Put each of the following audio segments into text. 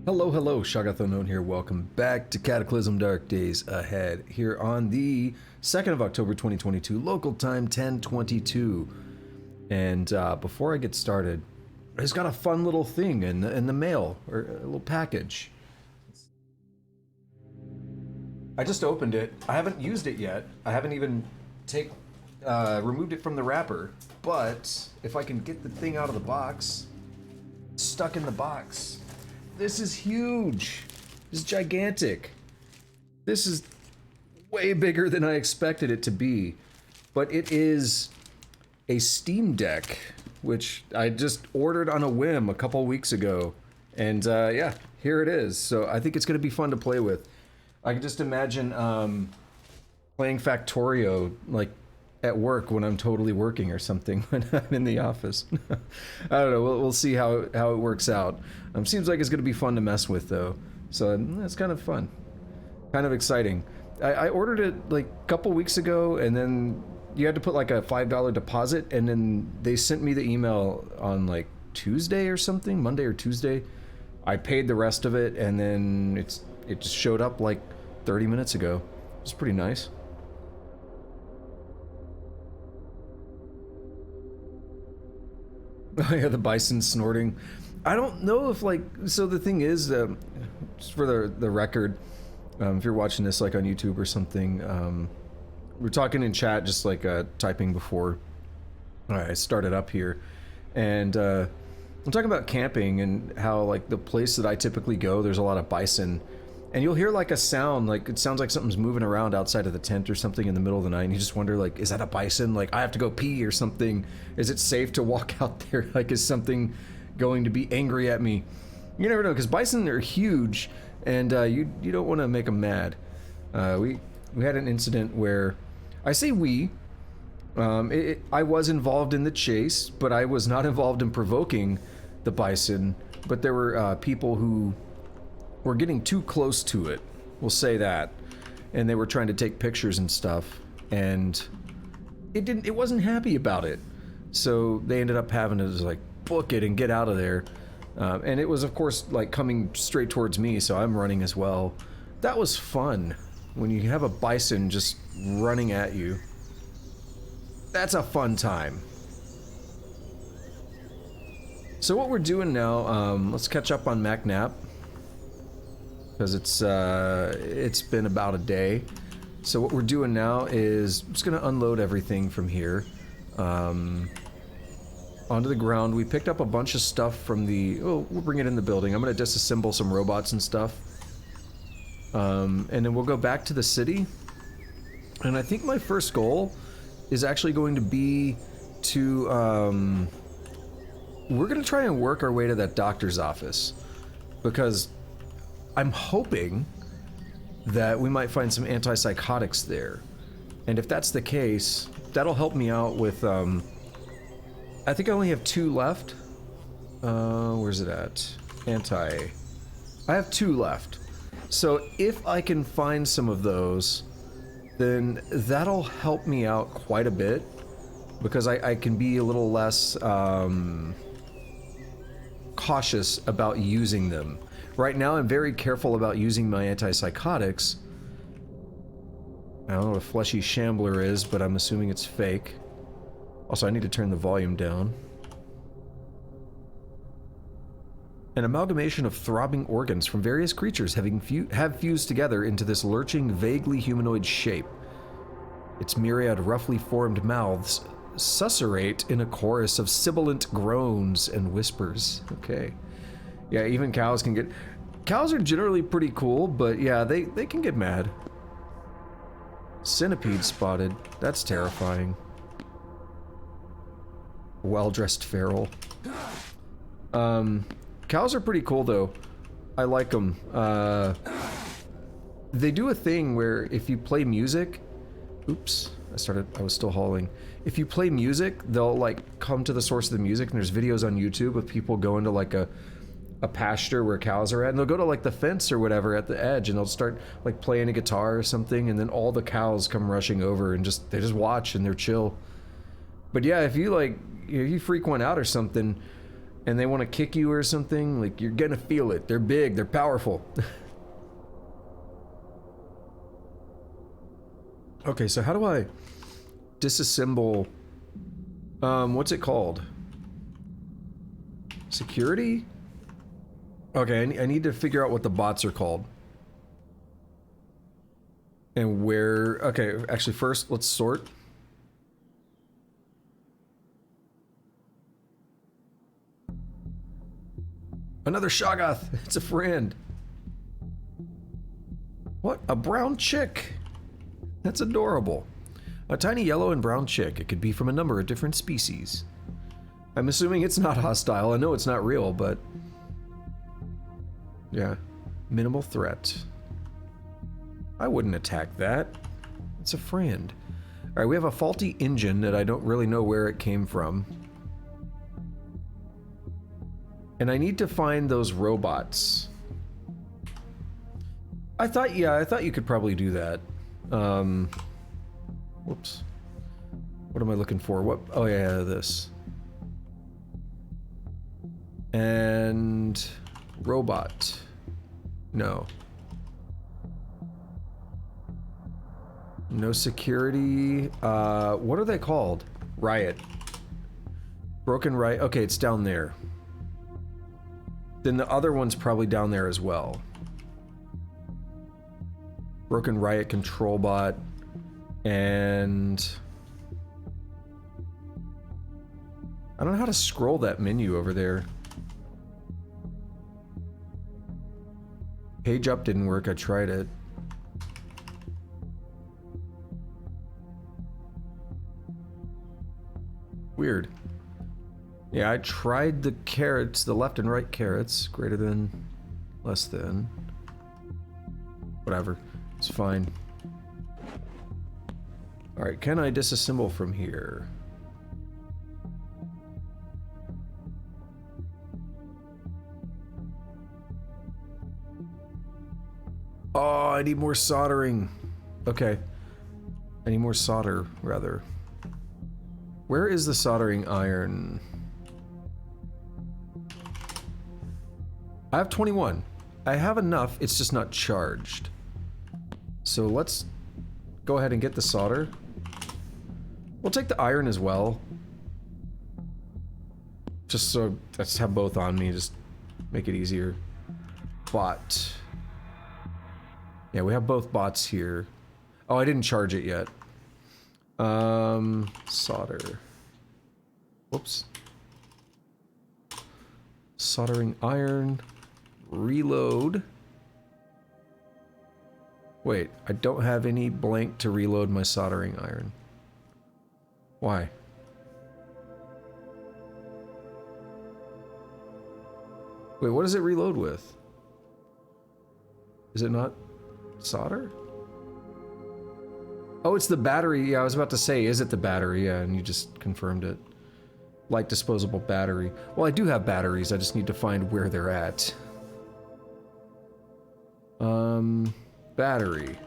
Hello, hello, Shoggoth Unknown here. Welcome back to Cataclysm Dark Days Ahead here on the 2nd of October 2022, local time 10:22. And before I get started, I just got a fun little thing in the mail, or a little package. I just opened it. I haven't used it yet. I haven't even removed it from the wrapper. But if I can get the thing out of the box, it's stuck in the box. This is huge. This is gigantic. This is way bigger than I expected it to be. But it is a Steam Deck, which I just ordered on a whim a couple weeks ago. And yeah, here it is. So I think it's going to be fun to play with. I can just imagine playing Factorio like at work when I'm totally working or something when I'm in the office. I don't know. We'll see how it works out. Seems like it's going to be fun to mess with though, so it's kind of fun, kind of exciting. I ordered it like a couple weeks ago, and then you had to put like a $5 deposit, and then they sent me the email on like Tuesday or something, Monday or Tuesday. I paid the rest of it, and then it just showed up like 30 minutes ago. It's pretty nice. Oh yeah, the bison snorting. I don't know if like, so the thing is, just for the record, if you're watching this like on YouTube or something, we're talking in chat, just like typing before I started up here, and I'm talking about camping and how like the place that I typically go, there's a lot of bison. And you'll hear like a sound, like it sounds like something's moving around outside of the tent or something in the middle of the night, and you just wonder like, is that a bison? Like I have to go pee or something. Is it safe to walk out there? Like is something going to be angry at me? You never know, because bison are huge, and you don't want to make them mad. We had an incident where, I say we, I was involved in the chase, but I was not involved in provoking the bison. But there were people who were getting too close to it, we'll say that, and they were trying to take pictures and stuff, and it wasn't happy about it, so they ended up having to just like book it and get out of there, and it was of course like coming straight towards me, so I'm running as well. That was fun when you have a bison just running at you. That's a fun time. So what we're doing now, let's catch up on Mack Knapp, because it's been about a day. So what we're doing now is I'm just gonna unload everything from here onto the ground. We picked up a bunch of stuff from we'll bring it in the building. I'm gonna disassemble some robots and stuff, and then we'll go back to the city. And I think my first goal is actually going to be to we're gonna try and work our way to that doctor's office, because I'm hoping that we might find some antipsychotics there. And if that's the case, that'll help me out with, I think I only have 2 left. Where's it at? I have 2 left. So if I can find some of those, then that'll help me out quite a bit, because I can be a little less, cautious about using them. Right now, I'm very careful about using my antipsychotics. I don't know what a fleshy shambler is, but I'm assuming it's fake. Also, I need to turn the volume down. An amalgamation of throbbing organs from various creatures have fused together into this lurching, vaguely humanoid shape. Its myriad roughly formed mouths susurrate in a chorus of sibilant groans and whispers. Okay. Yeah, even cows can get... Cows are generally pretty cool, but yeah, they can get mad. Centipede spotted. That's terrifying. Well-dressed feral. Cows are pretty cool, though. I like them. They do a thing where if you play music... Oops, I was still hauling. If you play music, they'll like come to the source of the music, and there's videos on YouTube of people going to like a pasture where cows are at, and they'll go to like the fence or whatever at the edge, and they'll start like playing a guitar or something, and then all the cows come rushing over, and they just watch and they're chill. But yeah, if you like, if you freak one out or something, and they want to kick you or something, like, you're gonna feel it. They're big, they're powerful. Okay, so how do I disassemble, what's it called? Security? Okay, I need to figure out what the bots are called. And where... Okay, actually first, let's sort. Another Shoggoth! It's a friend! What? A brown chick! That's adorable. A tiny yellow and brown chick. It could be from a number of different species. I'm assuming it's not hostile. I know it's not real, but... Yeah. Minimal threat. I wouldn't attack that. It's a friend. Alright, we have a faulty engine that I don't really know where it came from. And I need to find those robots. I thought you could probably do that. Whoops. What am I looking for? What? Oh yeah, this. And... robot. No. No security. What are they called? Riot. Broken Riot. Okay, it's down there. Then the other one's probably down there as well. Broken Riot Control Bot. And... I don't know how to scroll that menu over there. Page up didn't work, I tried it. Weird. Yeah, I tried the carrots, the left and right carrots. Greater than, less than. Whatever, it's fine. Alright, can I disassemble from here? Oh, I need more soldering. Okay. I need more solder, rather. Where is the soldering iron? I have 21. I have enough, it's just not charged. So let's go ahead and get the solder. We'll take the iron as well. Just so, let's have both on me, just make it easier. Bot. Yeah, we have both bots here. Oh, I didn't charge it yet. Solder. Whoops. Soldering iron. Reload. Wait, I don't have any blank to reload my soldering iron. Why? Wait, what does it reload with? Is it not solder? Oh, it's the battery. Yeah, I was about to say, is it the battery? Yeah, and you just confirmed it. Light disposable battery. Well, I do have batteries. I just need to find where they're at. Battery.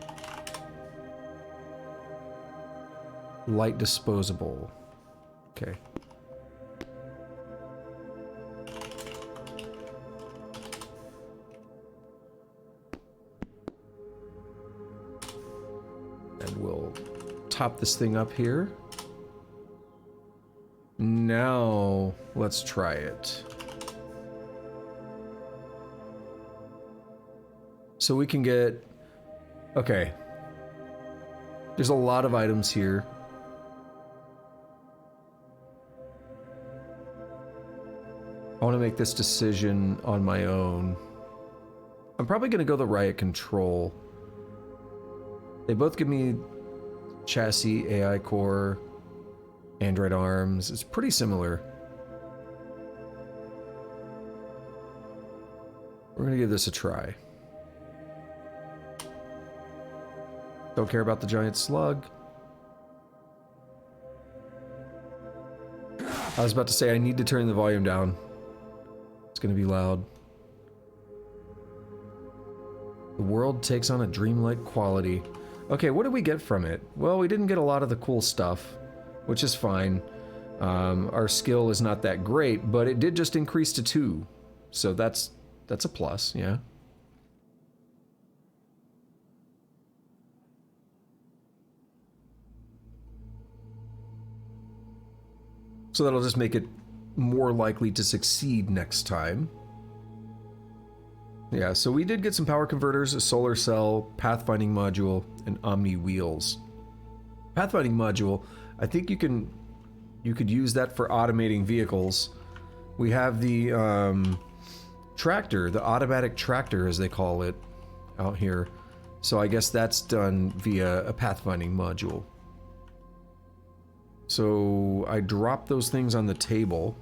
Light disposable. Okay. And we'll top this thing up here. Now, let's try it. So we can get... Okay. There's a lot of items here. I want to make this decision on my own. I'm probably going to go the Riot Control. They both give me chassis, AI core, Android arms. It's pretty similar. We're gonna give this a try. Don't care about the giant slug. I was about to say I need to turn the volume down. It's gonna be loud. The world takes on a dreamlike quality. Okay, what did we get from it? Well, we didn't get a lot of the cool stuff, which is fine. Our skill is not that great, but it did just increase to 2. So that's a plus, yeah. So that'll just make it more likely to succeed next time. Yeah, so we did get some power converters, a solar cell, pathfinding module, and omni wheels. Pathfinding module, I think you could use that for automating vehicles. We have the tractor, the automatic tractor as they call it out here. So I guess that's done via a pathfinding module. So I dropped those things on the table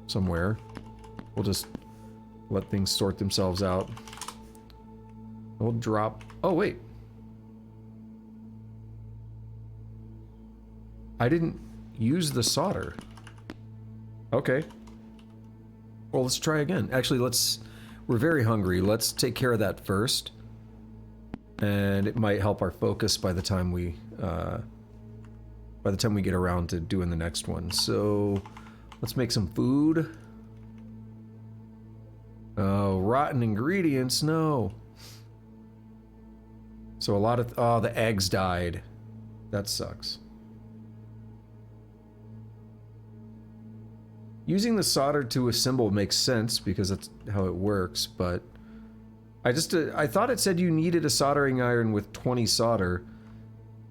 somewhere. We'll just let things sort themselves out. We'll drop... Oh, wait. I didn't use the solder. Okay. Well, let's try again. Actually, we're very hungry. Let's take care of that first. And it might help our focus by the time we get around to doing the next one. So, let's make some food. Oh, rotten ingredients, no. So a lot of... Oh, the eggs died. That sucks. Using the solder to assemble makes sense because that's how it works, but... I thought it said you needed a soldering iron with 20 solder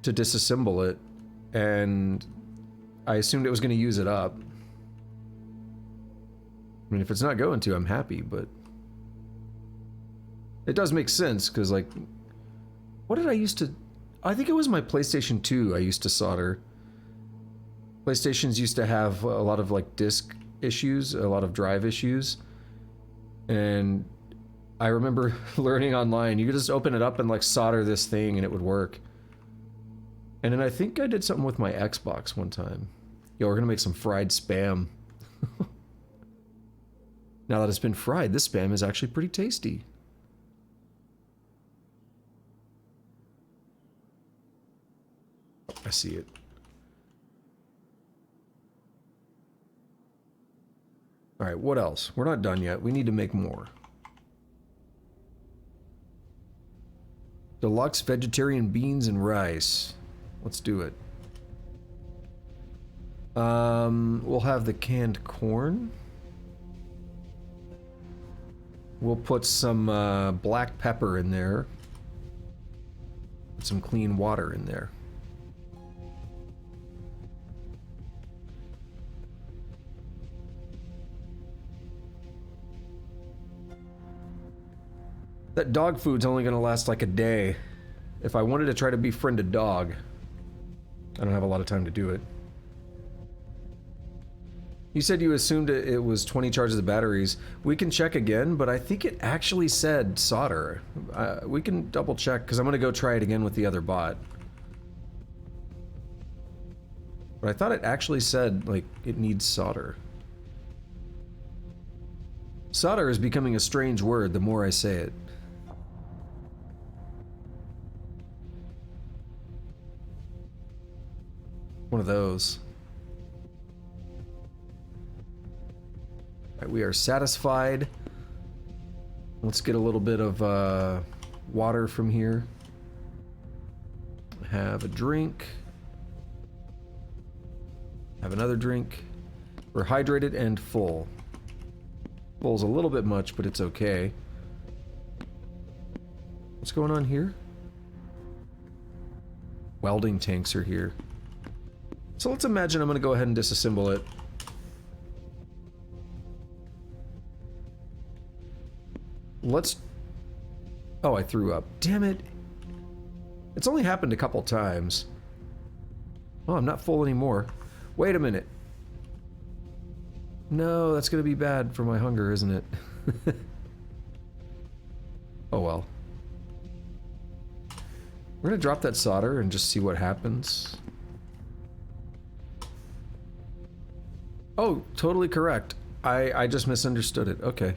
to disassemble it, and I assumed it was going to use it up. I mean, if it's not going to, I'm happy, but... It does make sense, because, like... What did I used to... I think it was my PlayStation 2 I used to solder. PlayStations used to have a lot of, like, disk issues, a lot of drive issues. And I remember learning online, you could just open it up and, like, solder this thing and it would work. And then I think I did something with my Xbox one time. Yo, we're gonna make some fried Spam. Now that it's been fried, this Spam is actually pretty tasty. Oh, I see it. Alright, what else? We're not done yet. We need to make more. Deluxe vegetarian beans and rice. Let's do it. We'll have the canned corn. We'll put some black pepper in there. Put some clean water in there. That dog food's only gonna last like a day. If I wanted to try to befriend a dog, I don't have a lot of time to do it. You said you assumed it was 20 charges of batteries. We can check again, but I think it actually said solder. We can double check, because I'm going to go try it again with the other bot. But I thought it actually said, like, it needs solder. Solder is becoming a strange word the more I say it. One of those. Right, we are satisfied. Let's get a little bit of water from here. Have a drink. Have another drink. We're hydrated and full. Full's a little bit much, but it's okay. What's going on here? Welding tanks are here. So let's imagine I'm going to go ahead and disassemble it. Let's... Oh, I threw up. Damn it. It's only happened a couple times. Oh, I'm not full anymore. Wait a minute. No, that's going to be bad for my hunger, isn't it? Oh well. We're going to drop that solder and just see what happens. Oh, totally correct. I just misunderstood it. Okay.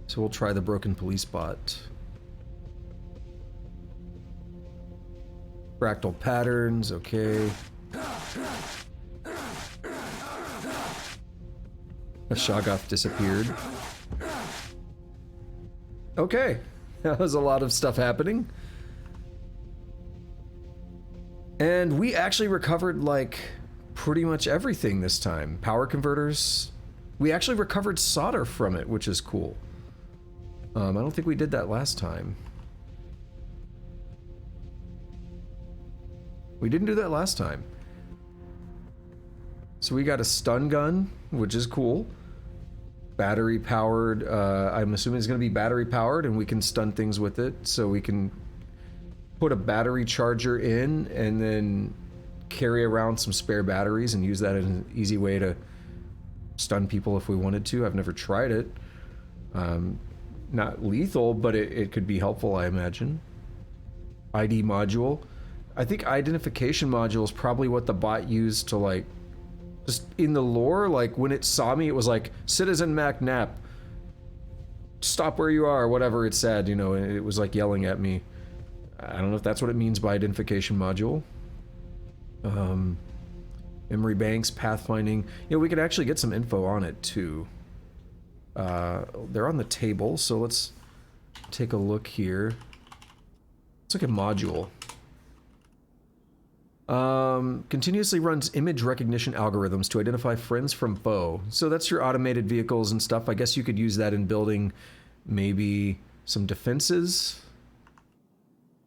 So we'll try the broken police bot. Fractal patterns, okay. A Shoggoth disappeared. Okay, that was a lot of stuff happening. And we actually recovered, like, pretty much everything this time. Power converters. We actually recovered solder from it, which is cool. I don't think we did that last time. We didn't do that last time. So we got a stun gun, which is cool. Battery powered. I'm assuming it's going to be battery powered, and we can stun things with it. So we can put a battery charger in and then carry around some spare batteries and use that as an easy way to stun people if we wanted to. I've never tried it. Not lethal, but it could be helpful, I imagine. ID module. I think identification module is probably what the bot used to, like, just in the lore, like when it saw me, it was like, Citizen Mack Knapp, stop where you are, whatever it said, you know, and it was like yelling at me. I don't know if that's what it means by identification module. Memory banks, pathfinding. You know, we could actually get some info on it too. They're on the table, so let's take a look here. It's like a module. Continuously runs image recognition algorithms to identify friends from foe. So that's your automated vehicles and stuff. I guess you could use that in building maybe some defenses.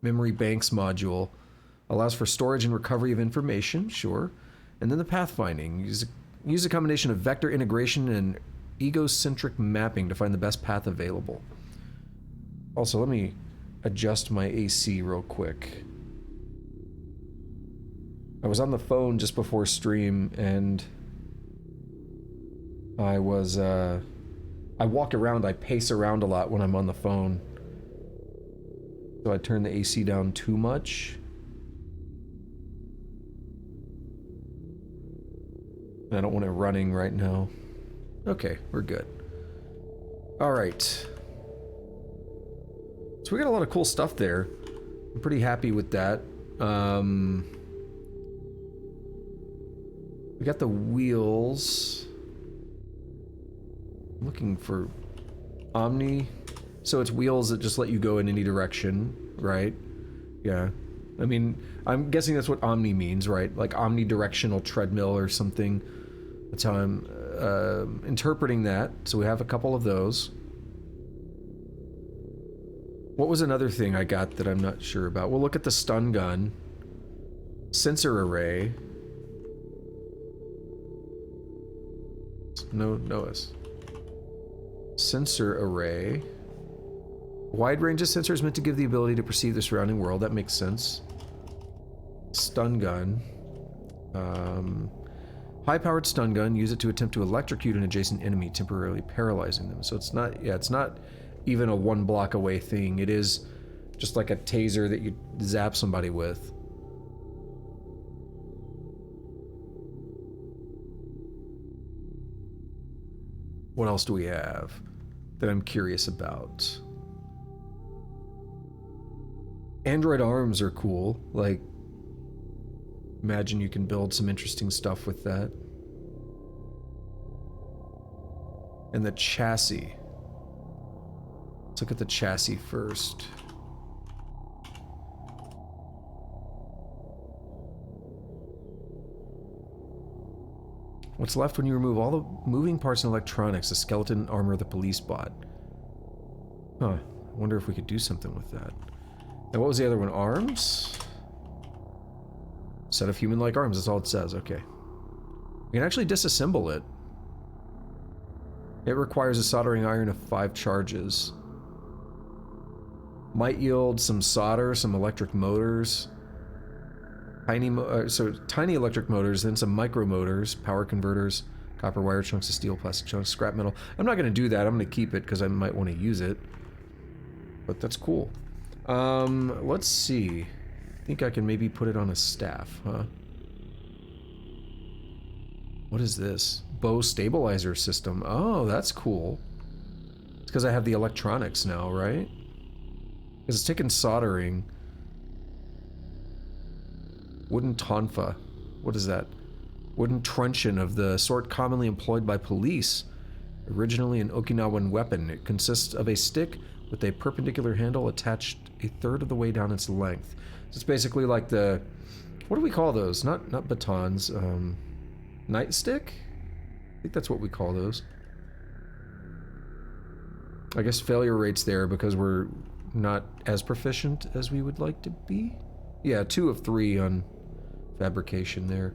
Memory banks module. Allows for storage and recovery of information, sure. And then the pathfinding. Use a combination of vector integration and egocentric mapping to find the best path available. Also, let me adjust my AC real quick. I was on the phone just before stream, and I was, I walk around, I pace around a lot when I'm on the phone. So I turn the AC down too much. I don't want it running right now. Okay, we're good. Alright. So we got a lot of cool stuff there. I'm pretty happy with that. We got the wheels. I'm looking for Omni. So it's wheels that just let you go in any direction, right? Yeah. I mean, I'm guessing that's what Omni means, right? Like omnidirectional treadmill or something. That's how I'm interpreting that. So we have a couple of those. What was another thing I got that I'm not sure about? We'll look at the stun gun. Sensor array. Notice. Sensor array. Wide range of sensors meant to give the ability to perceive the surrounding world. That makes sense. Stun gun. High-powered stun gun. Use it to attempt to electrocute an adjacent enemy, temporarily paralyzing them. So it's not, yeah, it's not even a one block away thing. It is just like a taser that you zap somebody with. What else do we have that I'm curious about? Android arms are cool. Like, imagine you can build some interesting stuff with that. And the chassis. Let's look at the chassis first. What's left when you remove all the moving parts and electronics, the skeleton armor of the police bot? Huh. I wonder if we could do something with that. And what was the other one? Arms? Set of human-like arms, that's all it says. Okay. We can actually disassemble it. It requires a soldering iron of 5 charges. Might yield some solder, some electric motors. Tiny electric motors, then some micro motors, power converters, copper wire chunks of steel, plastic chunks, scrap metal. I'm not going to do that. I'm going to keep it because I might want to use it. But that's cool. Let's see. I think I can maybe put it on a staff, huh? What is this? Bow stabilizer system. Oh, that's cool. It's because I have the electronics now, right? Because it's taking soldering. Wooden tonfa. What is that? Wooden truncheon of the sort commonly employed by police. Originally an Okinawan weapon, it consists of a stick with a perpendicular handle attached a third of the way down its length. So it's basically like the... What do we call those? Not batons. Nightstick? I think that's what we call those. I guess failure rate's there because we're not as proficient as we would like to be. Yeah, 2 of 3 on fabrication there.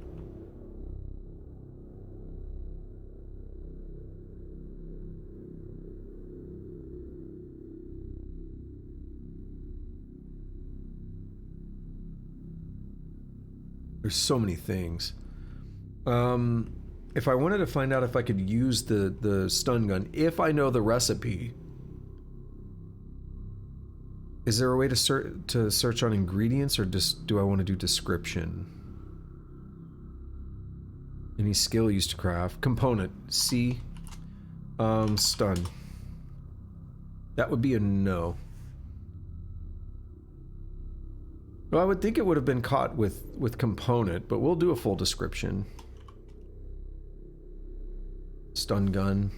There's so many things. If I wanted to find out if I could use the stun gun, if I know the recipe, is there a way to search on ingredients, or just do I want to do description? Any skill used to craft. Component. C. Stun. That would be a no. Well, I would think it would have been caught with component, but we'll do a full description. Stun gun.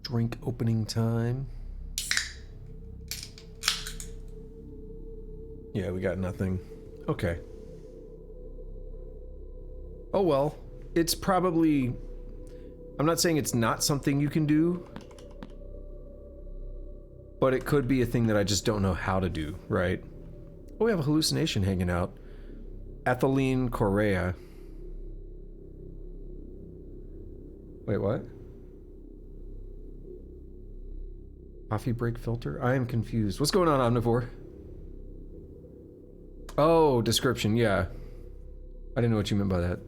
Drink opening time. Yeah, we got nothing. Okay. Oh well. It's probably... I'm not saying it's not something you can do, but it could be a thing that I just don't know how to do, right? Oh, we have a hallucination hanging out. Ethylene Correa. Wait, what? Coffee break filter? I am confused. What's going on, Omnivore? Oh, description, yeah. I didn't know what you meant by that.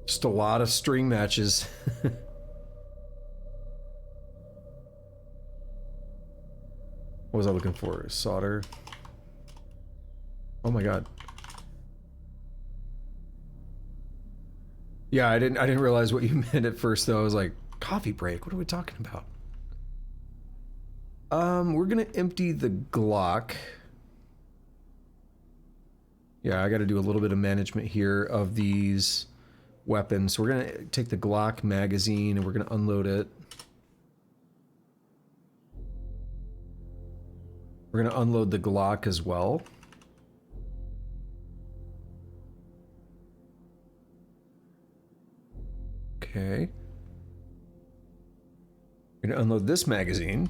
Just a lot of string matches. What was I looking for? Solder. Oh my god. Yeah, I didn't realize what you meant at first though. I was like, coffee break? What are we talking about? We're gonna empty the Glock. Yeah, I gotta do a little bit of management here of these weapons. So we're gonna take the Glock magazine and we're gonna unload it. We're gonna unload the Glock as well. Okay. We're gonna unload this magazine.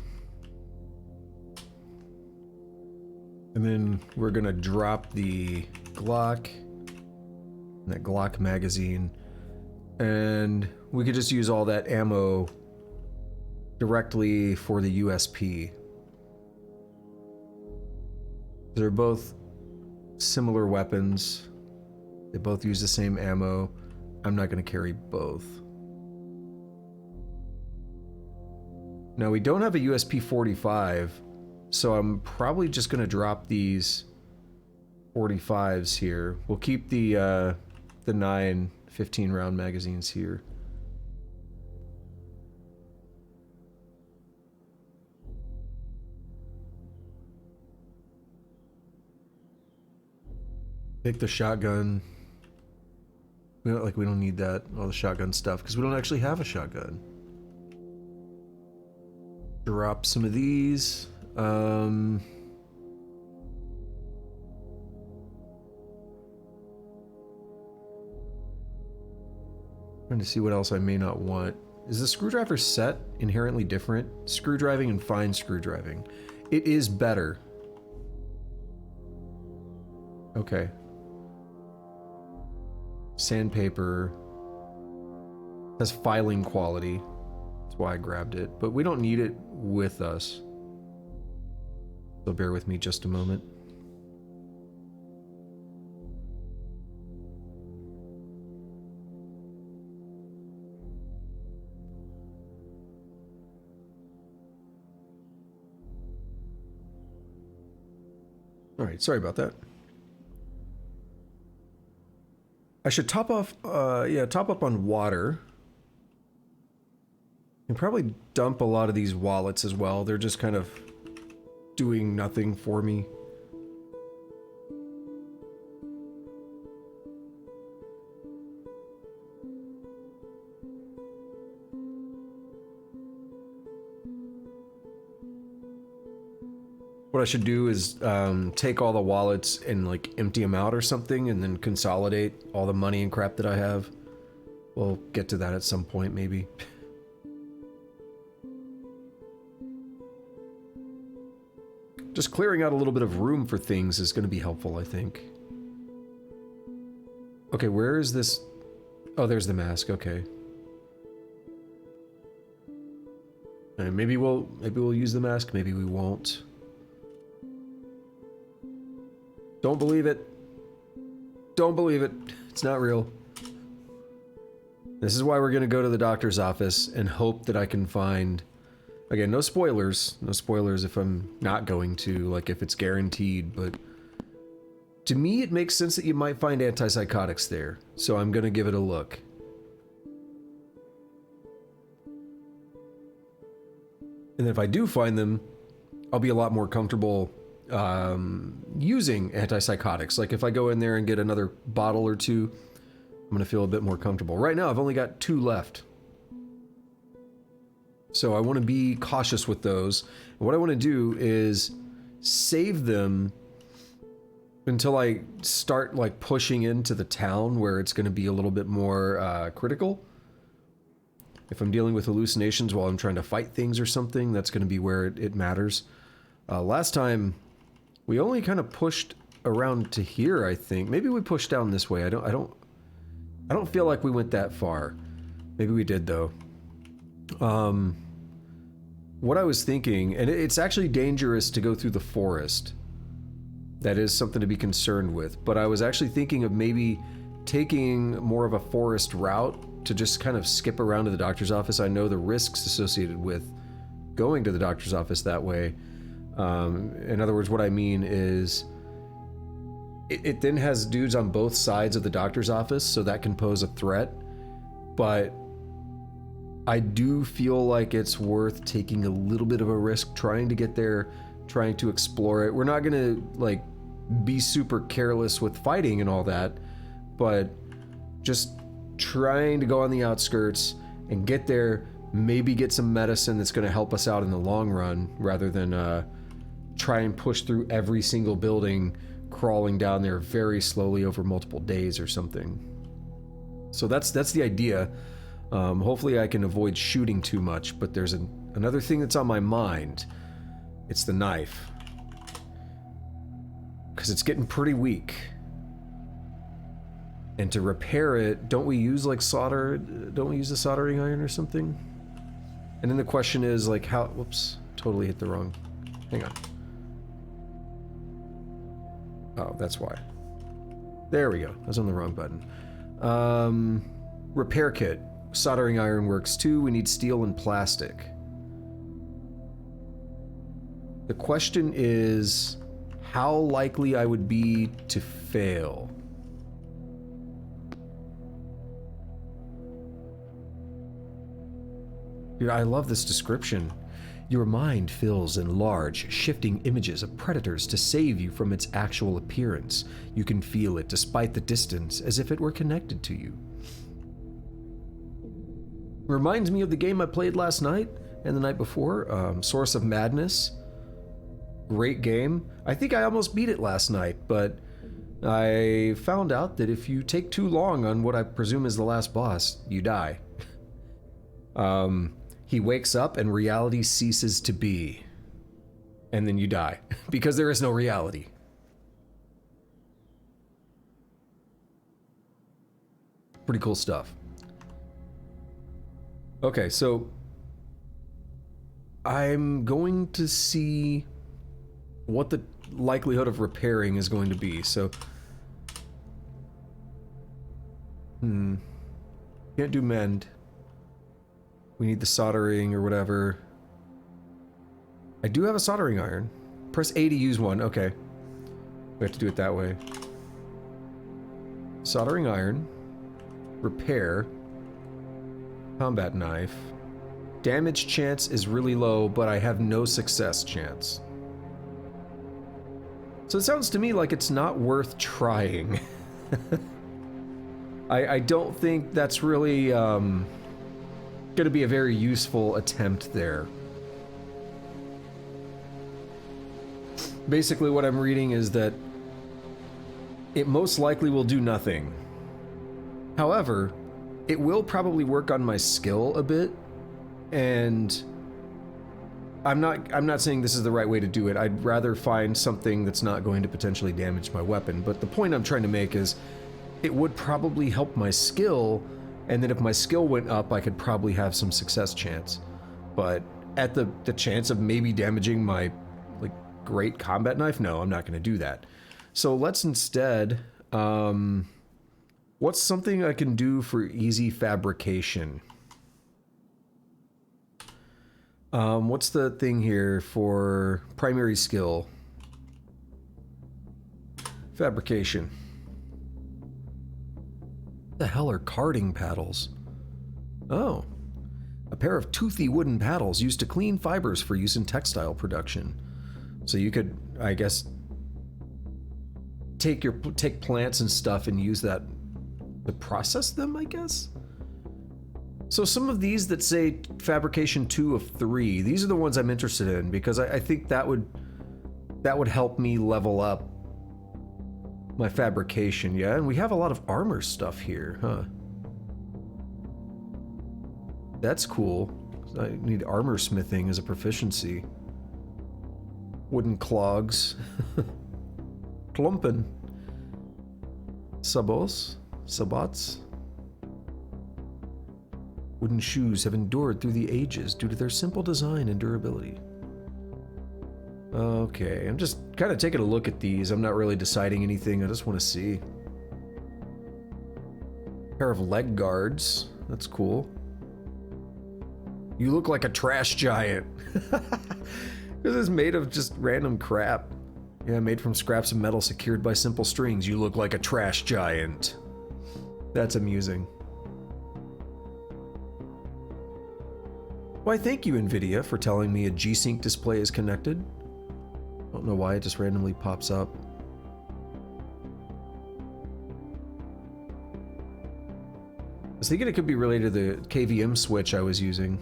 And then we're gonna drop the Glock, that Glock magazine, and we could just use all that ammo directly for the USP. They're both similar weapons. They both use the same ammo. I'm not gonna carry both. Now we don't have a USP 45, so I'm probably just gonna drop these 45s here. We'll keep the 9 15 round magazines here. Take the shotgun. We don't need that, all the shotgun stuff, because we don't actually have a shotgun. Drop some of these. Trying to see what else I may not want. Is the screwdriver set inherently different? Screwdriving and fine screwdriving. It is better. Okay. Sandpaper has filing quality. That's why I grabbed it, but we don't need it with us. So bear with me just a moment. Alright, sorry about that. I should top off, top up on water. And probably dump a lot of these wallets as well. They're just kind of doing nothing for me. What I should do is take all the wallets and like empty them out or something and then consolidate all the money and crap that I have. We'll get to that at some point maybe. Just clearing out a little bit of room for things is going to be helpful, I think. Okay, where is this? Oh, there's the mask. Okay. And maybe we'll use the mask, maybe we won't. Don't believe it. Don't believe it. It's not real. This is why we're gonna go to the doctor's office and hope that I can find... Again, no spoilers. No spoilers if I'm not going to, like if it's guaranteed, but... To me, it makes sense that you might find antipsychotics there, so I'm gonna give it a look. And then if I do find them, I'll be a lot more comfortable using antipsychotics. Like if I go in there and get another bottle or two, I'm gonna feel a bit more comfortable. Right now, I've only got 2 left. So I want to be cautious with those. And what I want to do is save them until I start like pushing into the town where it's going to be a little bit more critical. If I'm dealing with hallucinations while I'm trying to fight things or something, that's going to be where it matters. Last time, we only kind of pushed around to here, I think. Maybe we pushed down this way. I don't feel like we went that far. Maybe we did though. What I was thinking, and it's actually dangerous to go through the forest. That is something to be concerned with. But I was actually thinking of maybe taking more of a forest route to just kind of skip around to the doctor's office. I know the risks associated with going to the doctor's office that way. In other words, what I mean is it then has dudes on both sides of the doctor's office, so that can pose a threat. But I do feel like it's worth taking a little bit of a risk trying to get there, trying to explore it. We're not gonna like be super careless with fighting and all that, but just trying to go on the outskirts and get there, maybe get some medicine that's gonna help us out in the long run, rather than try and push through every single building, crawling down there very slowly over multiple days or something. So that's the idea. Hopefully I can avoid shooting too much, but there's another thing that's on my mind. It's the knife. Because it's getting pretty weak. And to repair it, don't we use like solder? Don't we use a soldering iron or something? And then the question is like how... Whoops, totally hit the wrong... Hang on. Oh, that's why. There we go. I was on the wrong button. Repair kit. Soldering iron works too. We need steel and plastic. The question is how likely I would be to fail. Dude, I love this description. Your mind fills in large, shifting images of predators to save you from its actual appearance. You can feel it despite the distance, as if it were connected to you. Reminds me of the game I played last night and the night before, Source of Madness. Great game. I think I almost beat it last night, but I found out that if you take too long on what I presume is the last boss, you die. He wakes up and reality ceases to be. And then you die, because there is no reality. Pretty cool stuff. Okay, so I'm going to see what the likelihood of repairing is going to be. So, can't do mend. We need the soldering or whatever. I do have a soldering iron. Press A to use one. Okay. We have to do it that way. Soldering iron. Repair. Combat knife. Damage chance is really low, but I have no success chance. So it sounds to me like it's not worth trying. I don't think that's really going to be a very useful attempt there. Basically what I'm reading is that it most likely will do nothing. However, it will probably work on my skill a bit, and I'm not saying this is the right way to do it. I'd rather find something that's not going to potentially damage my weapon, but the point I'm trying to make is it would probably help my skill, and then if my skill went up, I could probably have some success chance. But at the chance of maybe damaging my like great combat knife, no, I'm not going to do that. So let's instead, what's something I can do for easy fabrication? What's the thing here for primary skill? Fabrication. What the hell are carding paddles? Oh. A pair of toothy wooden paddles used to clean fibers for use in textile production. So you could, I guess, take plants and stuff and use that to process them, I guess? So some of these that say fabrication 2 of 3, these are the ones I'm interested in because I think that would help me level up my fabrication. Yeah, and we have a lot of armor stuff here, huh? That's cool. I need armor smithing as a proficiency. Wooden clogs. Klumpen. Sabots. Wooden shoes have endured through the ages due to their simple design and durability. Okay, I'm just kind of taking a look at these. I'm not really deciding anything. I just want to see. Pair of leg guards. That's cool. You look like a trash giant. This is made of just random crap. Yeah, made from scraps of metal secured by simple strings. You look like a trash giant. That's amusing. Why, thank you, NVIDIA, for telling me a G-Sync display is connected. Don't know why it just randomly pops up. I was thinking it could be related to the KVM switch I was using.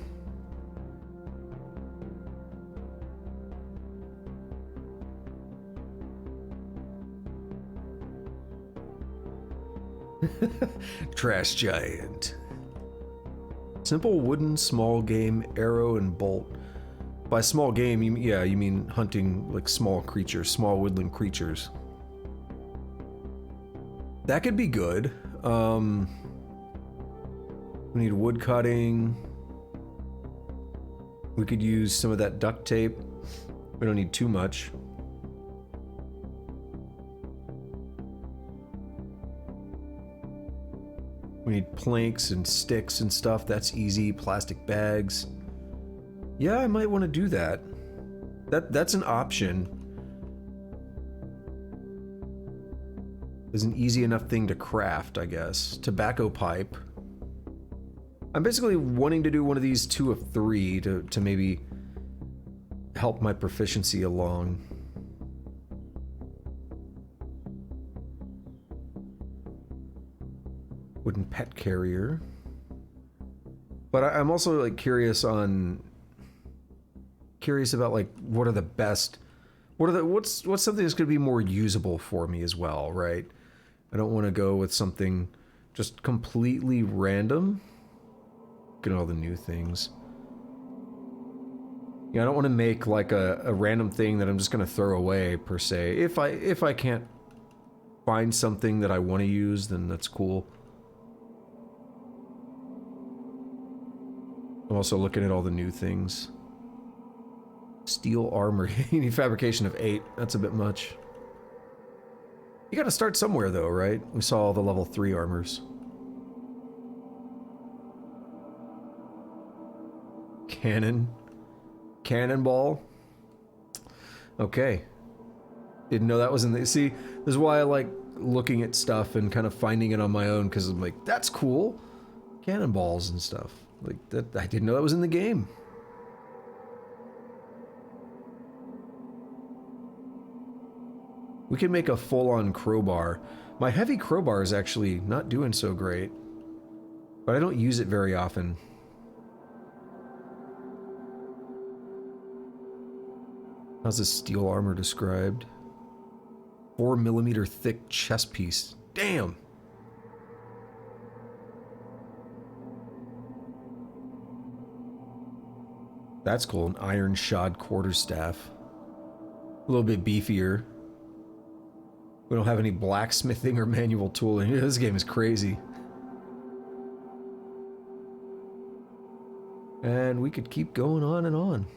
Trash giant. Simple wooden small game arrow and bolt. By small game, you mean hunting like small creatures, small woodland creatures. That could be good. We need wood cutting. We could use some of that duct tape. We don't need too much. We need planks and sticks and stuff. That's easy. Plastic bags. Yeah, I might want to do that. That's an option. It's an easy enough thing to craft, I guess. Tobacco pipe. I'm basically wanting to do one of these 2 of 3 to maybe help my proficiency along. Wooden pet carrier. But I'm also like curious about like what are the best, what's something that's going to be more usable for me as well, right? I don't want to go with something just completely random. Look at all the new things. Yeah, I don't want to make like a random thing that I'm just going to throw away per se. If I can't find something that I want to use, then that's cool. I'm also looking at all the new things. Steel armor. You need fabrication of 8. That's a bit much. You gotta start somewhere though, right? We saw all the level 3 armors. Cannonball. Okay. Didn't know that was in the... See, this is why I like looking at stuff and kind of finding it on my own, because I'm like, that's cool. Cannonballs and stuff. Like, that, I didn't know that was in the game. We can make a full-on crowbar. My heavy crowbar is actually not doing so great, but I don't use it very often. How's this steel armor described? 4mm thick chest piece. Damn! That's cool. An iron shod quarterstaff. A little bit beefier. We don't have any blacksmithing or manual tooling. This game is crazy. And we could keep going on and on.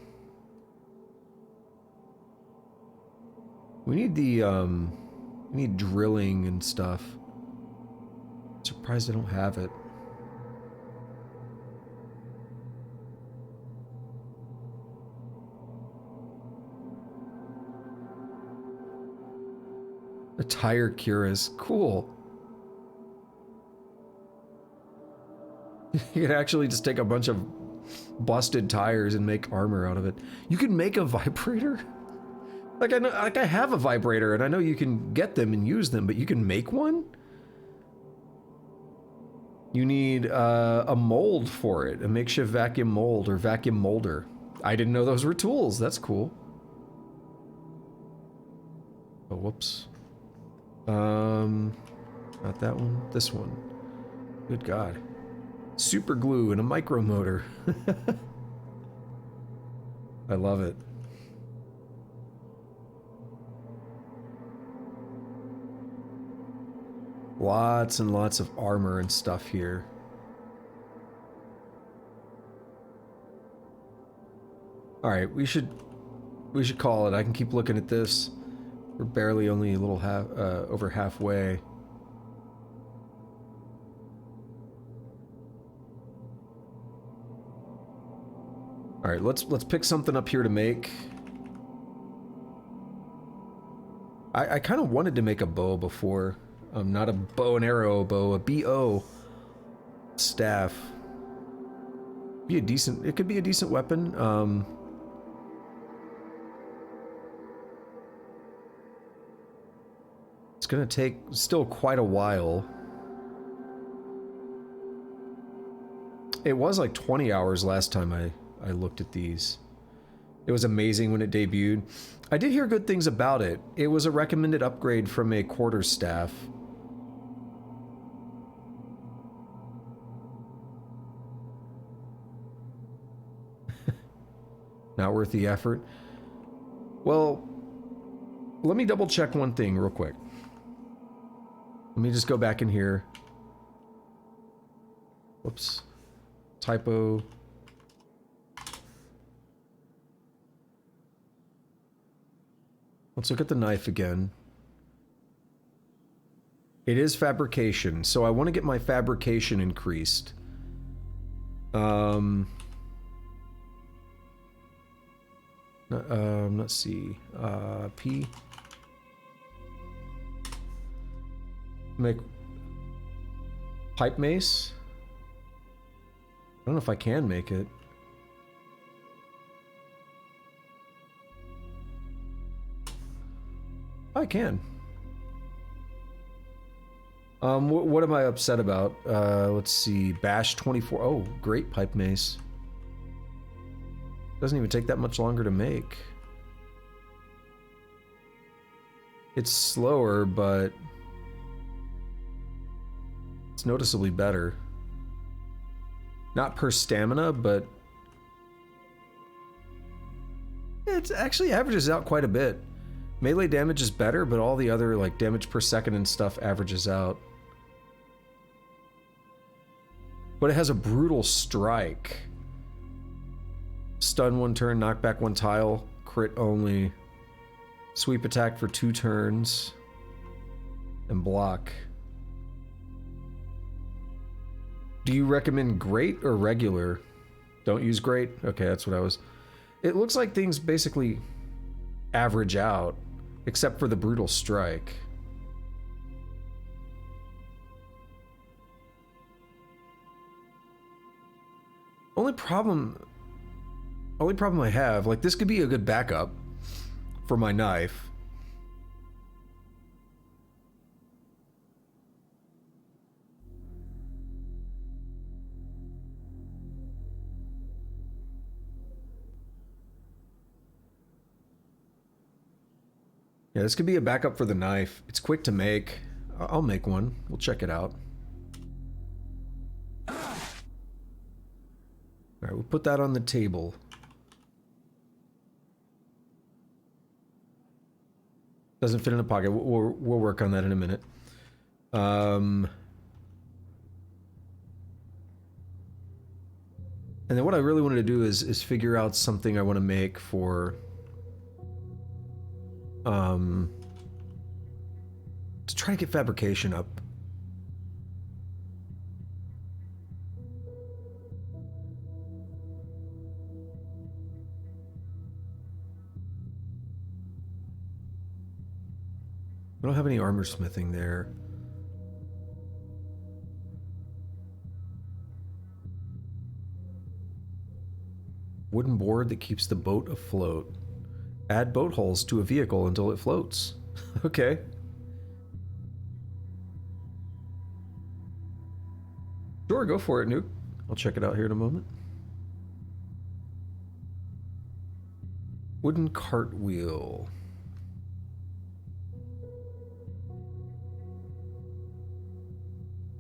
We need the, we need drilling and stuff. I'm surprised I don't have it. A tire cuirass. Cool. You could actually just take a bunch of busted tires and make armor out of it. You can make a vibrator? Like I know, like I have a vibrator and I know you can get them and use them, but you can make one? You need a mold for it, a makeshift vacuum mold or vacuum molder. I didn't know those were tools. That's cool. Oh, whoops. Not that one. This one. Good God. Super glue and a micro motor. I love it. Lots and lots of armor and stuff here. All right, we should call it. I can keep looking at this. We're barely only a little over halfway. All right, let's pick something up here to make. I kind of wanted to make a bow before. Not a bow and arrow bow, a BO staff. Be a decent. It could be a decent weapon. It's gonna take still quite a while. It was like 20 hours last time I looked at these. It was amazing when it debuted. I did hear good things about it. It was a recommended upgrade from a quarterstaff. Not worth the effort. Well, let me double check one thing real quick. Let me just go back in here. Whoops. Typo. Let's look at the knife again. It is fabrication, so I want to get my fabrication increased. Let's see. P. Make pipe mace. I don't know if I can make it. I can. What am I upset about? Let's see. Bash 24. Oh, great pipe mace. Doesn't even take that much longer to make. It's slower, but it's noticeably better. Not per stamina, but it actually averages out quite a bit. Melee damage is better, but all the other like damage per second and stuff averages out. But it has a brutal strike. Stun 1 turn, knock back 1 tile, crit only. Sweep attack for 2 turns. And block. Do you recommend great or regular? Don't use great? Okay, that's what I was... It looks like things basically average out. except for the brutal strike. Only problem I have, like, this could be a good backup for my knife. Yeah, this could be a backup for the knife. It's quick to make. I'll make one. We'll check it out. Alright, we'll put that on the table. Doesn't fit in a pocket. We'll work on that in a minute. And then what I really wanted to do is figure out something I want to make for... to try to get fabrication up. I don't have any armor smithing there. Wooden board that keeps the boat afloat. Add boat hulls to a vehicle until it floats. Okay. Sure, go for it, Nuke. I'll check it out here in a moment. Wooden cartwheel.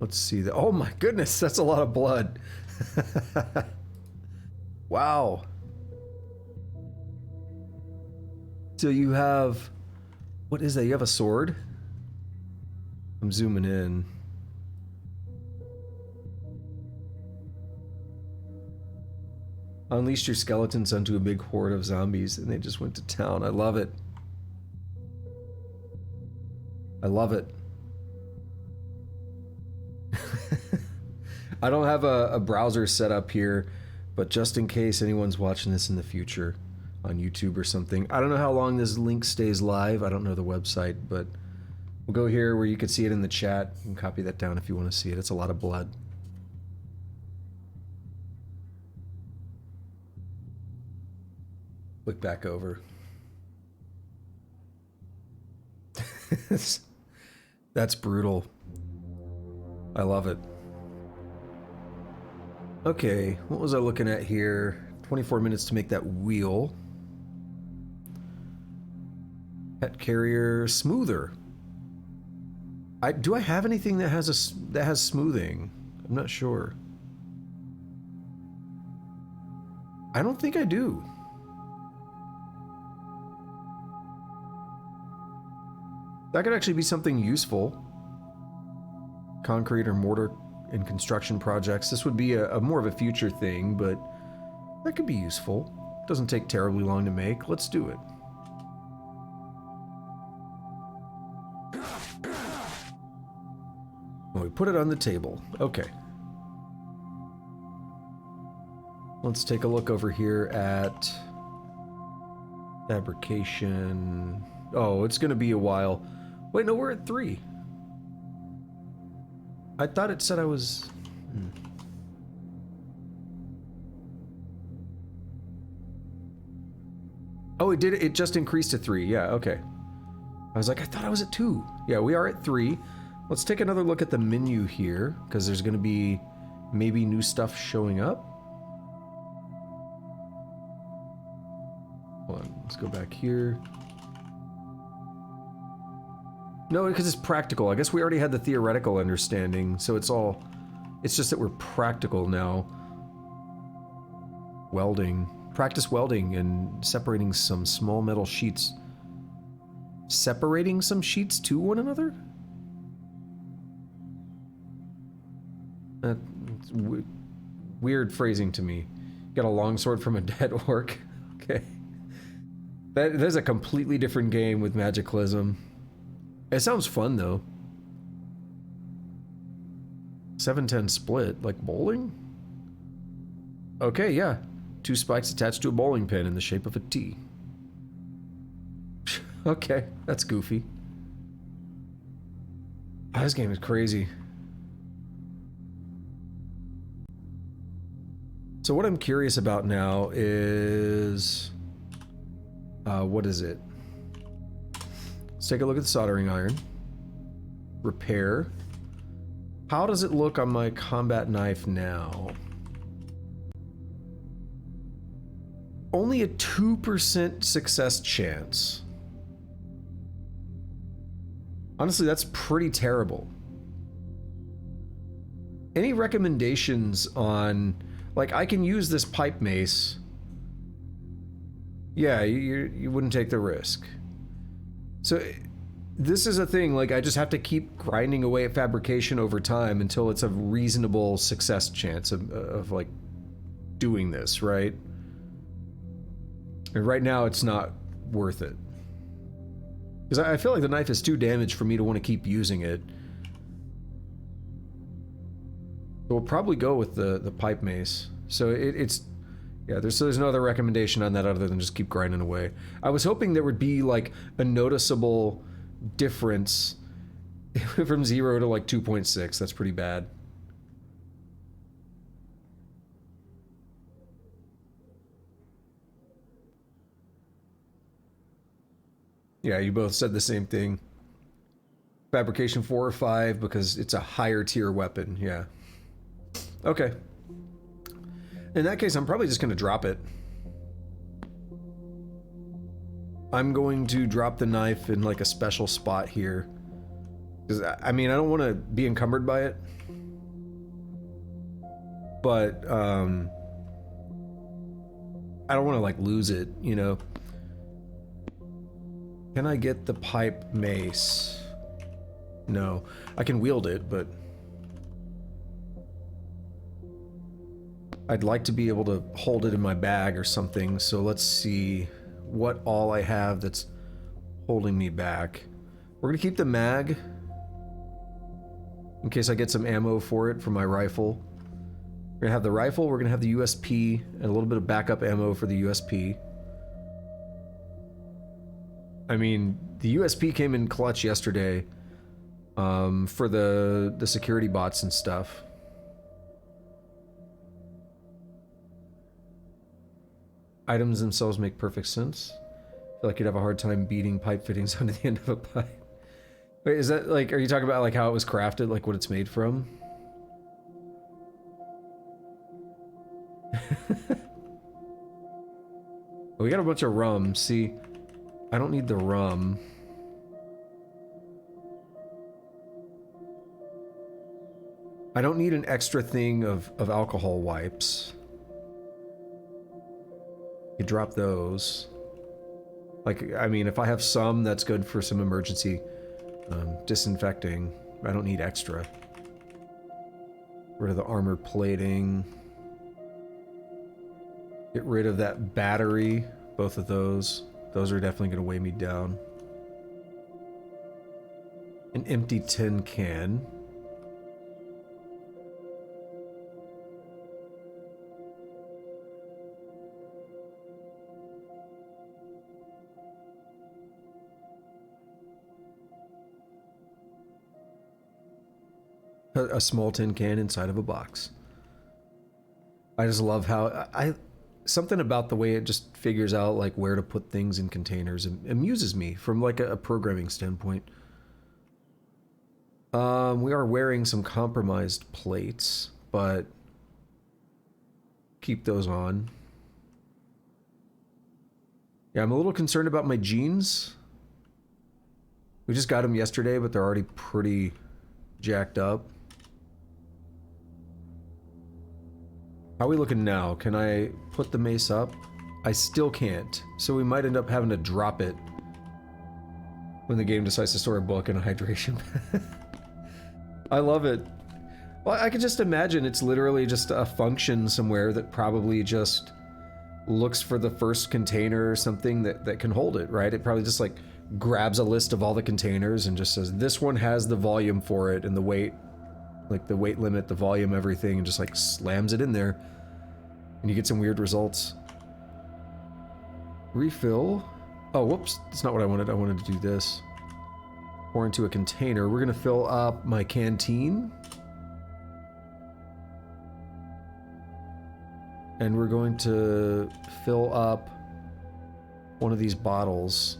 Let's see that. Oh my goodness, that's a lot of blood. Wow. So you have, what is that? You have a sword? I'm zooming in. Unleashed your skeletons onto a big horde of zombies and they just went to town. I love it. I love it. I don't have a browser set up here, but just in case anyone's watching this in the future on YouTube or something. I don't know how long this link stays live. I don't know the website, but we'll go here where you can see it in the chat and copy that down if you want to see it. It's a lot of blood. Look back over. That's brutal. I love it. Okay, what was I looking at here? 24 minutes to make that wheel. Pet carrier smoother. Do I have anything that has smoothing? I'm not sure. I don't think I do. That could actually be something useful. Concrete or mortar in construction projects. This would be a more of a future thing, but that could be useful. Doesn't take terribly long to make. Let's do it. Well, we put it on the table. Okay. Let's take a look over here at fabrication. Oh, it's going to be a while. Wait, no, we're at 3. I thought it said I was... Oh, it did. It just increased to 3. Yeah, okay. I was like, I thought I was at 2. Yeah, we are at 3. Let's take another look at the menu here, because there's going to be maybe new stuff showing up. Hold on, let's go back here. No, because it's practical. I guess we already had the theoretical understanding, so it's just that we're practical now. Welding. Practice welding and separating some small metal sheets. Separating some sheets to one another? That's weird phrasing to me. Got a longsword from a dead orc. Okay. There's a completely different game with Cataclysm. It sounds fun, though. 7-10 split, like bowling? Okay, yeah. 2 spikes attached to a bowling pin in the shape of a T. Okay, that's goofy. Oh, this game is crazy. So what I'm curious about now is... what is it? Let's take a look at the soldering iron. Repair. How does it look on my combat knife now? Only a 2% success chance. Honestly, that's pretty terrible. Any recommendations on... Like, I can use this pipe mace. Yeah, you wouldn't take the risk. So, this is a thing, like, I just have to keep grinding away at fabrication over time until it's a reasonable success chance of like, doing this, right? And right now, it's not worth it. Because I feel like the knife is too damaged for me to want to keep using it. So we'll probably go with the pipe mace. So it's... Yeah, there's no other recommendation on that other than just keep grinding away. I was hoping there would be, like, a noticeable difference from 0 to, like, 2.6. That's pretty bad. Yeah, you both said the same thing. Fabrication 4 or 5 because it's a higher tier weapon, yeah. Okay. In that case, I'm probably just going to drop it. I'm going to drop the knife in like a special spot here. Because, I mean, I don't want to be encumbered by it. But, I don't want to like lose it, you know. Can I get the pipe mace? No. I can wield it, but... I'd like to be able to hold it in my bag or something, so let's see what all I have that's holding me back. We're gonna keep the mag in case I get some ammo for it for my rifle. We're gonna have the rifle, we're gonna have the USP, and a little bit of backup ammo for the USP. I mean, the USP came in clutch yesterday for the security bots and stuff. Items themselves make perfect sense. I feel like you'd have a hard time beating pipe fittings onto the end of a pipe. Wait, is that like, are you talking about like how it was crafted, like what it's made from? We got a bunch of rum. See, I don't need the rum. I don't need an extra thing of alcohol wipes. You drop those. Like, I mean, if I have some, that's good for some emergency disinfecting. I don't need extra. Get rid of the armor plating. Get rid of that battery. Both of those. Those are definitely going to weigh me down. An empty tin can. A small tin can inside of a box. I just love how something about the way it just figures out like where to put things in containers amuses me from like a programming standpoint. We are wearing some compromised plates, but keep those on. Yeah, I'm a little concerned about my jeans. We just got them yesterday, but they're already pretty jacked up. How are we looking now? Can I put the mace up? I still can't, so we might end up having to drop it when the game decides to store a book and a hydration. I love it. Well, I can just imagine it's literally just a function somewhere that probably just looks for the first container or something that can hold it, right? It probably just like grabs a list of all the containers and just says, this one has the volume for it and the weight, like the weight limit, the volume, everything, and just like slams it in there. And you get some weird results. Refill. Oh, whoops. That's not what I wanted. I wanted to do this. Pour into a container. We're going to fill up my canteen. And we're going to fill up one of these bottles.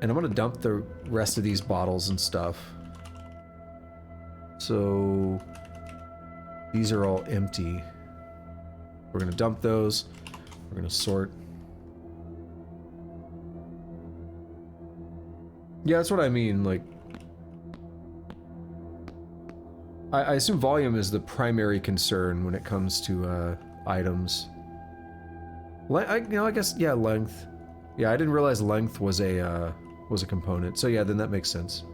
And I'm going to dump the rest of these bottles and stuff. So these are all empty. We're going to dump those. We're going to sort. Yeah, that's what I mean. Like, I assume volume is the primary concern when it comes to items. I guess, yeah, length. Yeah, I didn't realize length was a component. So yeah, then that makes sense.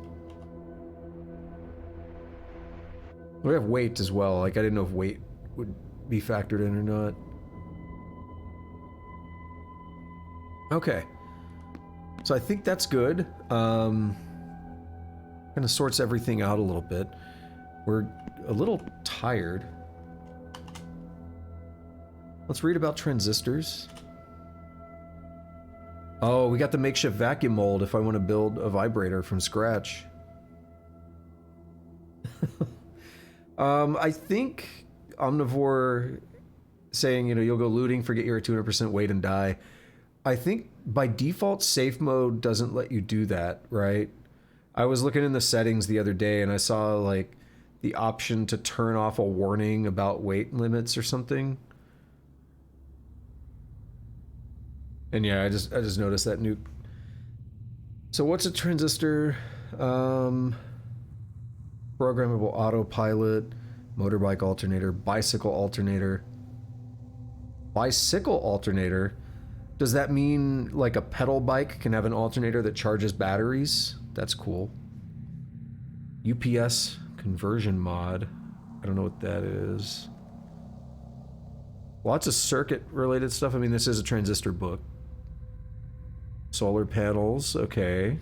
We have weight as well. Like, I didn't know if weight would be factored in or not. Okay. So I think that's good. Kind of sorts everything out a little bit. We're a little tired. Let's read about transistors. Oh, we got the makeshift vacuum mold if I want to build a vibrator from scratch. I think Omnivore saying, you know, you'll go looting, forget you're at 200% weight and die. I think by default, safe mode doesn't let you do that, right? I was looking in the settings the other day and I saw, like, the option to turn off a warning about weight limits or something. And yeah, I just noticed that nuke. So what's a transistor? Programmable autopilot, motorbike alternator, bicycle alternator. Bicycle alternator? Does that mean like a pedal bike can have an alternator that charges batteries? That's cool. UPS conversion mod. I don't know what that is. Lots of circuit related stuff. I mean, this is a transistor book. Solar panels, okay.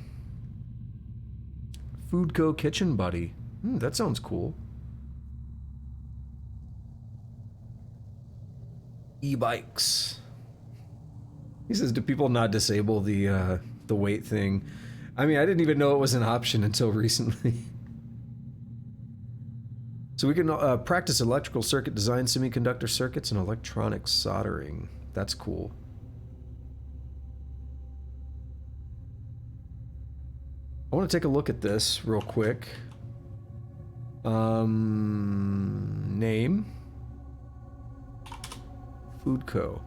Foodco Kitchen Buddy. That sounds cool. E-bikes. He says, do people not disable the weight thing? I mean, I didn't even know it was an option until recently. So we can practice electrical circuit design, semiconductor circuits, and electronic soldering. That's cool. I want to take a look at this real quick. Name. Foodco.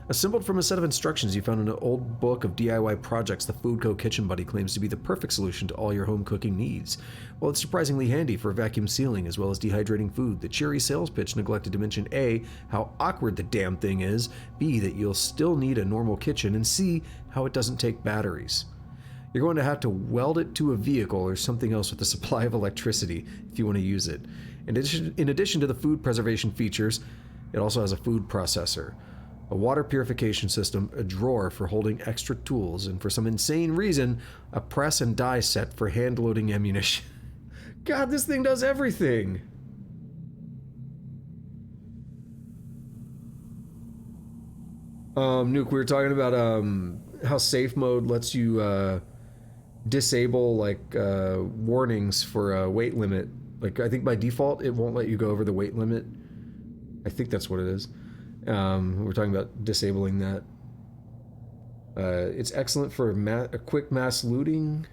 Assembled from a set of instructions you found in an old book of DIY projects, the Foodco Kitchen Buddy claims to be the perfect solution to all your home cooking needs. While it's surprisingly handy for vacuum sealing as well as dehydrating food, the cheery sales pitch neglected to mention A, how awkward the damn thing is, B, that you'll still need a normal kitchen, and C, how it doesn't take batteries. You're going to have to weld it to a vehicle or something else with a supply of electricity if you want to use it. In addition to the food preservation features, it also has a food processor, a water purification system, a drawer for holding extra tools, and for some insane reason, a press and die set for hand-loading ammunition. God, this thing does everything! Nuke, we were talking about how safe mode lets you disable like warnings for a weight limit. Like, I think by default it won't let you go over the weight limit. I think that's what it is. We're talking about disabling that. It's excellent for a quick mass looting,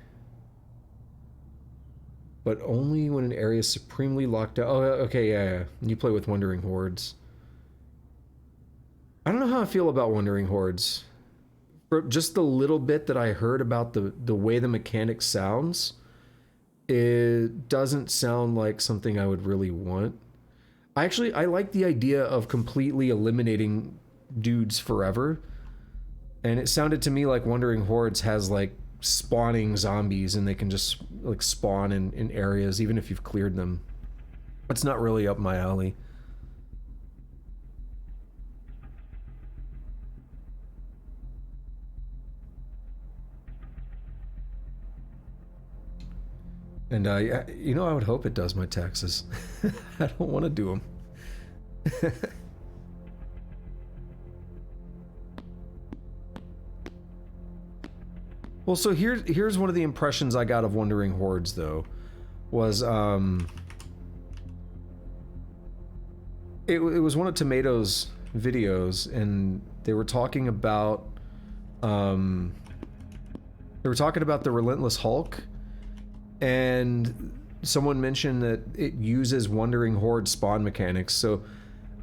but only when an area is supremely locked down. Oh, okay, yeah. You play with Wandering Hordes. I don't know how I feel about Wandering Hordes. For just the little bit that I heard about the way the mechanic sounds, it doesn't sound like something I would really want. I like the idea of completely eliminating dudes forever. And it sounded to me like Wandering Hordes has like spawning zombies and they can just like spawn in areas even if you've cleared them. That's not really up my alley. And, you know, I would hope it does my taxes. I don't want to do them. Well, so here's one of the impressions I got of Wandering Hordes, though, was it was one of Tomato's videos, and they were talking about the Relentless Hulk, and someone mentioned that it uses Wandering Horde spawn mechanics. So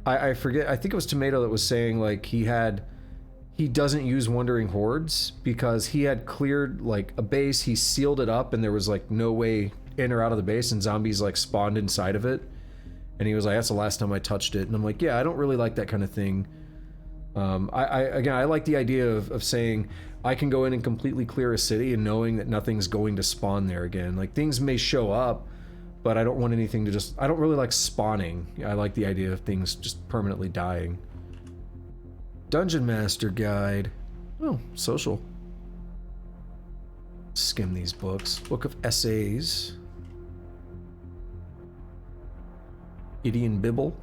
I forget, I think it was Tomato that was saying like he doesn't use Wandering Hordes because he had cleared like a base, he sealed it up, and there was like no way in or out of the base, and zombies like spawned inside of it. And he was like, that's the last time I touched it. And I'm like, yeah, I don't really like that kind of thing. I like the idea of saying I can go in and completely clear a city and knowing that nothing's going to spawn there again. Like, things may show up, but I don't want anything to just... I don't really like spawning. I like the idea of things just permanently dying. Dungeon Master Guide. Oh, social. Skim these books. Book of Essays. Gideon Bibble.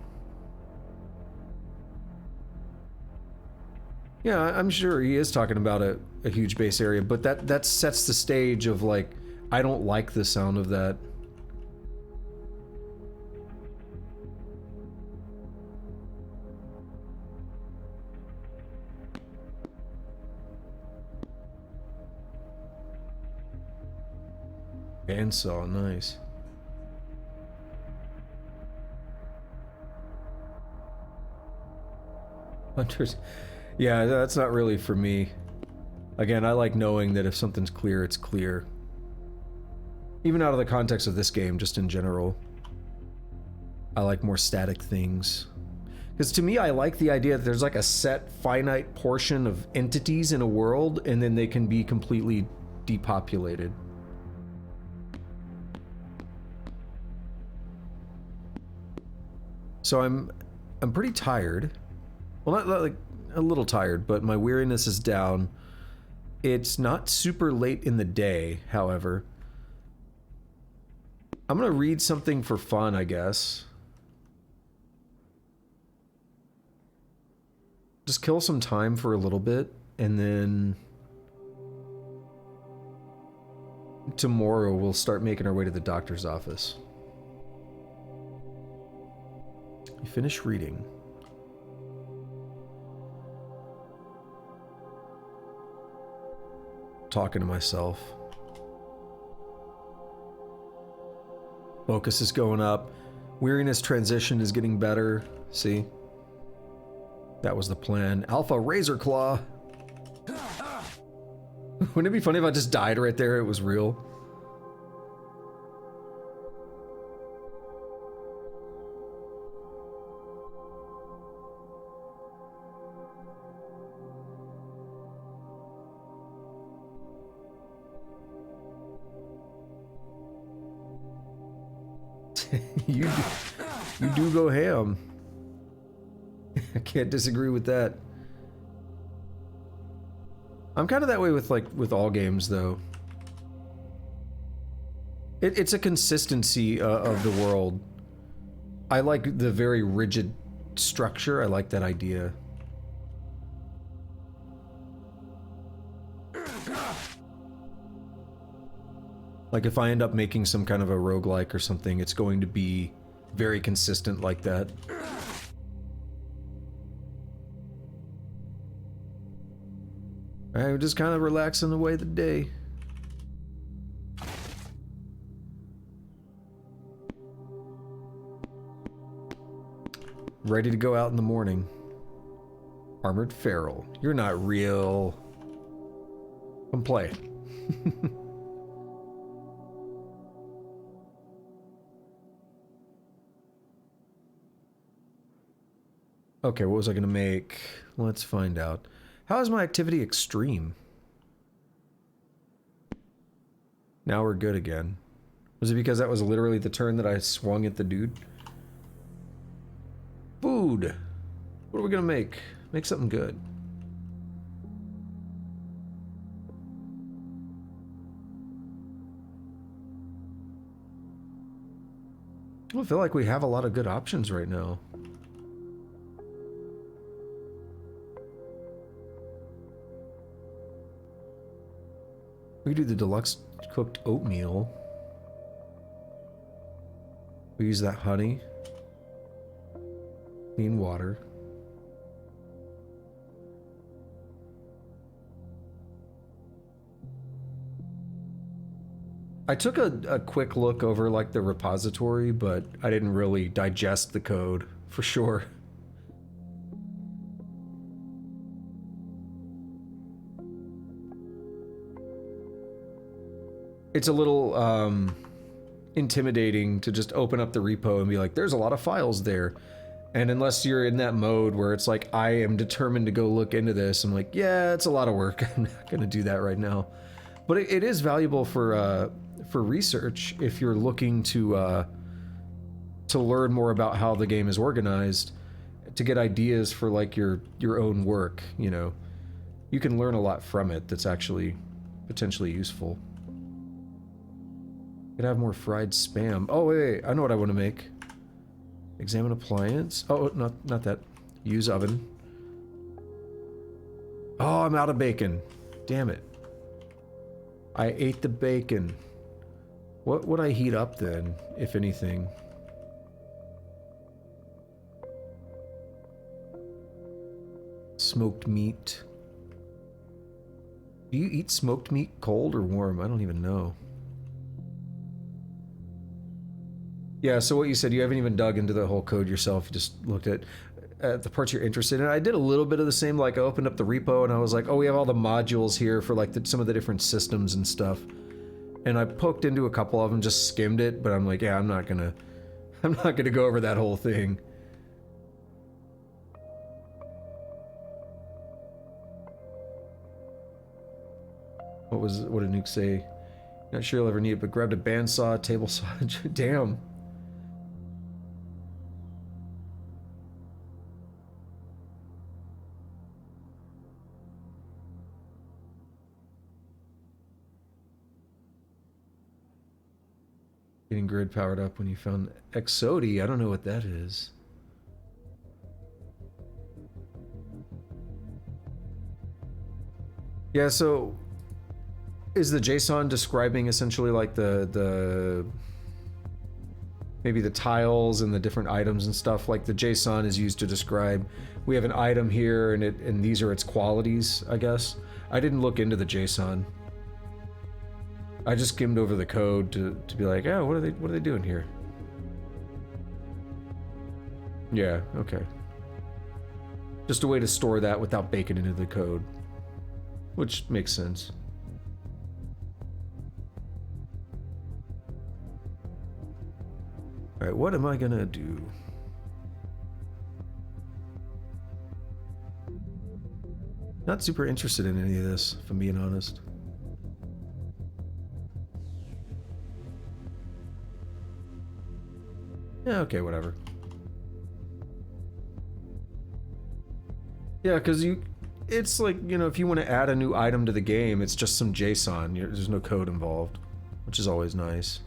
Yeah, I'm sure he is talking about a huge base area, but that sets the stage of like, I don't like the sound of that. Bandsaw, nice. Hunters. Yeah, that's not really for me. Again, I like knowing that if something's clear, it's clear. Even out of the context of this game, just in general. I like more static things. Because to me, I like the idea that there's like a set finite portion of entities in a world, and then they can be completely depopulated. So I'm pretty tired. Well, not like a little tired, but my weariness is down. It's not super late in the day, however. I'm gonna read something for fun, I guess. Just kill some time for a little bit, and then tomorrow we'll start making our way to the doctor's office. You finish reading. Talking to myself. Focus is going up. Weariness transition is getting better. See? That was the plan. Alpha Razor Claw. Wouldn't it be funny if I just died right there? It was real. You do go ham. I can't disagree with that. I'm kind of that way with all games, though. It's a consistency of the world. I like the very rigid structure. I like that idea. Like, if I end up making some kind of a roguelike or something, it's going to be very consistent like that. Alright, we're just kind of relaxing away the day. Ready to go out in the morning. Armored Feral. You're not real. Come play. Okay, what was I gonna make? Let's find out. How is my activity extreme? Now we're good again. Was it because that was literally the turn that I swung at the dude? Food. What are we gonna make? Make something good. I feel like we have a lot of good options right now. We do the deluxe cooked oatmeal. We use that honey. Clean water. I took a quick look over like the repository, but I didn't really digest the code for sure. It's a little intimidating to just open up the repo and be like, there's a lot of files there. And unless you're in that mode where it's like, I am determined to go look into this, I'm like, yeah, it's a lot of work. I'm not gonna do that right now. But it is valuable for research if you're looking to learn more about how the game is organized, to get ideas for like your own work, you know. You can learn a lot from it that's actually potentially useful. Could have more fried spam. Oh wait, I know what I want to make. Examine appliance. Oh, not that. Use oven. Oh, I'm out of bacon. Damn it. I ate the bacon. What would I heat up then, if anything? Smoked meat. Do you eat smoked meat cold or warm? I don't even know. Yeah, so what you said, you haven't even dug into the whole code yourself, you just looked at the parts you're interested in. I did a little bit of the same, like I opened up the repo and I was like, oh, we have all the modules here for like some of the different systems and stuff. And I poked into a couple of them, just skimmed it, but I'm like, yeah, I'm not gonna go over that whole thing. What did Nuke say? Not sure you'll ever need it, but grabbed a bandsaw, table saw. Damn. Getting grid powered up when you found Exodi. I don't know what that is. Yeah, so is the JSON describing essentially like the maybe the tiles and the different items and stuff? Like the JSON is used to describe, we have an item here and these are its qualities, I guess. I didn't look into the JSON. I just skimmed over the code to be like, oh, what are they doing here? Yeah, okay. Just a way to store that without baking into the code, which makes sense. All right, what am I gonna do? Not super interested in any of this, if I'm being honest. Yeah, okay, whatever. Yeah, because it's like, you know, if you want to add a new item to the game, it's just some JSON. There's no code involved, which is always nice.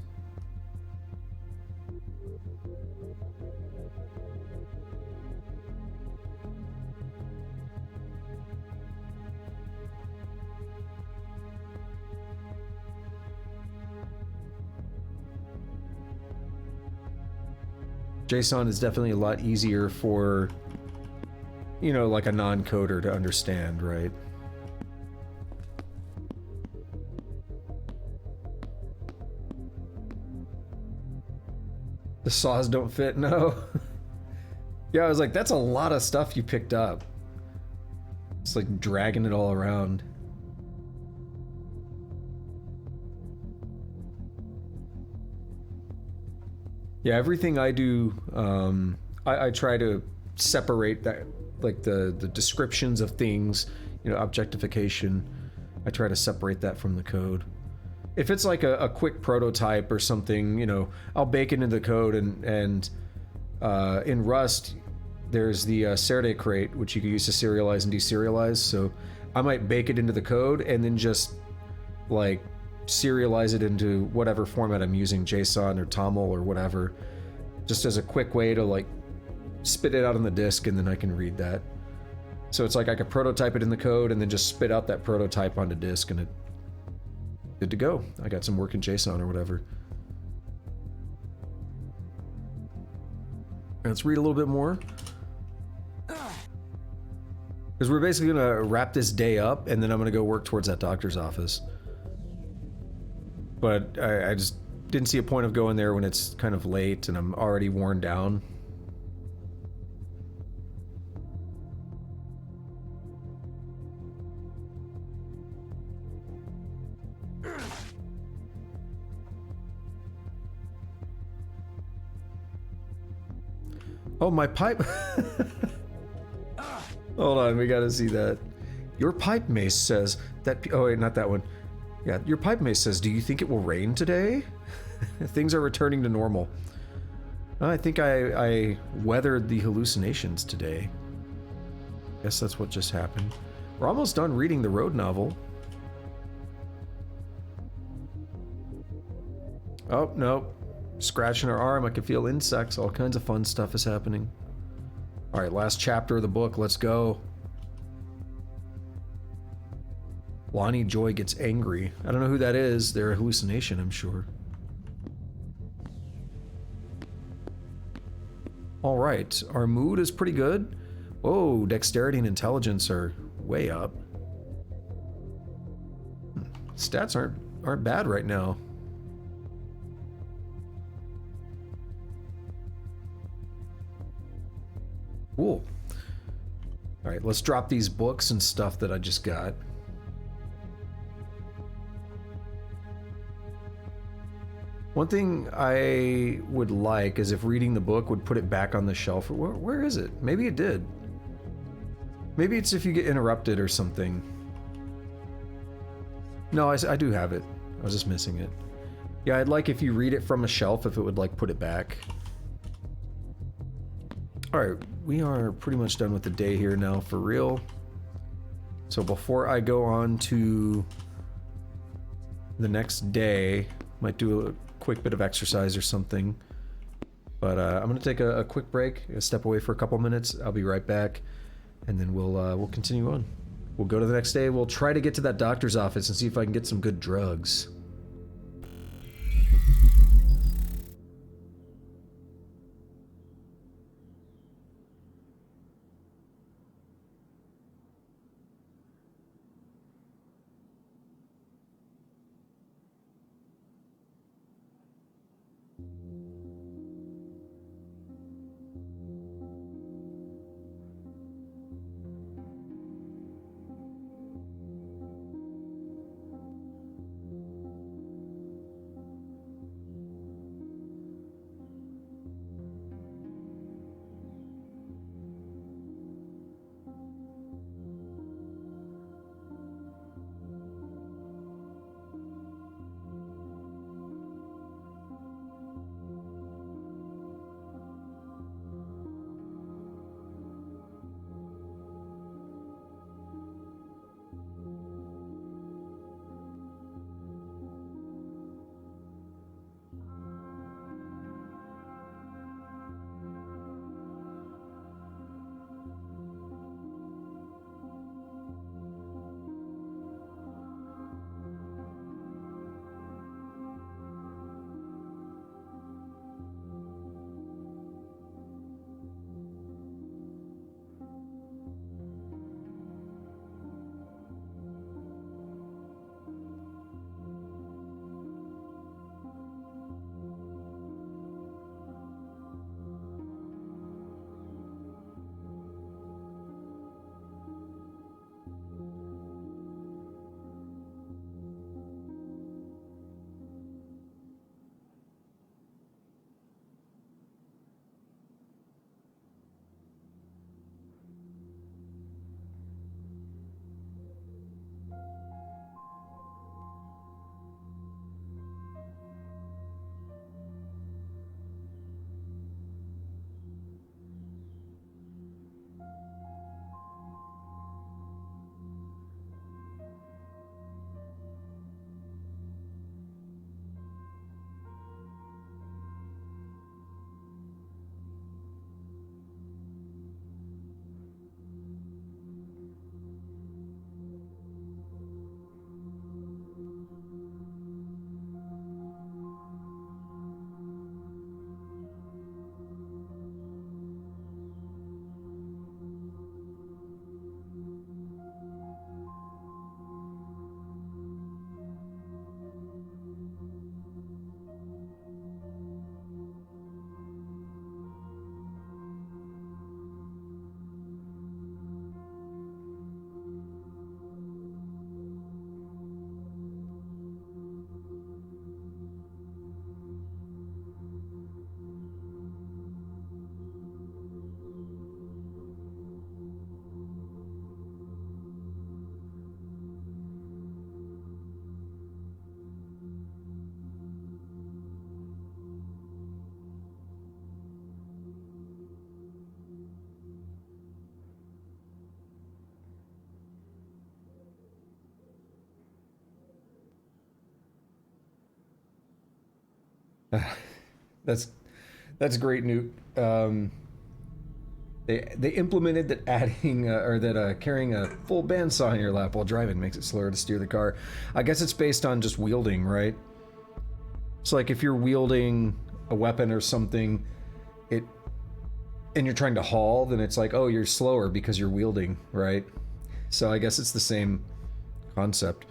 JSON is definitely a lot easier for, you know, like a non-coder to understand, right? The saws don't fit, no. Yeah, I was like, that's a lot of stuff you picked up. It's like dragging it all around. Yeah, everything I do, I try to separate that, like the descriptions of things, you know, objectification. I try to separate that from the code. If it's like a quick prototype or something, you know, I'll bake it into the code, and in Rust, there's the Serre crate, which you can use to serialize and deserialize. So I might bake it into the code and then just like serialize it into whatever format I'm using, JSON or TOML or whatever, just as a quick way to like spit it out on the disk, and then I can read that. So it's like I could prototype it in the code and then just spit out that prototype onto disk, and Good to go. I got some work in JSON or whatever. Let's read a little bit more. Because we're basically going to wrap this day up, and then I'm going to go work towards that doctor's office. But I just didn't see a point of going there when it's kind of late and I'm already worn down. Oh, my pipe. Hold on, we gotta see that. Your pipe mace says that. Oh, wait, not that one. Yeah, your pipe mace says, do you think it will rain today? Things are returning to normal. I think I weathered the hallucinations today. Guess that's what just happened. We're almost done reading the road novel. Oh, no. Scratching her arm, I can feel insects. All kinds of fun stuff is happening. Alright, last chapter of the book. Let's go. Lonnie Joy gets angry. I don't know who that is. They're a hallucination, I'm sure. Alright, our mood is pretty good. Whoa, dexterity and intelligence are way up. Stats aren't bad right now. Cool. Alright, let's drop these books and stuff that I just got. One thing I would like is if reading the book would put it back on the shelf. Where is it? Maybe it did. Maybe it's if you get interrupted or something. No, I do have it. I was just missing it. Yeah, I'd like if you read it from a shelf, if it would like put it back. Alright, we are pretty much done with the day here now for real. So before I go on to the next day, might do a quick bit of exercise or something. But I'm gonna take a quick break, step away for a couple minutes. I'll be right back, and then we'll continue on. We'll go to the next day. We'll try to get to that doctor's office and see if I can get some good drugs. That's great, Newt. They implemented that adding or that carrying a full bandsaw in your lap while driving makes it slower to steer the car. I guess it's based on just wielding, right? So like if you're wielding a weapon or something, and you're trying to haul, then it's like, oh, you're slower because you're wielding, right? So I guess it's the same concept.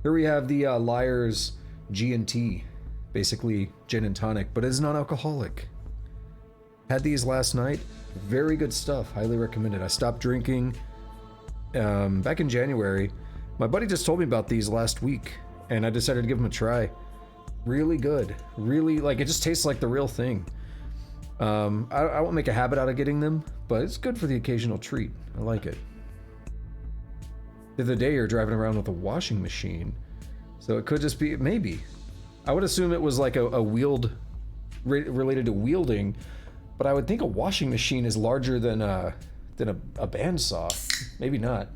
Here we have the Liar's G&T, basically gin and tonic, but it's non-alcoholic. Had these last night. Very good stuff. Highly recommended. I stopped drinking back in January. My buddy just told me about these last week, and I decided to give them a try. Really good. Really, like, it just tastes like the real thing. I won't make a habit out of getting them, but it's good for the occasional treat. I like it. The other day you're driving around with a washing machine, so it could just be, maybe. I would assume it was like a wield, related to wielding, but I would think a washing machine is larger than a bandsaw. Maybe not.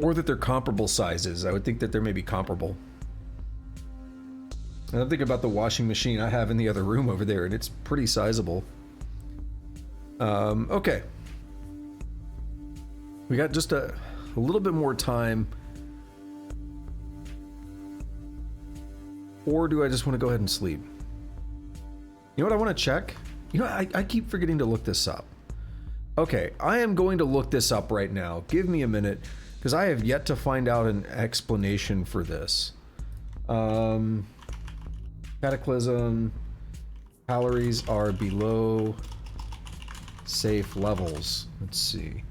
Or that they're comparable sizes. I would think that they're maybe comparable. And I'm thinking about the washing machine I have in the other room over there, and it's pretty sizable. Okay. We got just a little bit more time. Or do I just want to go ahead and sleep? You know what I want to check? You know, I keep forgetting to look this up. Okay, I am going to look this up right now. Give me a minute, because I have yet to find out an explanation for this. Cataclysm. Calories are below safe levels. Let's see.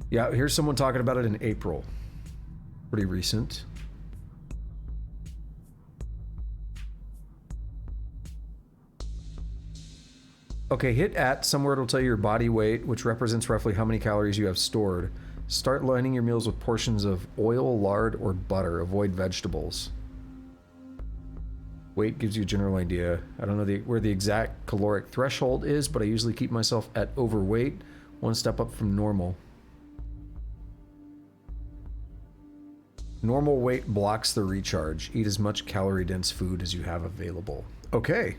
Yeah, here's someone talking about it in April. Pretty recent. Okay, hit at somewhere, it'll tell you your body weight, which represents roughly how many calories you have stored. Start lining your meals with portions of oil, lard, or butter. Avoid vegetables. Weight gives you a general idea. I don't know where the exact caloric threshold is, but I usually keep myself at overweight, one step up from normal. Normal weight blocks the recharge. Eat as much calorie-dense food as you have available. Okay.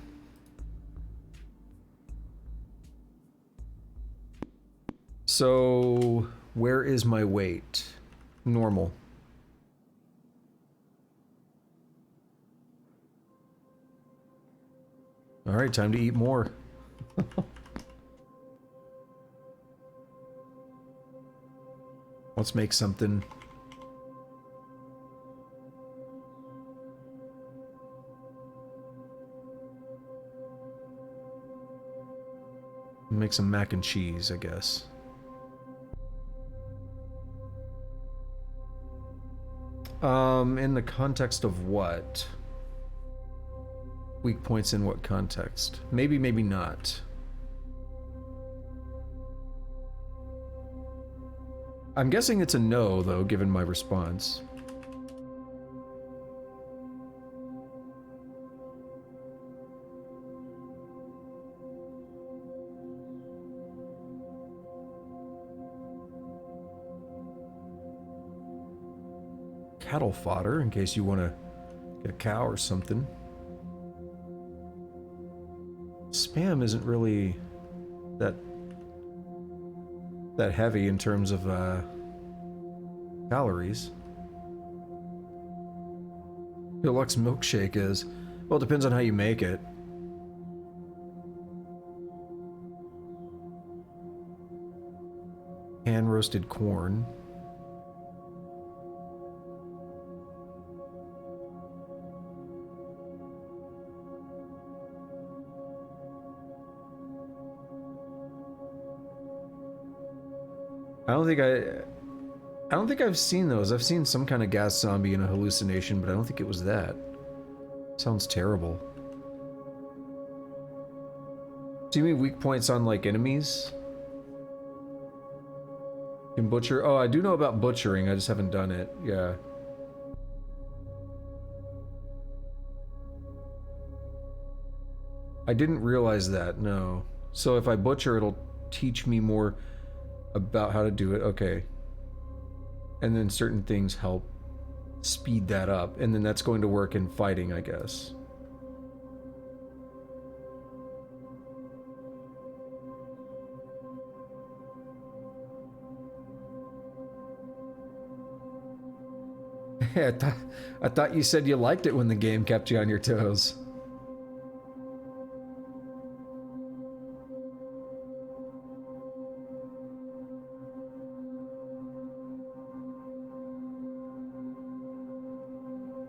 So, where is my weight? Normal. All right, time to eat more. Let's make something. Make some mac and cheese, I guess. In the context of what? Weak points in what context? Maybe, maybe not. I'm guessing it's a no, though, given my response. Cattle fodder, in case you want to get a cow or something. Spam isn't really that heavy in terms of calories. Deluxe milkshake is. Well, it depends on how you make it. Hand roasted corn. I don't think I've seen those. I've seen some kind of gas zombie in a hallucination, but I don't think it was that. Sounds terrible. Do you mean weak points on, like, enemies? Can butcher? Oh, I do know about butchering. I just haven't done it. Yeah. I didn't realize that, no. So if I butcher, it'll teach me more about how to do it. Okay. And then certain things help speed that up. And then that's going to work in fighting, I guess. I thought you said you liked it when the game kept you on your toes.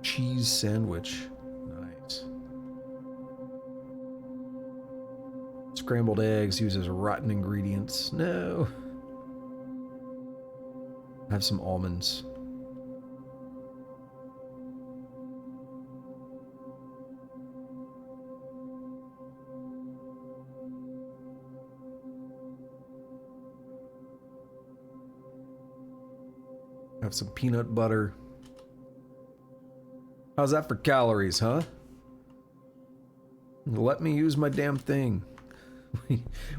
Cheese sandwich. Nice. Scrambled eggs uses rotten ingredients. No. Have some almonds. Have some peanut butter. How's that for calories, huh? Let me use my damn thing.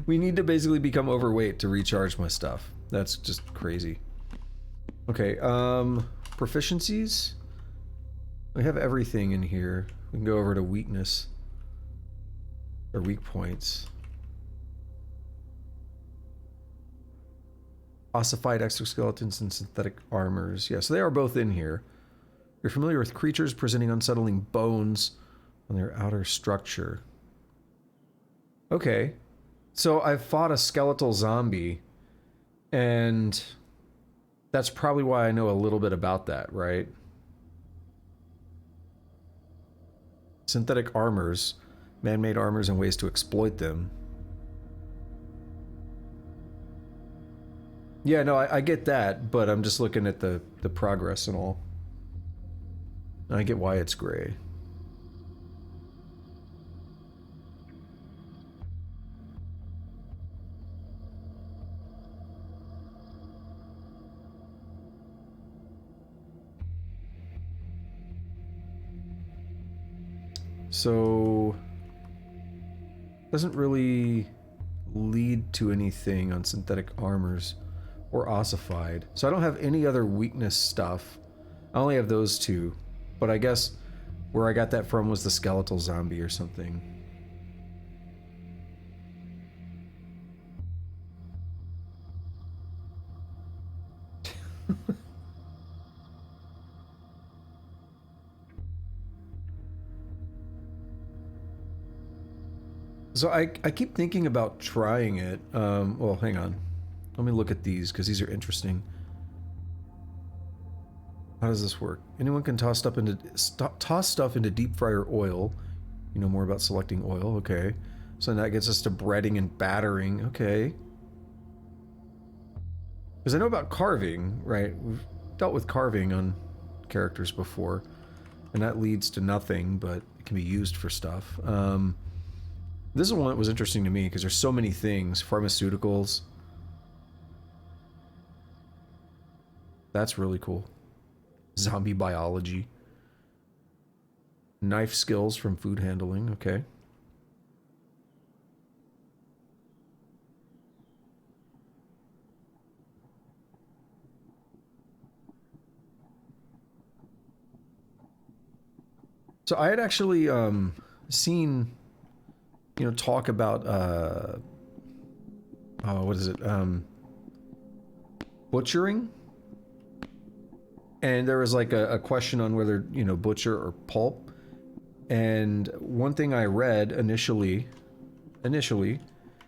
We need to basically become overweight to recharge my stuff. That's just crazy. Okay, proficiencies? We have everything in here. We can go over to weakness. Or weak points. Ossified exoskeletons and synthetic armors. Yeah, so they are both in here. You're familiar with creatures presenting unsettling bones on their outer structure. Okay. So I fought a skeletal zombie, and that's probably why I know a little bit about that, right? Synthetic armors, man-made armors and ways to exploit them. Yeah, no, I get that, but I'm just looking at the progress and all. I get why it's gray. So, doesn't really lead to anything on synthetic armors or ossified. So I don't have any other weakness stuff. I only have those two. But I guess where I got that from was the skeletal zombie or something. So I keep thinking about trying it. Well, hang on. Let me look at these because these are interesting. How does this work? Anyone can toss stuff into deep fryer oil. You know more about selecting oil, okay. So that gets us to breading and battering, okay. Because I know about carving, right? We've dealt with carving on characters before, and that leads to nothing, but it can be used for stuff. This is one that was interesting to me because there's so many things. Pharmaceuticals. That's really cool. Zombie biology. Knife skills from food handling, okay. So I had actually seen, you know, talk about what is it? Butchering. And there was like a question on whether, you know, butcher or pulp. And one thing I read initially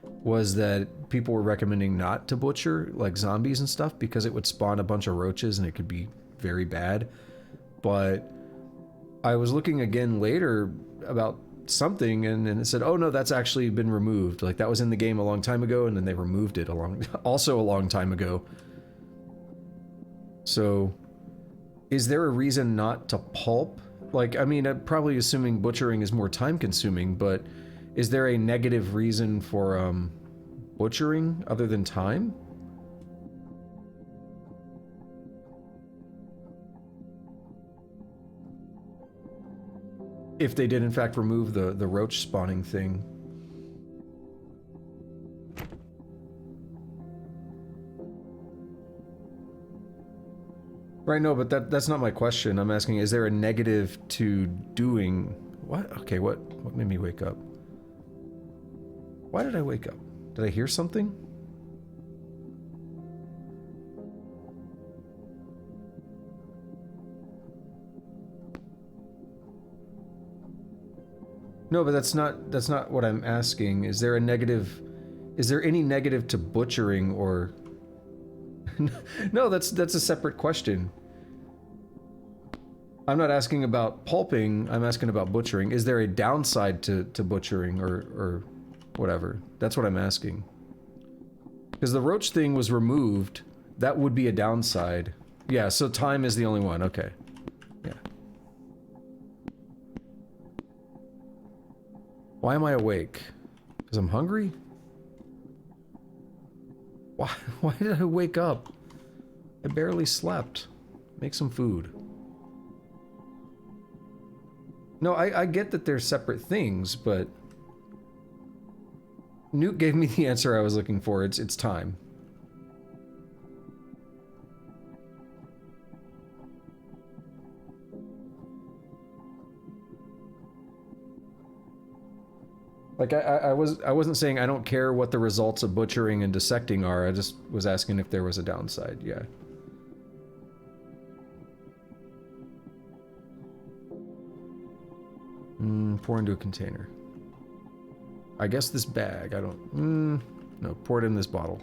was that people were recommending not to butcher like zombies and stuff because it would spawn a bunch of roaches and it could be very bad. But I was looking again later about something and it said, oh no, that's actually been removed. Like that was in the game a long time ago and then they removed it also a long time ago. So is there a reason not to pulp? Like, I mean, I'm probably assuming butchering is more time consuming, but is there a negative reason for butchering other than time? If they did in fact remove the roach spawning thing. Right, no, but that's not my question. I'm asking, is there a negative to doing... What? Okay, what made me wake up? Why did I wake up? Did I hear something? No, but that's not what I'm asking. Is there a negative... Is there any negative to butchering or... No, that's a separate question. I'm not asking about pulping, I'm asking about butchering. Is there a downside to butchering or whatever? That's what I'm asking. Because the roach thing was removed, that would be a downside. Yeah, so time is the only one, okay. Yeah. Why am I awake? Because I'm hungry? Why did I wake up? I barely slept. Make some food. No, I get that they're separate things, but... Newt gave me the answer I was looking for. It's time. Like, I wasn't saying I don't care what the results of butchering and dissecting are, I just was asking if there was a downside, yeah. Pour into a container. I guess this bag, I don't... no, pour it in this bottle.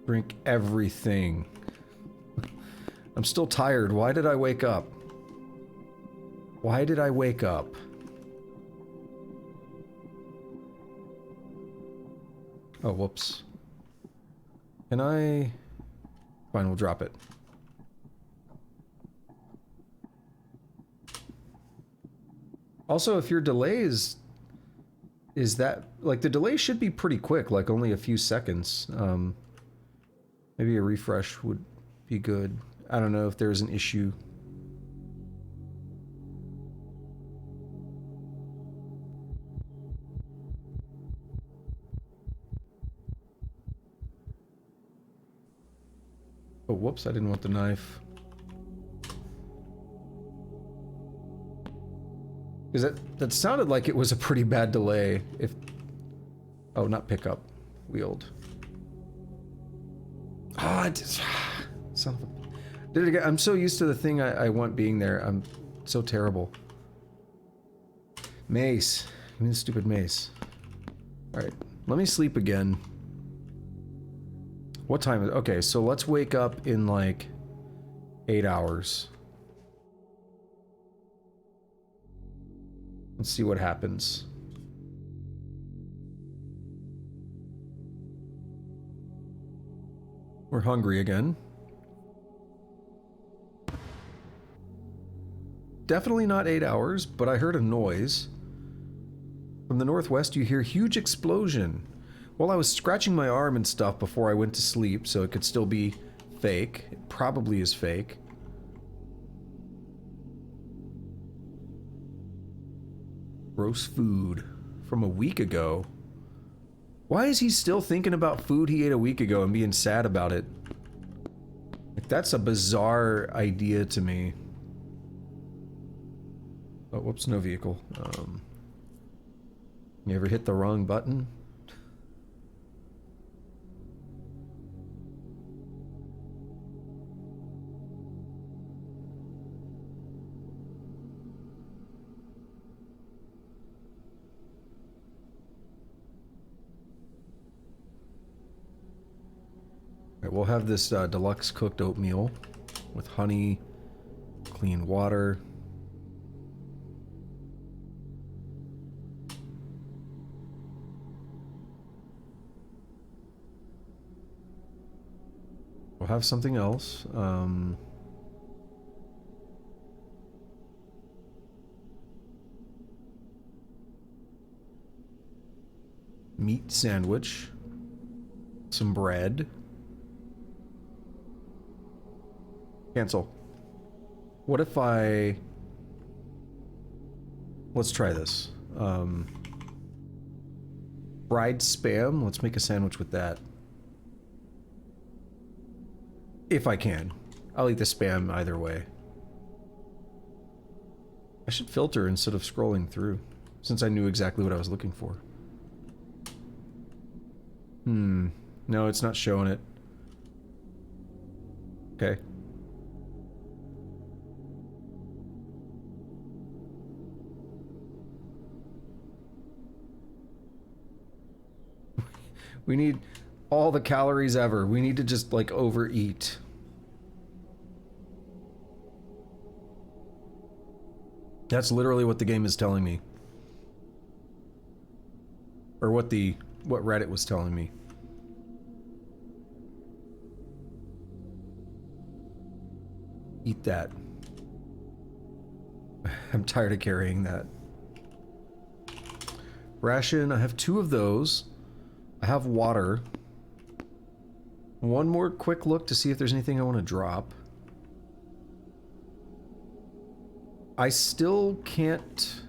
Drink everything. I'm still tired. Why did I wake up? Why did I wake up? Oh, whoops. Can I... Fine, we'll drop it. Also, if your delay is that... Like, the delay should be pretty quick, like only a few seconds. Maybe a refresh would be good. I don't know if there's an issue. Oh, whoops, I didn't want the knife. Because that sounded like it was a pretty bad delay. If... Oh, not pickup. Wheeled. Ah, oh, son of a... Did it again. I'm so used to the thing I want being there. I'm so terrible. Mace. I mean, stupid mace. Alright, let me sleep again. What time is it? Okay, so let's wake up in like 8 hours. Let's see what happens. We're hungry again. Definitely not 8 hours, but I heard a noise. From the northwest, you hear huge explosion. Well, I was scratching my arm and stuff before I went to sleep, so it could still be fake. It probably is fake. Gross food from a week ago. Why is he still thinking about food he ate a week ago and being sad about it? Like, that's a bizarre idea to me. Oh, whoops, no vehicle. You ever hit the wrong button? We'll have this deluxe cooked oatmeal with honey, clean water. We'll have something else. Meat sandwich. Some bread. Cancel. What if I let's try this. Fried spam. Let's make a sandwich with that. If I can. I'll eat the spam either way. I should filter instead of scrolling through, since I knew exactly what I was looking for. No, it's not showing it. Okay. We need all the calories ever. We need to just, like, overeat. That's literally what the game is telling me. Or what Reddit was telling me. Eat that. I'm tired of carrying that. Ration, I have 2 of those. I have water. One more quick look to see if there's anything I want to drop. I still can't...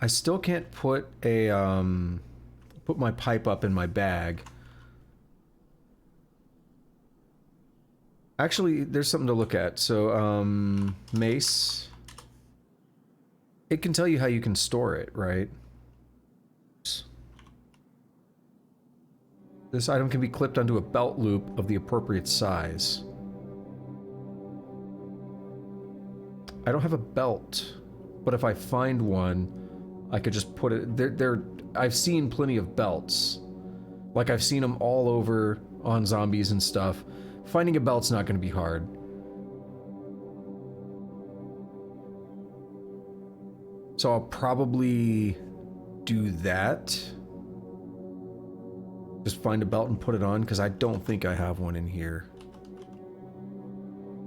I still can't put a, put my pipe up in my bag. Actually, there's something to look at. So, mace. It can tell you how you can store it, right? This item can be clipped onto a belt loop of the appropriate size. I don't have a belt, but if I find one, I could just put it... I've seen plenty of belts. Like, I've seen them all over on zombies and stuff. Finding a belt's not going to be hard. So I'll probably do that. Just find a belt and put it on, because I don't think I have one in here.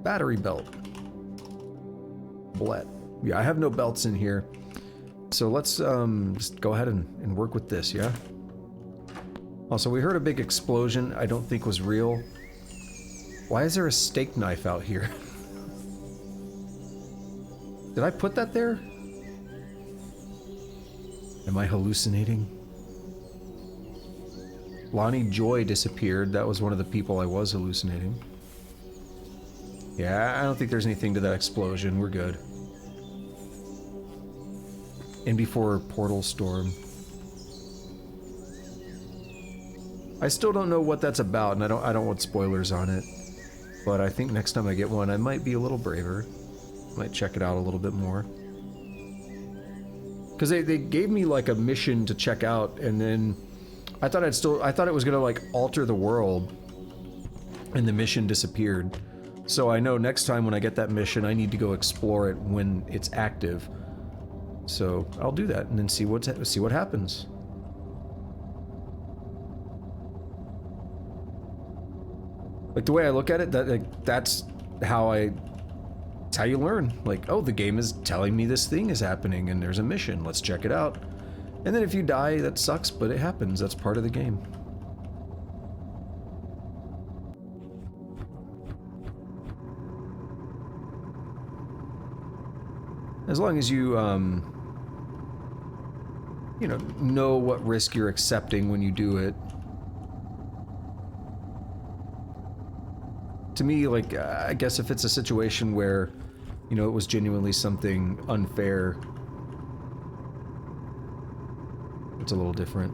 Battery belt. Bullet. Yeah, I have no belts in here. So let's just go ahead and work with this, yeah? Also, we heard a big explosion I don't think was real. Why is there a steak knife out here? Did I put that there? Am I hallucinating? Lonnie Joy disappeared. That was one of the people I was hallucinating. Yeah, I don't think there's anything to that explosion. We're good. And before Portal Storm. I still don't know what that's about, and I don't want spoilers on it. But I think next time I get one, I might be a little braver. Might check it out a little bit more. Because they gave me like a mission to check out, and then I thought it was gonna like alter the world, and the mission disappeared. So I know next time when I get that mission, I need to go explore it when it's active. So I'll do that and then see what happens. Like the way I look at it, that's how you learn. Like, oh, the game is telling me this thing is happening and there's a mission. Let's check it out. And then if you die, that sucks, but it happens. That's part of the game. As long as you, you know what risk you're accepting when you do it. To me, like, I guess if it's a situation where, you know, it was genuinely something unfair, it's a little different.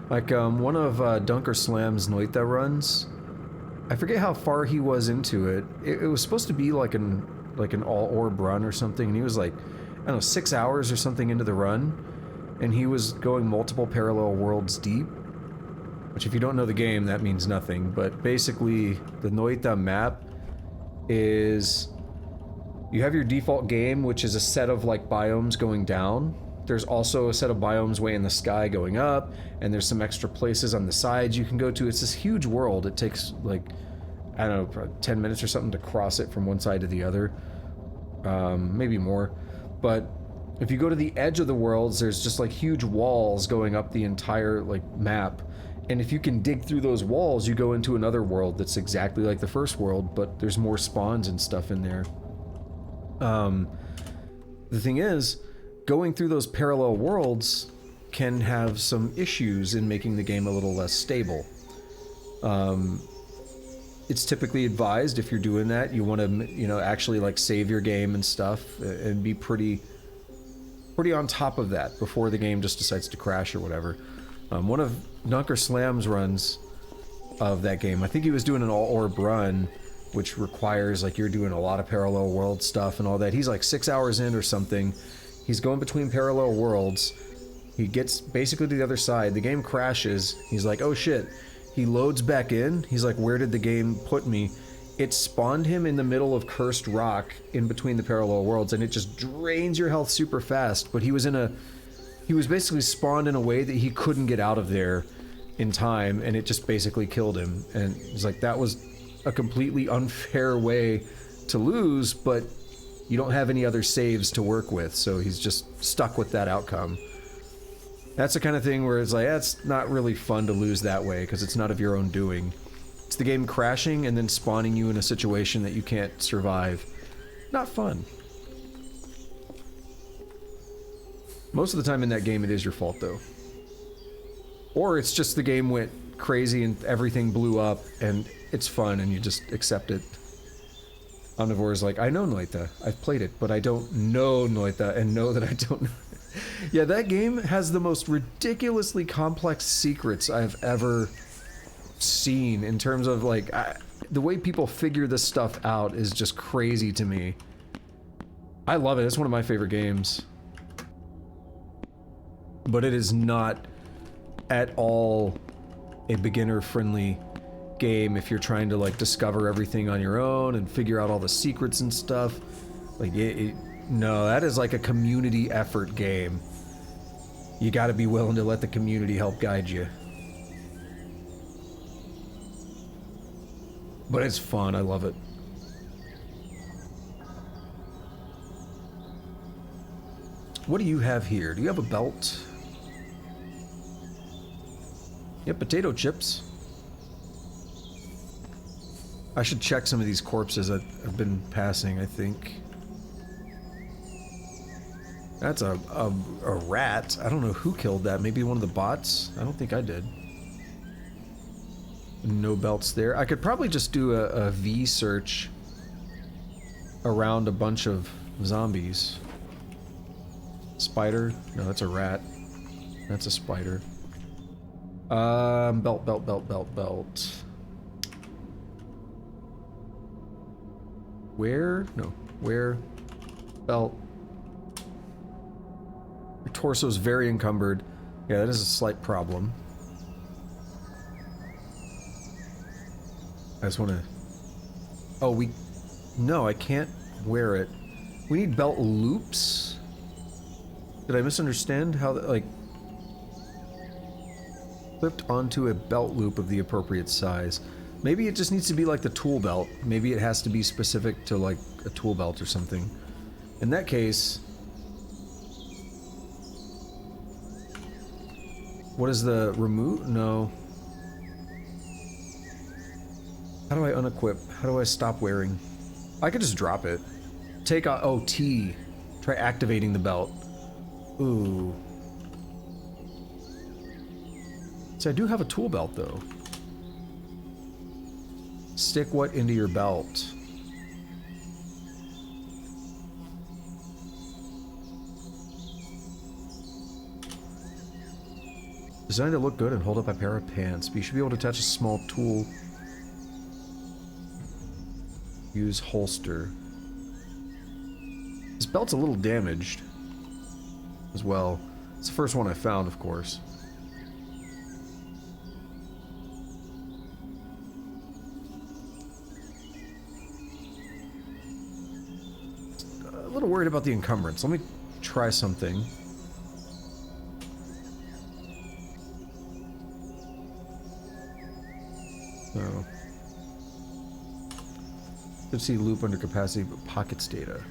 Like, one of Dunker Slam's Noita runs, I forget how far he was into it. It was supposed to be like an all-orb run or something, and he was like, I don't know, 6 hours or something into the run, and he was going multiple parallel worlds deep, which if you don't know the game, that means nothing, but basically, the Noita map is, you have your default game, which is a set of, like, biomes going down. There's also a set of biomes way in the sky going up, and there's some extra places on the sides you can go to. It's this huge world. It takes, like, I don't know, 10 minutes or something to cross it from one side to the other. Maybe more. But If you go to the edge of the worlds, there's just like huge walls going up the entire like map. And if you can dig through those walls, you go into another world that's exactly like the first world, but there's more spawns and stuff in there. The thing is, going through those parallel worlds can have some issues in making the game a little less stable. It's typically advised if you're doing that, you want to, you know, actually like save your game and stuff and be pretty on top of that before the game just decides to crash or whatever. One of Dunker Slam's runs of that game, I think he was doing an all-orb run, which requires, like, you're doing a lot of parallel world stuff and all that. He's like 6 hours in or something. He's going between parallel worlds. He gets basically to the other side. The game crashes. He's like, oh shit. He loads back in. He's like, where did the game put me? It spawned him in the middle of Cursed Rock in between the parallel worlds, and it just drains your health super fast. But he was basically spawned in a way that he couldn't get out of there in time, and it just basically killed him. And he's like, that was a completely unfair way to lose, but you don't have any other saves to work with, so he's just stuck with that outcome. That's the kind of thing where it's like, that's not really fun to lose that way, because it's not of your own doing. It's the game crashing and then spawning you in a situation that you can't survive. Not fun. Most of the time in that game it is your fault though. Or it's just the game went crazy and everything blew up and it's fun and you just accept it. Omnivore is like, I know Noita, I've played it, but I don't know Noita and know that I don't know. Yeah, that game has the most ridiculously complex secrets I've ever seen in terms of like, the way people figure this stuff out is just crazy to me. I love it, it's one of my favorite games. But it is not at all a beginner-friendly game if you're trying to like discover everything on your own and figure out all the secrets and stuff. Like, no, that is like a community effort game. You gotta be willing to let the community help guide you. But it's fun, I love it. What do you have here? Do you have a belt? Yep, potato chips. I should check some of these corpses that have been passing, I think. That's a rat. I don't know who killed that. Maybe one of the bots? I don't think I did. No belts there. I could probably just do a V search around a bunch of zombies. Spider? No, that's a rat. That's a spider. Belt. Where? No. Where? Belt. Your torso's very encumbered. Yeah, that is a slight problem. I just want to... Oh, No, I can't wear it. We need belt loops? Did I misunderstand how that, like... Clipped onto a belt loop of the appropriate size. Maybe it just needs to be like the tool belt. Maybe it has to be specific to like a tool belt or something. In that case... What is the remove? No. How do I unequip? How do I stop wearing? I could just drop it. Take out, oh, T. Try activating the belt. Ooh. So I do have a tool belt though. Stick what into your belt? Designed to look good and hold up a pair of pants, but you should be able to attach a small tool. Use holster. This belt's a little damaged as well. It's the first one I found, of course. A little worried about the encumbrance. Let me try something. Oh. Let's see, loop under capacity, but pockets data.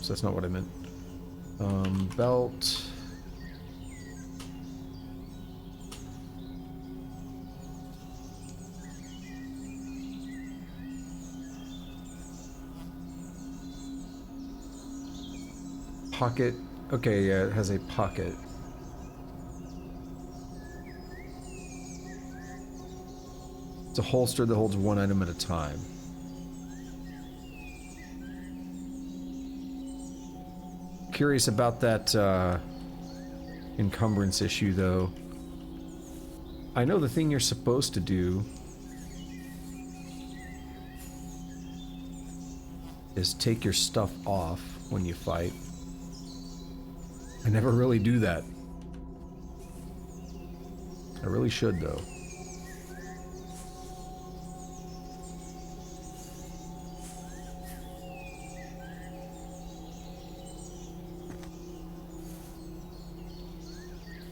Oops, that's not what I meant. Belt. Pocket. Okay, yeah, it has a pocket. It's a holster that holds one item at a time. Curious about that encumbrance issue, though. I know the thing you're supposed to do is take your stuff off when you fight. I never really do that. I really should, though.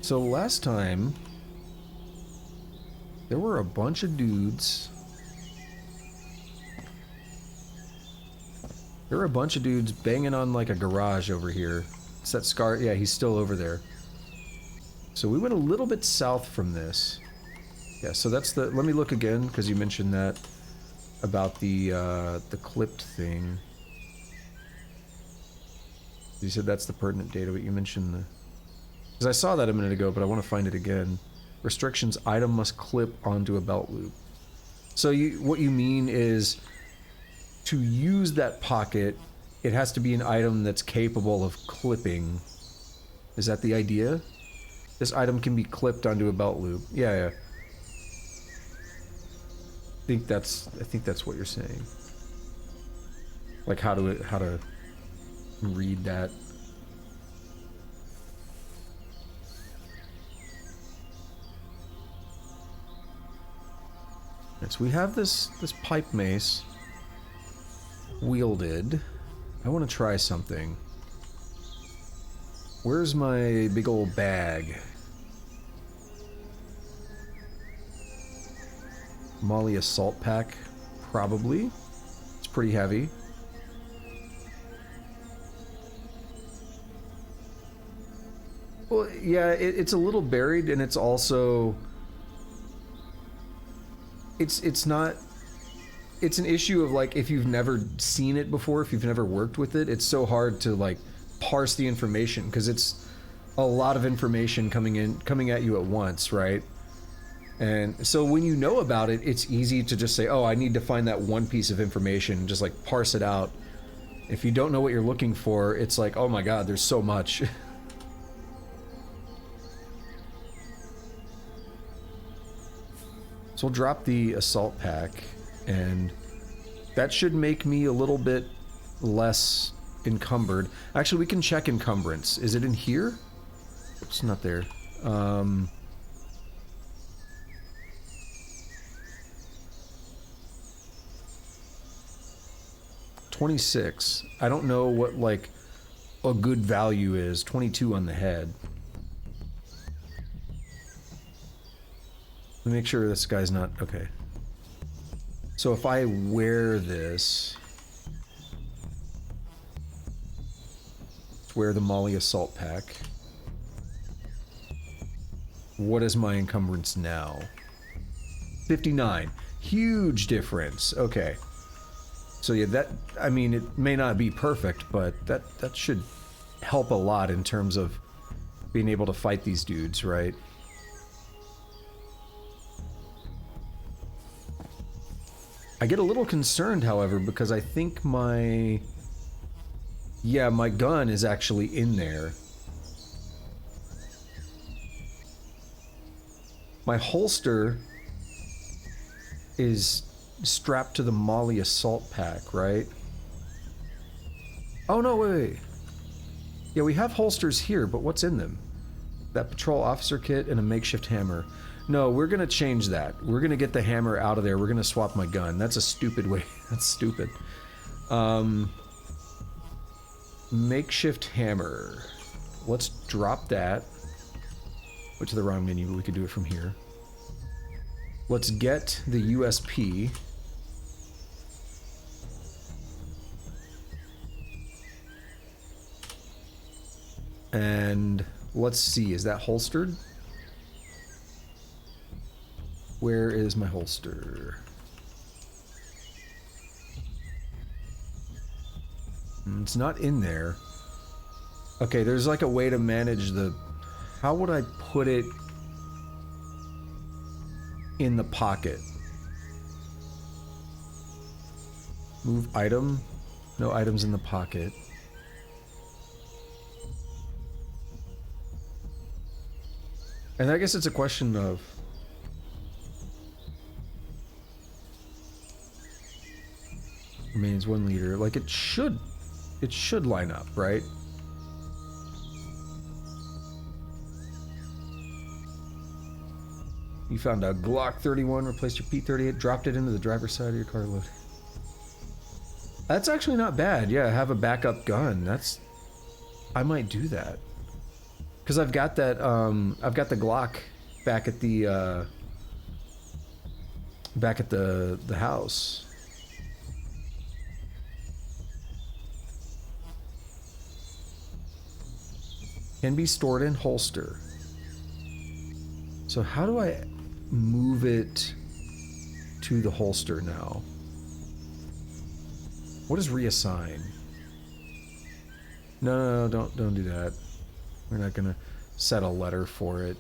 So last time, there were a bunch of dudes. There were a bunch of dudes banging on like a garage over here. It's that Scar. Yeah, he's still over there. So we went a little bit south from this. Yeah, so that's the. Let me look again because you mentioned that about the clipped thing. You said that's the pertinent data, but you mentioned the. Because I saw that a minute ago, but I want to find it again. Restrictions: item must clip onto a belt loop. So what you mean is, to use that pocket, it has to be an item that's capable of clipping. Is that the idea? This item can be clipped onto a belt loop. Yeah, yeah. I think that's what you're saying. Like how to read that. So we have this pipe mace wielded. I want to try something. Where's my big old bag? Molly assault pack, probably. It's pretty heavy. Well, yeah, it's a little buried, and it's also. It's not. It's an issue of like if you've never seen it before, if you've never worked with it, it's so hard to like parse the information because it's a lot of information coming at you at once, right? And so when you know about it, it's easy to just say, oh, I need to find that one piece of information, just like parse it out. If you don't know what you're looking for, it's like, oh my god, there's so much. So we'll drop the assault pack, and that should make me a little bit less encumbered. Actually, we can check encumbrance. Is it in here? It's not there. 26. I don't know what, like, a good value is. 22 on the head. Let me make sure this guy's not... Okay. So if I wear this... Wear the Molly assault pack. What is my encumbrance now? 59. Huge difference. Okay. So yeah, that... I mean, it may not be perfect, but that should help a lot in terms of being able to fight these dudes, right? I get a little concerned, however, because I think my... Yeah, my gun is actually in there. My holster is strapped to the Molly assault pack, right? Oh, no, wait. Yeah, we have holsters here, but what's in them? That patrol officer kit and a makeshift hammer. No, we're gonna change that. We're gonna get the hammer out of there. We're gonna swap my gun. That's a stupid way. That's stupid. Makeshift hammer. Let's drop that. Went to the wrong menu, but we could do it from here. Let's get the USP. And let's see, is that holstered? Where is my holster? It's not in there. Okay, there's like a way to manage the... How would I put it in the pocket? Move item? No items in the pocket. And I guess it's a question of... Remains 1 liter. Like it should line up, right? You found a Glock 31, replaced your P38, dropped it into the driver's side of your car load. That's actually not bad. Yeah, have a backup gun. That's... I might do that. Because I've got that, I've got the Glock back at the, the house. Can be stored in holster. So how do I move it to the holster now? What is reassign? No, don't do that. We're not gonna set a letter for it.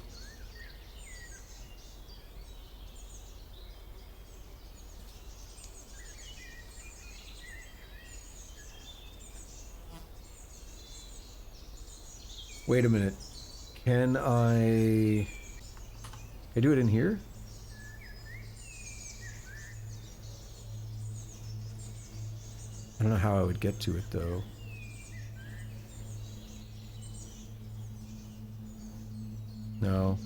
Wait a minute. Can I do it in here? I don't know how I would get to it though. No.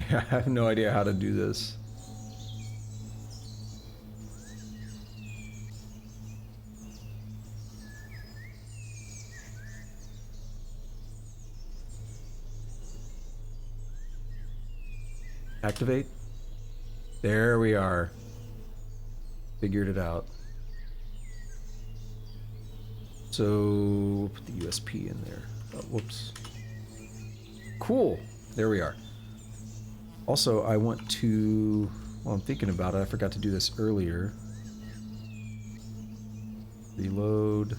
I have no idea how to do this. Activate. There we are. Figured it out. So we'll put the USP in there. Oh, whoops. Cool. There we are. Also, I want to... Well, I'm thinking about it. I forgot to do this earlier. Reload.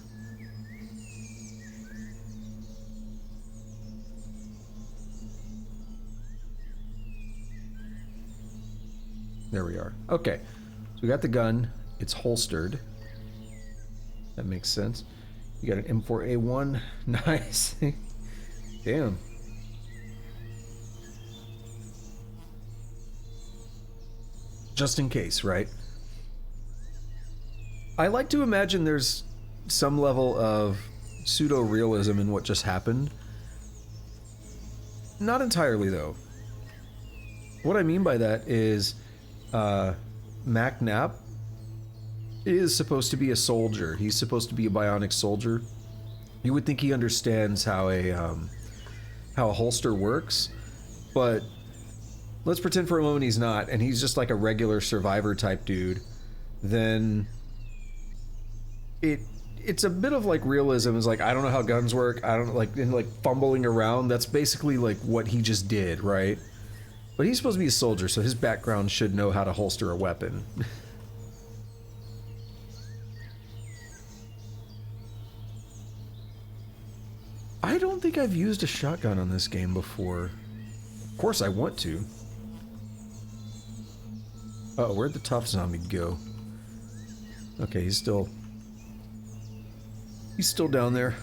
There we are. Okay. So we got the gun. It's holstered. That makes sense. You got an M4A1. Nice. Damn. Just in case, right? I like to imagine there's some level of pseudo-realism in what just happened. Not entirely, though. What I mean by that is... Mack Knapp is supposed to be a soldier. He's supposed to be a bionic soldier. You would think he understands how a holster works, but let's pretend for a moment he's not, and he's just like a regular survivor type dude. Then it's a bit of like realism. Is like, I don't know how guns work. I don't like, and like fumbling around. That's basically like what he just did, right? But he's supposed to be a soldier, so his background should know how to holster a weapon. I don't think I've used a shotgun on this game before. Of course I want to. Oh, where'd the tough zombie go? Okay, he's still down there.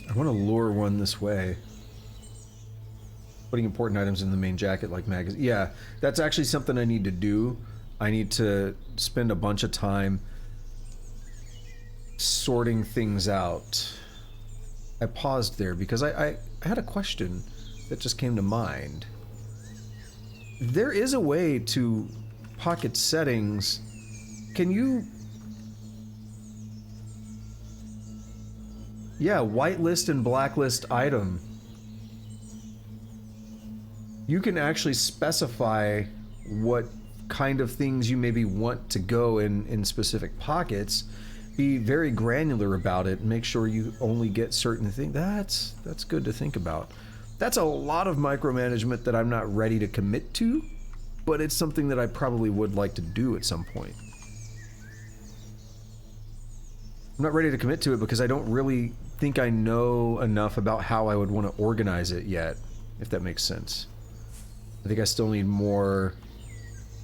I want to lure one this way. Putting important items in the main jacket like magazines. Yeah, that's actually something I need to do. I need to spend a bunch of time sorting things out. I paused there because I had a question that just came to mind. There is a way to pocket settings. Can you... Yeah, whitelist and blacklist item. you can actually specify what kind of things you maybe want to go in specific pockets. Be very granular about it and make sure you only get certain things. That's good to think about. That's a lot of micromanagement that I'm not ready to commit to, but it's something that I probably would like to do at some point. I'm not ready to commit to it because I don't really think I know enough about how I would want to organize it yet, if that makes sense. I think I still need more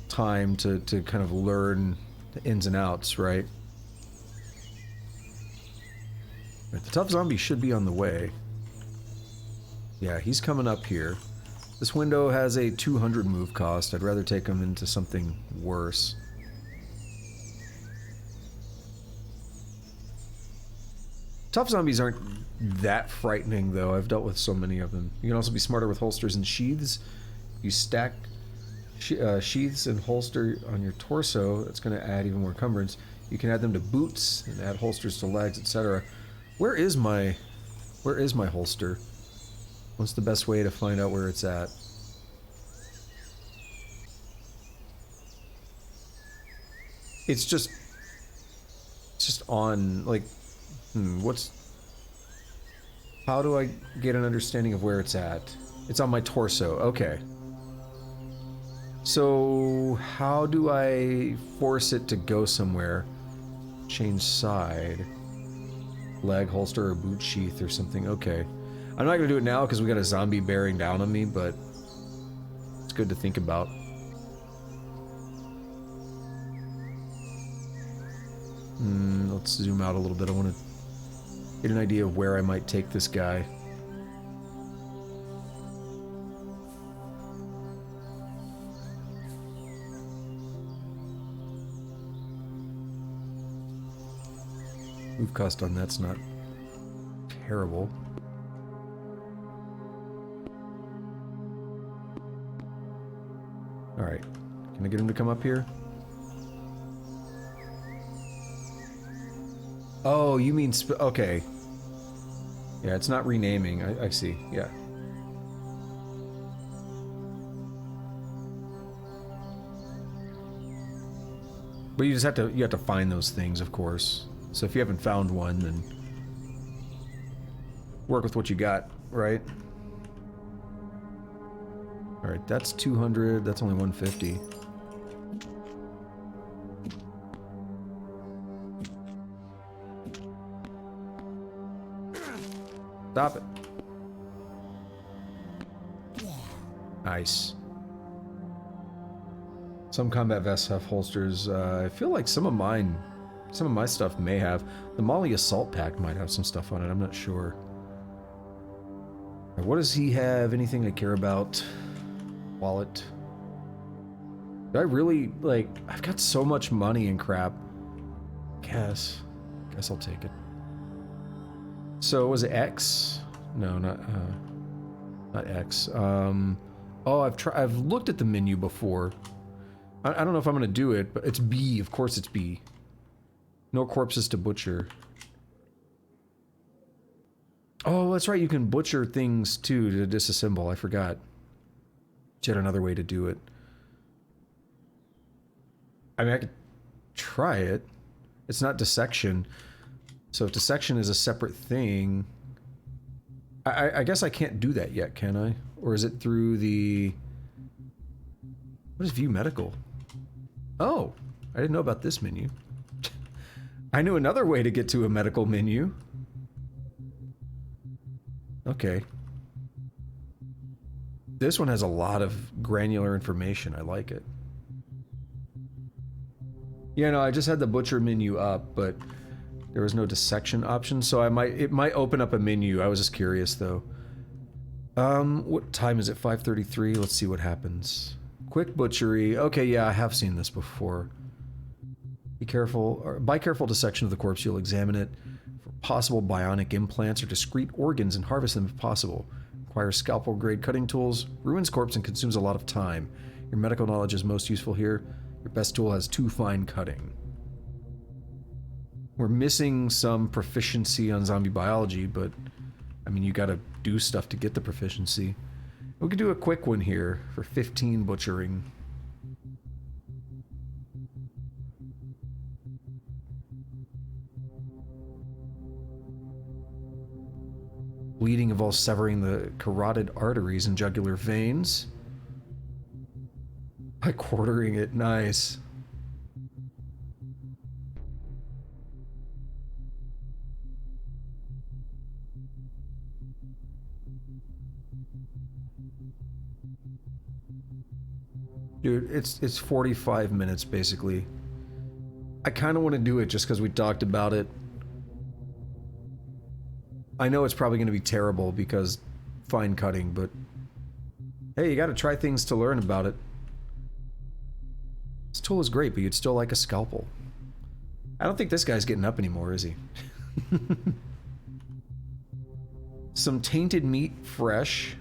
time to kind of learn the ins and outs, right? Right, the tough zombie should be on the way. Yeah, he's coming up here. This window has a 200 move cost. I'd rather take him into something worse. Tough zombies aren't that frightening, though. I've dealt with so many of them. You can also be smarter with holsters and sheaths. You stack sheaths and holster on your torso. That's going to add even more encumbrance. You can add them to boots and add holsters to legs, etc. Where is my holster? What's the best way to find out where it's at? It's just on, like, how do I get an understanding of where it's at? It's on my torso, okay. So, how do I force it to go somewhere? Change side. Leg holster or boot sheath or something, okay. I'm not gonna do it now because we got a zombie bearing down on me, but it's good to think about. Let's zoom out a little bit. I want to get an idea of where I might take this guy. Move cost on that's not terrible. Alright. Can I get him to come up here? Oh, you mean okay. Yeah, it's not renaming. I see. Yeah. But you just have to find those things, of course. So if you haven't found one, then work with what you got, right? Alright, that's 200, that's only 150. Stop it. Nice. Some combat vests have holsters. I feel like some of my stuff may have. The Molly Assault Pack might have some stuff on it, I'm not sure. What does he have? Anything I care about? Wallet. Do I really, like, I've got so much money and crap. Guess I'll take it. So was it X? No, not X. Oh, I've looked at the menu before. I don't know if I'm gonna do it, but it's B. Of course it's B. No corpses to butcher. Oh, that's right. You can butcher things too to disassemble. I forgot. Yet another way to do it. I mean, I could try it. It's not dissection. So if dissection is a separate thing, I guess I can't do that yet, can I? Or is it through the... What is view medical? Oh, I didn't know about this menu. I knew another way to get to a medical menu. Okay. This one has a lot of granular information. I like it. Yeah, no, I just had the butcher menu up, but there was no dissection option, so it might open up a menu. I was just curious though. What time is it? 5:33. Let's see what happens. Quick butchery. Okay, yeah, I have seen this before. Be careful, or by careful dissection of the corpse, you'll examine it for possible bionic implants or discrete organs and harvest them if possible. Requires scalpel grade cutting tools, ruins corpse, and consumes a lot of time. Your medical knowledge is most useful here. Your best tool has 2 fine cutting. We're missing some proficiency on zombie biology, but I mean, you gotta do stuff to get the proficiency. We could do a quick one here for 15 butchering. Bleeding involves severing the carotid arteries and jugular veins. By quartering it, nice. Dude, it's 45 minutes basically. I kind of want to do it just because we talked about it. I know it's probably going to be terrible because fine cutting, but hey, you got to try things to learn about it. This tool is great, but you'd still like a scalpel. I don't think this guy's getting up anymore, is he? Some tainted meat, fresh.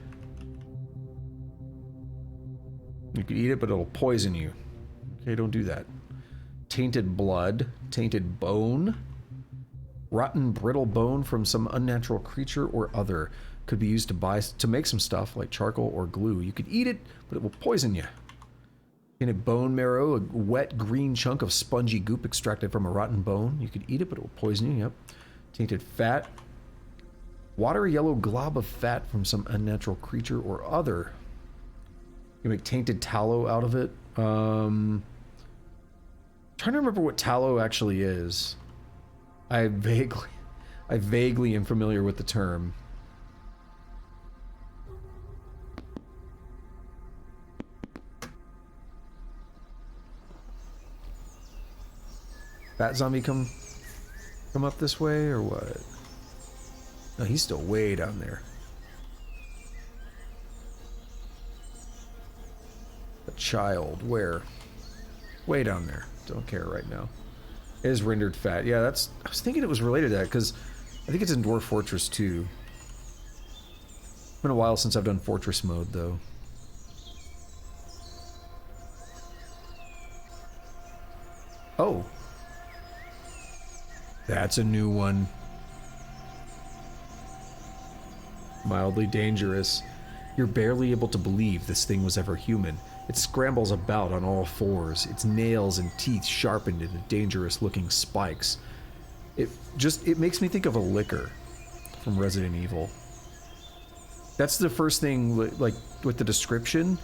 You could eat it, but it'll poison you. Okay, don't do that. Tainted blood, tainted bone. Rotten, brittle bone from some unnatural creature or other. Could be used to make some stuff like charcoal or glue. You could eat it, but it will poison you. Tainted bone marrow, a wet green chunk of spongy goop extracted from a rotten bone. You could eat it, but it will poison you, yep. Tainted fat. Watery yellow glob of fat from some unnatural creature or other. You make tainted tallow out of it. Trying to remember what tallow actually is. I vaguely am familiar with the term. Fat zombie come up this way or what? No, he's still way down there. A child, where? Way down there. Don't care right now. It is rendered fat. Yeah, that's... I was thinking it was related to that, because I think it's in Dwarf Fortress 2. It's been a while since I've done Fortress mode, though. Oh. That's a new one. Mildly dangerous. You're barely able to believe this thing was ever human. It scrambles about on all fours, its nails and teeth sharpened into dangerous-looking spikes. It makes me think of a liquor from Resident Evil. That's the first thing, like, with the description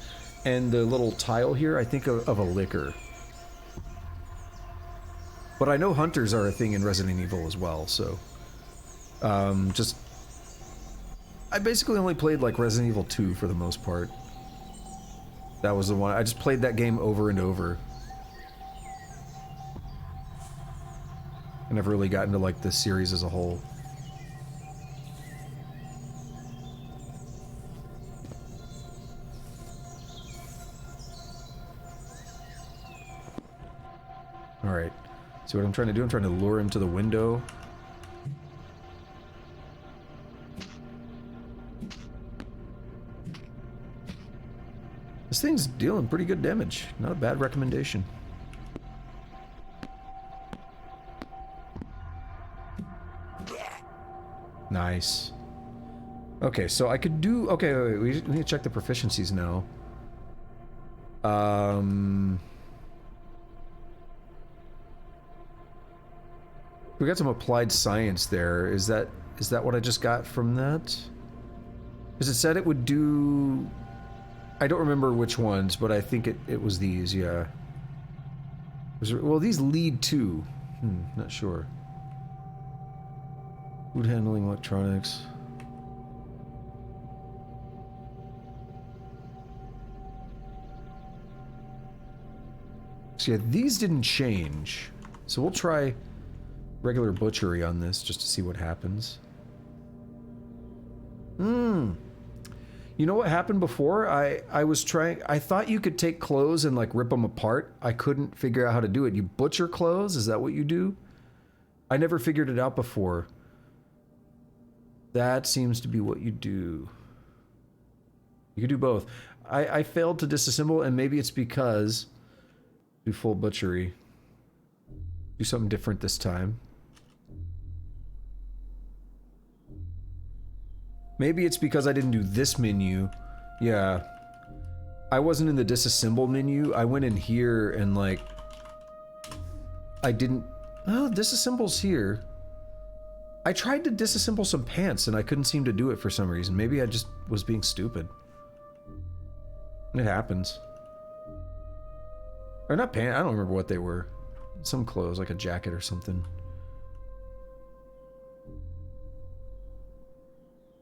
and the little tile here, I think of a liquor. But I know hunters are a thing in Resident Evil as well, so... I basically only played, like, Resident Evil 2 for the most part. That was the one. I just played that game over and over. I never really got into, like, the series as a whole. Alright. See what I'm trying to do? I'm trying to lure him to the window. This thing's dealing pretty good damage. Not a bad recommendation. Nice. Okay, so I could do... Okay, wait, we need to check the proficiencies now. We got some applied science there. Is that what I just got from that? Because it said it would do... I don't remember which ones, but I think it was these, yeah. Well, these lead to... not sure. Food handling, electronics. So yeah, these didn't change. So we'll try regular butchery on this just to see what happens. You know what happened before? I thought you could take clothes and like rip them apart. I couldn't figure out how to do it. You butcher clothes? Is that what you do? I never figured it out before. That seems to be what you do. You could do both. I failed to disassemble, and maybe it's because... Do full butchery. Do something different this time. Maybe it's because I didn't do this menu. Yeah. I wasn't in the disassemble menu. I went in here and like... I didn't... Oh, disassemble's here. I tried to disassemble some pants and I couldn't seem to do it for some reason. Maybe I just was being stupid. It happens. Or not pants, I don't remember what they were. Some clothes, like a jacket or something.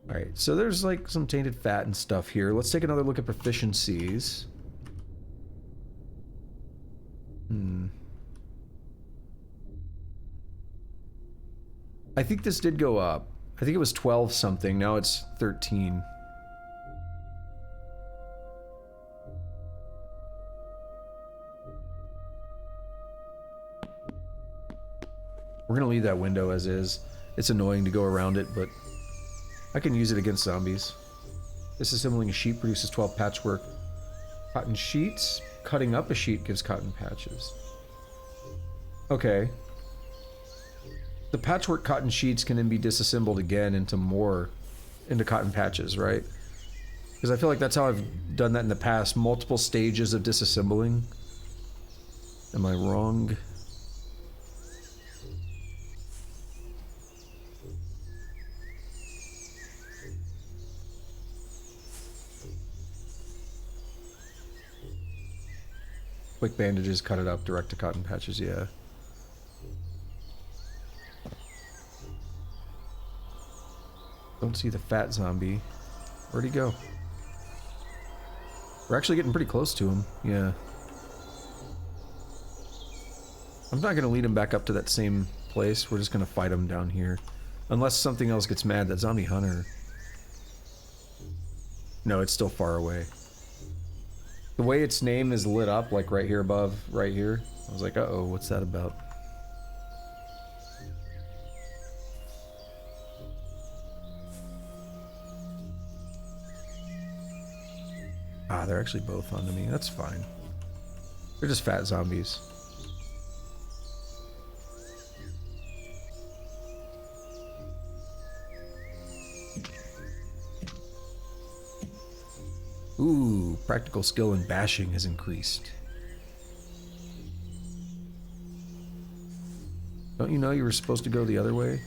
Alright, so there's like some tainted fat and stuff here. Let's take another look at proficiencies. I think this did go up. I think it was 12 something, now it's 13. We're gonna leave that window as is. It's annoying to go around it, but I can use it against zombies. Disassembling a sheet produces 12 patchwork cotton sheets. Cutting up a sheet gives cotton patches. Okay. The patchwork cotton sheets can then be disassembled again into cotton patches, right? Because I feel like that's how I've done that in the past. Multiple stages of disassembling. Am I wrong? Quick bandages, cut it up, direct to cotton patches, yeah. Don't see the fat zombie. Where'd he go? We're actually getting pretty close to him, yeah. I'm not gonna lead him back up to that same place, we're just gonna fight him down here. Unless something else gets mad, that zombie hunter. No, it's still far away. The way its name is lit up, like right here above, right here, I was like, uh-oh, what's that about? Ah, they're actually both onto me, that's fine. They're just fat zombies. Ooh, practical skill in bashing has increased. Don't you know you were supposed to go the other way?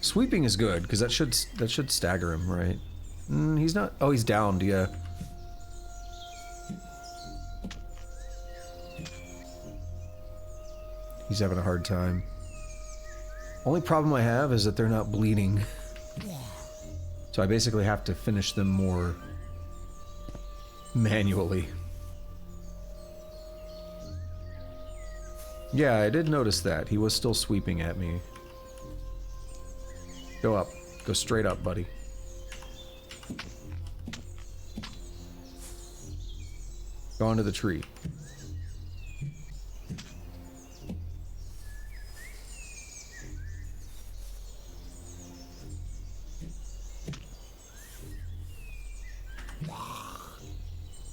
Sweeping is good, because that should stagger him, right? He's not... Oh, he's downed, yeah. He's having a hard time. Only problem I have is that they're not bleeding. So I basically have to finish them more manually. Yeah, I did notice that. He was still sweeping at me. Go up. Go straight up, buddy. Go onto the tree.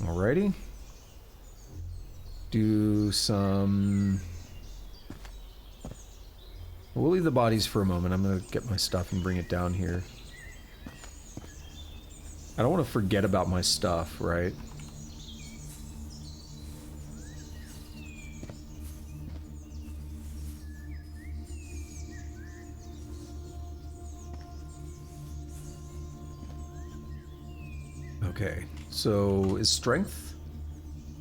Alrighty. Do some... We'll leave the bodies for a moment. I'm gonna get my stuff and bring it down here. I don't want to forget about my stuff, right? Okay, so is strength?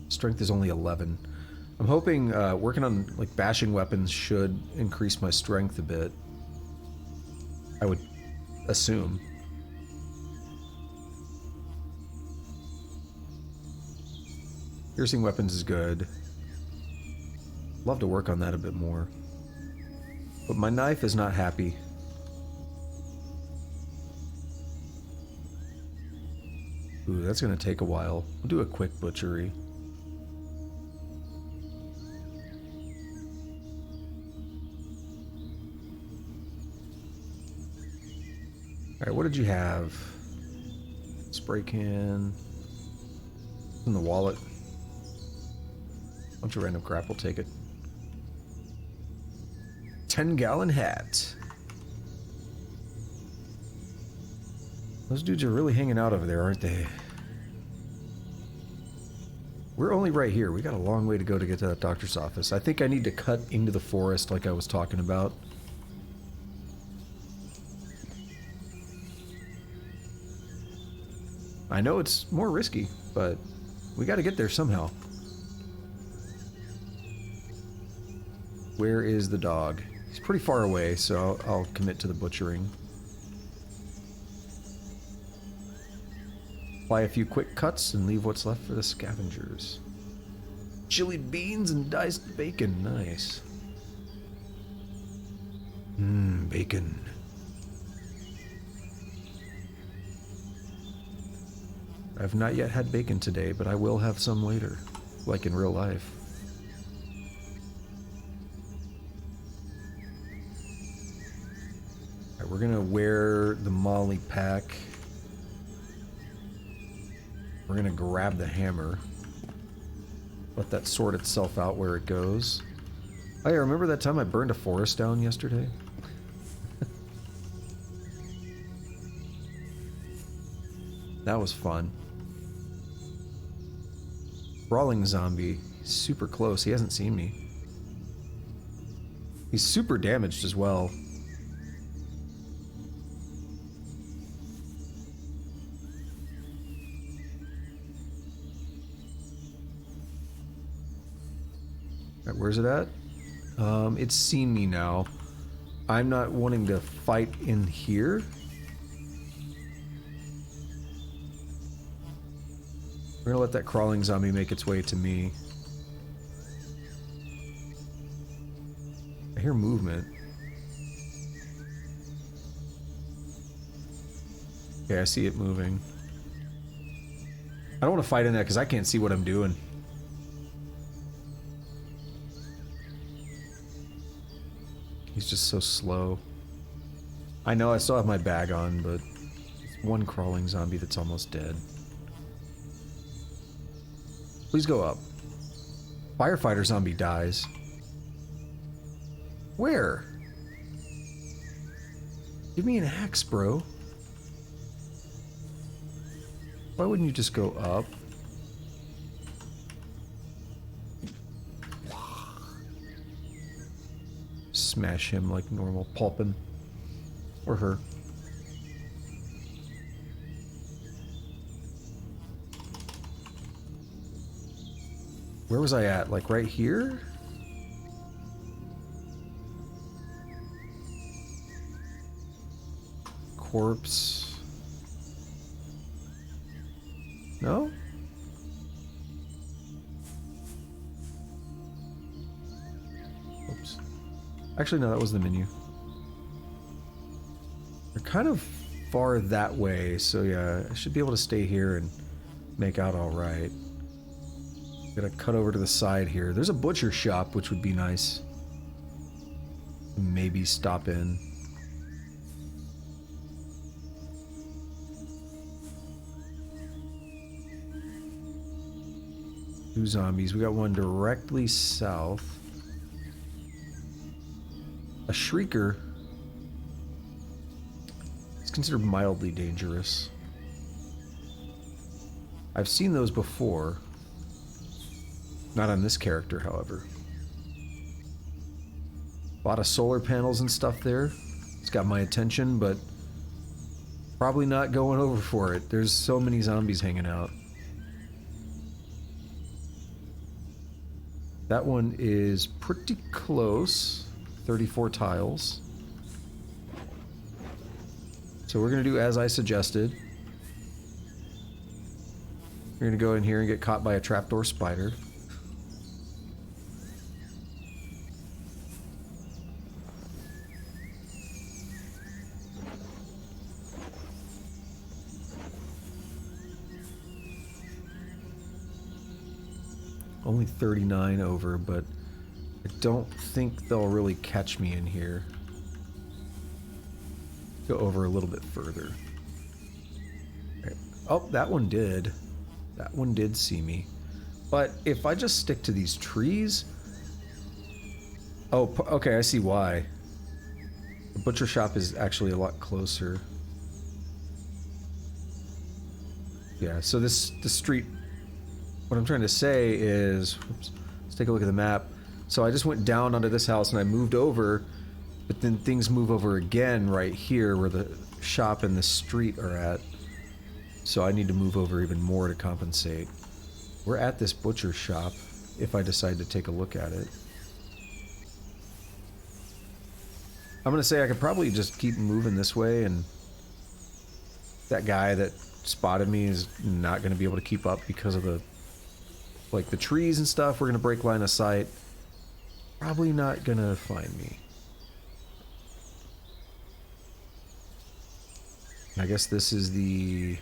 Strength is only 11. I'm hoping working on like bashing weapons should increase my strength a bit. I would assume. Piercing weapons is good. Love to work on that a bit more. But my knife is not happy. Ooh, that's gonna take a while. We'll do a quick butchery. Alright, what did you have? Spray can. In the wallet. Bunch of random crap, we'll take it. 10-gallon hat. Those dudes are really hanging out over there, aren't they? We're only right here. We got a long way to go to get to that doctor's office. I think I need to cut into the forest like I was talking about. I know it's more risky, but we got to get there somehow. Where is the dog? He's pretty far away, so I'll commit to the butchering. Apply a few quick cuts and leave what's left for the scavengers. Chili beans and diced bacon. Nice. Mmm, bacon. I've not yet had bacon today, but I will have some later, like in real life. Alright, we're gonna wear the Molly pack. We're gonna grab the hammer. Let that sort itself out where it goes. Oh yeah, remember that time I burned a forest down yesterday? That was fun. Brawling zombie. He's super close. He hasn't seen me. He's super damaged as well. Alright, where's it at? It's seen me now. I'm not wanting to fight in here. We're gonna let that crawling zombie make its way to me. I hear movement. Okay, I see it moving. I don't want to fight in that because I can't see what I'm doing. He's just so slow. I know I still have my bag on, but it's one crawling zombie that's almost dead. Please go up. Firefighter zombie dies. Where? Give me an axe, bro. Why wouldn't you just go up? Smash him like normal. Pulp him. Or her. Where was I at? Like right here? Corpse. No? Oops. Actually, no, that was the menu. They're kind of far that way, so yeah, I should be able to stay here and make out all right. Gotta cut over to the side here. There's a butcher shop, which would be nice. Maybe stop in. Two zombies. We got one directly south. A shrieker. It's considered mildly dangerous. I've seen those before. Not on this character, however. A lot of solar panels and stuff there. It's got my attention, but probably not going over for it. There's so many zombies hanging out. That one is pretty close. 34 tiles. So we're going to do as I suggested. We're going to go in here and get caught by a trapdoor spider. Only 39 over, but I don't think they'll really catch me in here. Go over a little bit further. Right. Oh, that one did. That one did see me. But if I just stick to these trees... Oh, okay, I see why. The butcher shop is actually a lot closer. Yeah, so the street, what I'm trying to say is, oops, let's take a look at the map. So I just went down onto this house and I moved over, but then things move over again right here where the shop and the street are at. So I need to move over even more to compensate. We're at this butcher shop, if I decide to take a look at it. I'm gonna say I could probably just keep moving this way, and that guy that spotted me is not gonna be able to keep up because of the, like, the trees and stuff. We're gonna break line of sight. Probably not gonna find me. I guess this is the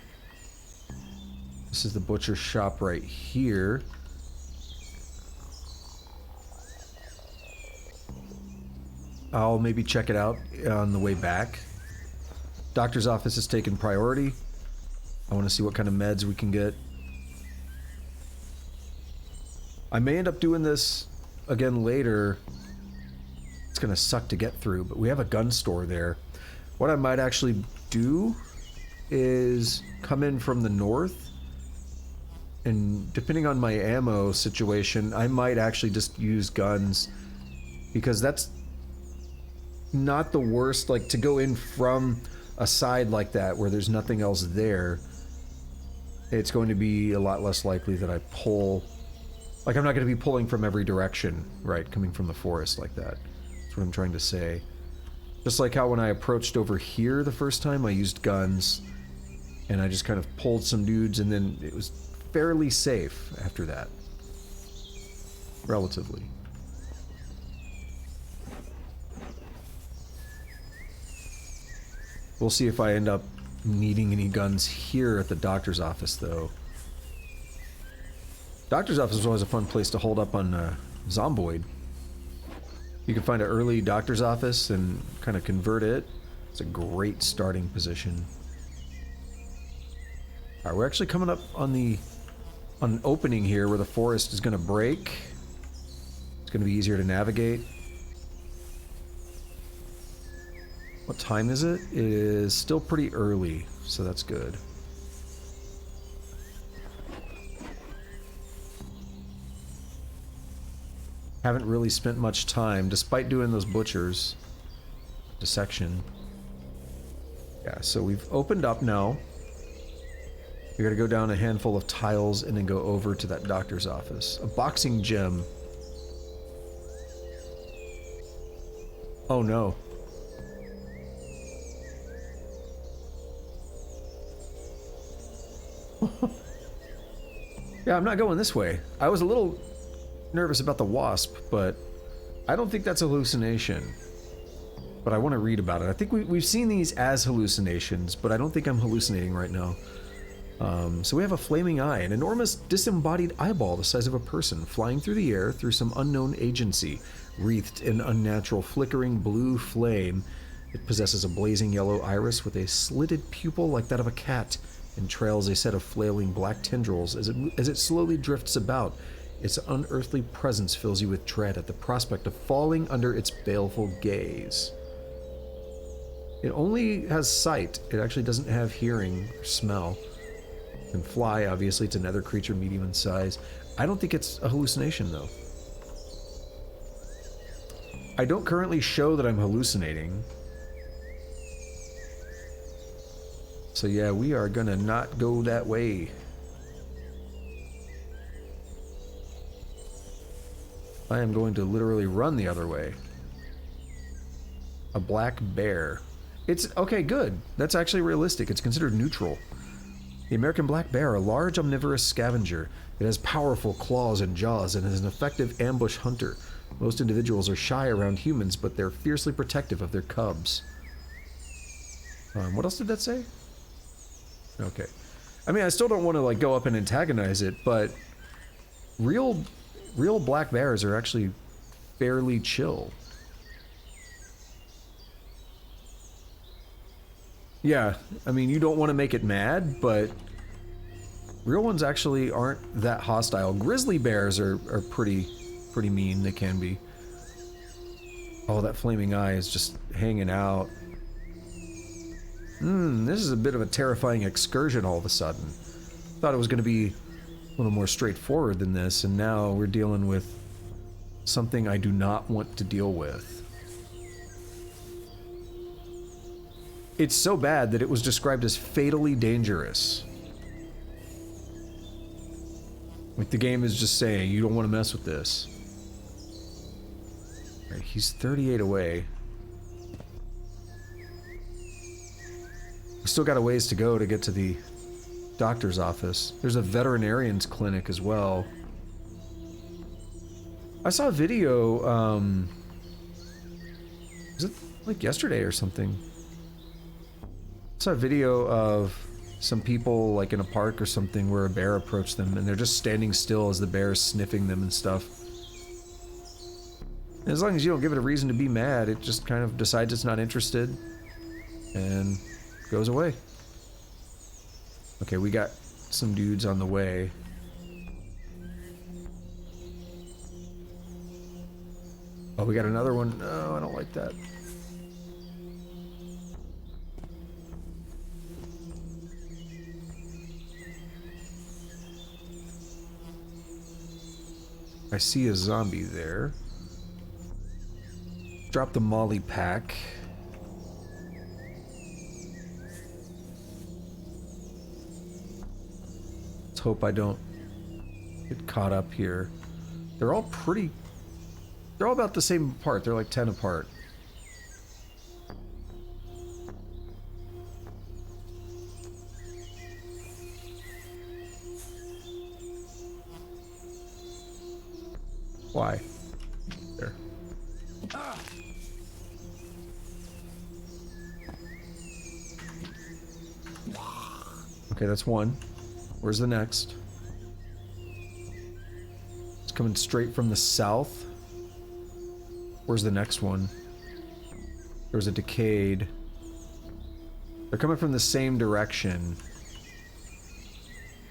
butcher shop right here. I'll maybe check it out on the way back. Doctor's office is taking priority. I want to see what kind of meds we can get. I may end up doing this again later. It's gonna suck to get through, but we have a gun store there. What I might actually do is come in from the north, and depending on my ammo situation, I might actually just use guns, because that's not the worst, like, to go in from a side like that where there's nothing else there. It's going to be a lot less likely that I pull, like, I'm not going to be pulling from every direction, right, coming from the forest like that. That's what I'm trying to say. Just like how when I approached over here the first time, I used guns, and I just kind of pulled some dudes, and then it was fairly safe after that. Relatively. We'll see if I end up needing any guns here at the doctor's office, though. Doctor's office is always a fun place to hold up on Zomboid. You can find an early doctor's office and kind of convert it. It's a great starting position. Alright, we're actually coming up on an opening here where the forest is going to break. It's going to be easier to navigate. What time is it? It is still pretty early, so that's good. Haven't really spent much time, despite doing those butchers. Dissection. Yeah, so we've opened up now. We gotta go down a handful of tiles and then go over to that doctor's office. A boxing gym. Oh no. Yeah, I'm not going this way. I was a little nervous about the wasp, but I don't think that's a hallucination. But I want to read about it. I think we've seen these as hallucinations, but I don't think I'm hallucinating right now. So we have a flaming eye, an enormous disembodied eyeball the size of a person, flying through the air through some unknown agency, wreathed in unnatural flickering blue flame. It possesses a blazing yellow iris with a slitted pupil like that of a cat, and trails a set of flailing black tendrils as it slowly drifts about. Its unearthly presence fills you with dread at the prospect of falling under its baleful gaze. It only has sight. It actually doesn't have hearing or smell. It can fly, obviously. It's another creature medium in size. I don't think it's a hallucination, though. I don't currently show that I'm hallucinating. So yeah, we are gonna not go that way. I am going to literally run the other way. A black bear. It's okay, good. That's actually realistic. It's considered neutral. The American black bear, a large omnivorous scavenger. It has powerful claws and jaws and is an effective ambush hunter. Most individuals are shy around humans, but they're fiercely protective of their cubs. What else did that say? Okay. I mean, I still don't want to, like, go up and antagonize it, but real black bears are actually fairly chill. Yeah, I mean, you don't want to make it mad, but real ones actually aren't that hostile. Grizzly bears are pretty mean. They can be. Oh, that flaming eye is just hanging out. This is a bit of a terrifying excursion all of a sudden. Thought it was going to be a little more straightforward than this, and now we're dealing with something I do not want to deal with. It's so bad that it was described as fatally dangerous. Like the game is just saying, you don't want to mess with this. All right, he's 38 away. We still got a ways to go to get to the doctor's office. There's a veterinarian's clinic as well. I saw a video, was it like yesterday or something? I saw a video of some people like in a park or something where a bear approached them and they're just standing still as the bear is sniffing them and stuff. And as long as you don't give it a reason to be mad, it just kind of decides it's not interested and goes away. Okay, we got some dudes on the way. Oh, we got another one. No, I don't like that. I see a zombie there. Drop the molly pack. Let's hope I don't get caught up here. They're all pretty... They're all about the same apart. They're like 10 apart. Why? There. Okay, that's one. Where's the next? It's coming straight from the south. Where's the next one? There's a decayed. They're coming from the same direction.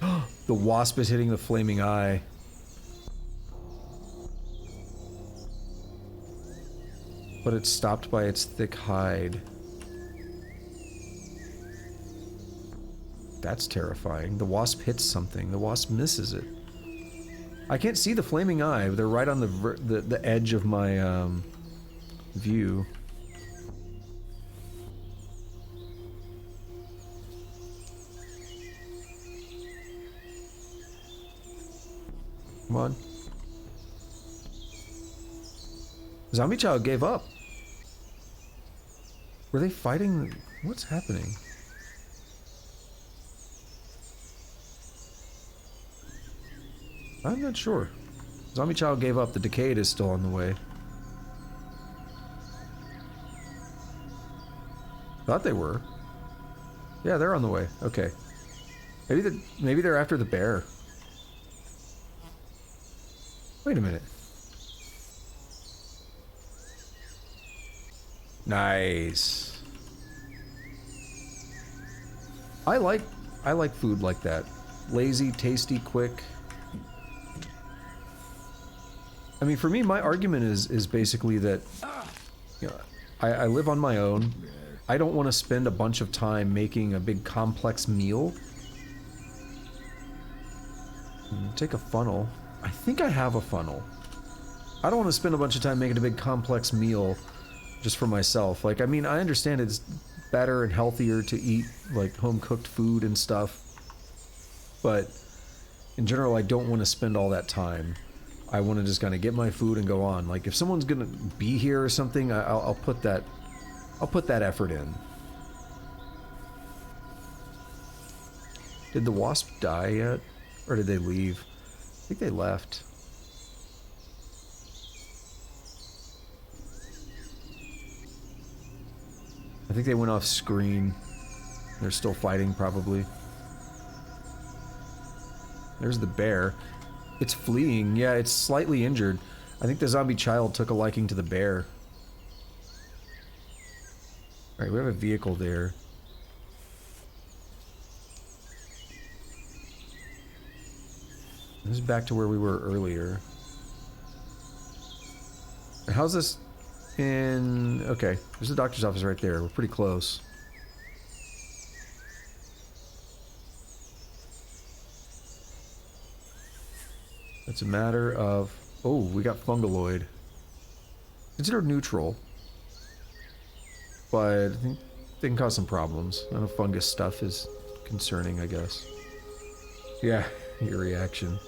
The wasp is hitting the flaming eye. But it's stopped by its thick hide. That's terrifying. The wasp hits something. The wasp misses it. I can't see the flaming eye. They're right on the edge of my view. Come on. Zombie Child gave up. Were they fighting? What's happening? I'm not sure. Zombie Child gave up. The Decayed is still on the way. Thought they were. Yeah, they're on the way. Okay. Maybe they're after the bear. Wait a minute. Nice. I like food like that. Lazy, tasty, quick. I mean, for me, my argument is basically that, you know, I live on my own. I don't want to spend a bunch of time making a big complex meal. Take a funnel. I think I have a funnel. I don't want to spend a bunch of time making a big complex meal just for myself. Like, I mean, I understand it's better and healthier to eat, like, home-cooked food and stuff. But, in general, I don't want to spend all that time. I want to just kind of get my food and go on. Like, if someone's gonna be here or something, I'll put that effort in. Did the wasp die yet? Or did they leave? I think they left. I think they went off screen. They're still fighting, probably. There's the bear. It's fleeing. Yeah, it's slightly injured. I think the zombie child took a liking to the bear. Alright, we have a vehicle there. This is back to where we were earlier. How's this in... Okay, there's the doctor's office right there. We're pretty close. It's a matter of... Oh, we got fungaloid. Considered neutral. But I think they can cause some problems. I know fungus stuff is concerning, I guess. Yeah, your reaction.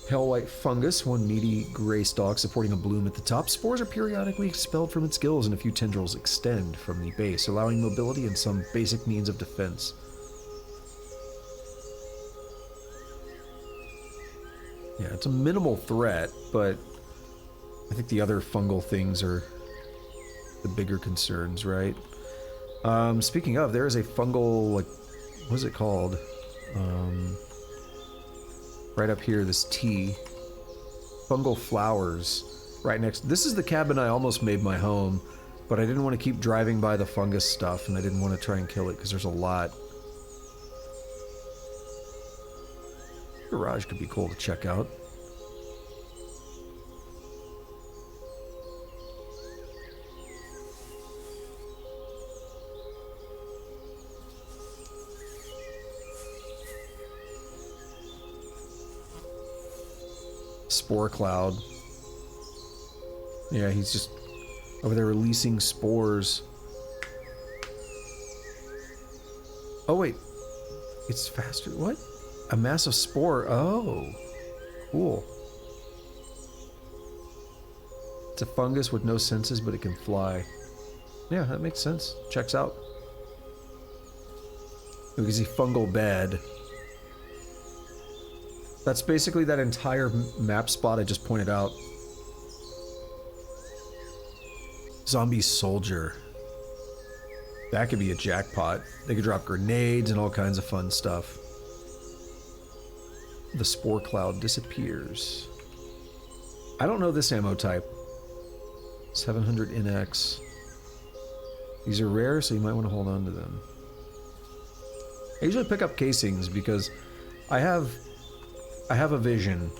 Pale white fungus, one meaty gray stalk supporting a bloom at the top. Spores are periodically expelled from its gills and a few tendrils extend from the base, allowing mobility and some basic means of defense. Yeah, it's a minimal threat, but I think the other fungal things are the bigger concerns, right? Speaking of, there is a fungal, like, what is it called? Right up here, this tea. Fungal flowers. Right next. This is the cabin I almost made my home, but I didn't want to keep driving by the fungus stuff, and I didn't want to try and kill it, because there's a lot. Garage could be cool to check out. Spore cloud. Yeah, he's just over there releasing spores. Oh wait, it's faster. What? A massive spore. Oh, cool. It's a fungus with no senses, but it can fly. Yeah, that makes sense. Checks out. We can see fungal bed. That's basically that entire map spot I just pointed out. Zombie soldier. That could be a jackpot. They could drop grenades and all kinds of fun stuff. The spore cloud disappears. I don't know this ammo type. 700 NX. These are rare, so you might want to hold on to them. I usually pick up casings because I have a vision.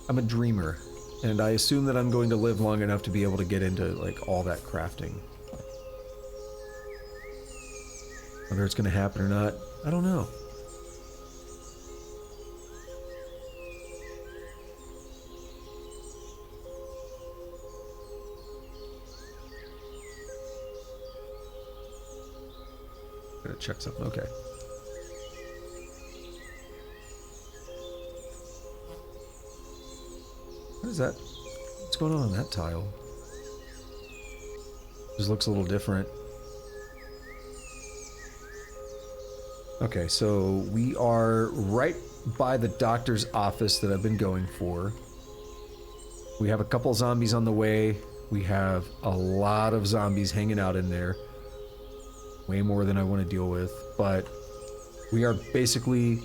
I'm a dreamer, and I assume that I'm going to live long enough to be able to get into, like, all that crafting. Whether it's going to happen or not, I don't know. Gotta check something. Okay. What is that? What's going on that tile? Just looks a little different. Okay, so we are right by the doctor's office that I've been going for. We have a couple zombies on the way. We have a lot of zombies hanging out in there. Way more than I want to deal with, but we are basically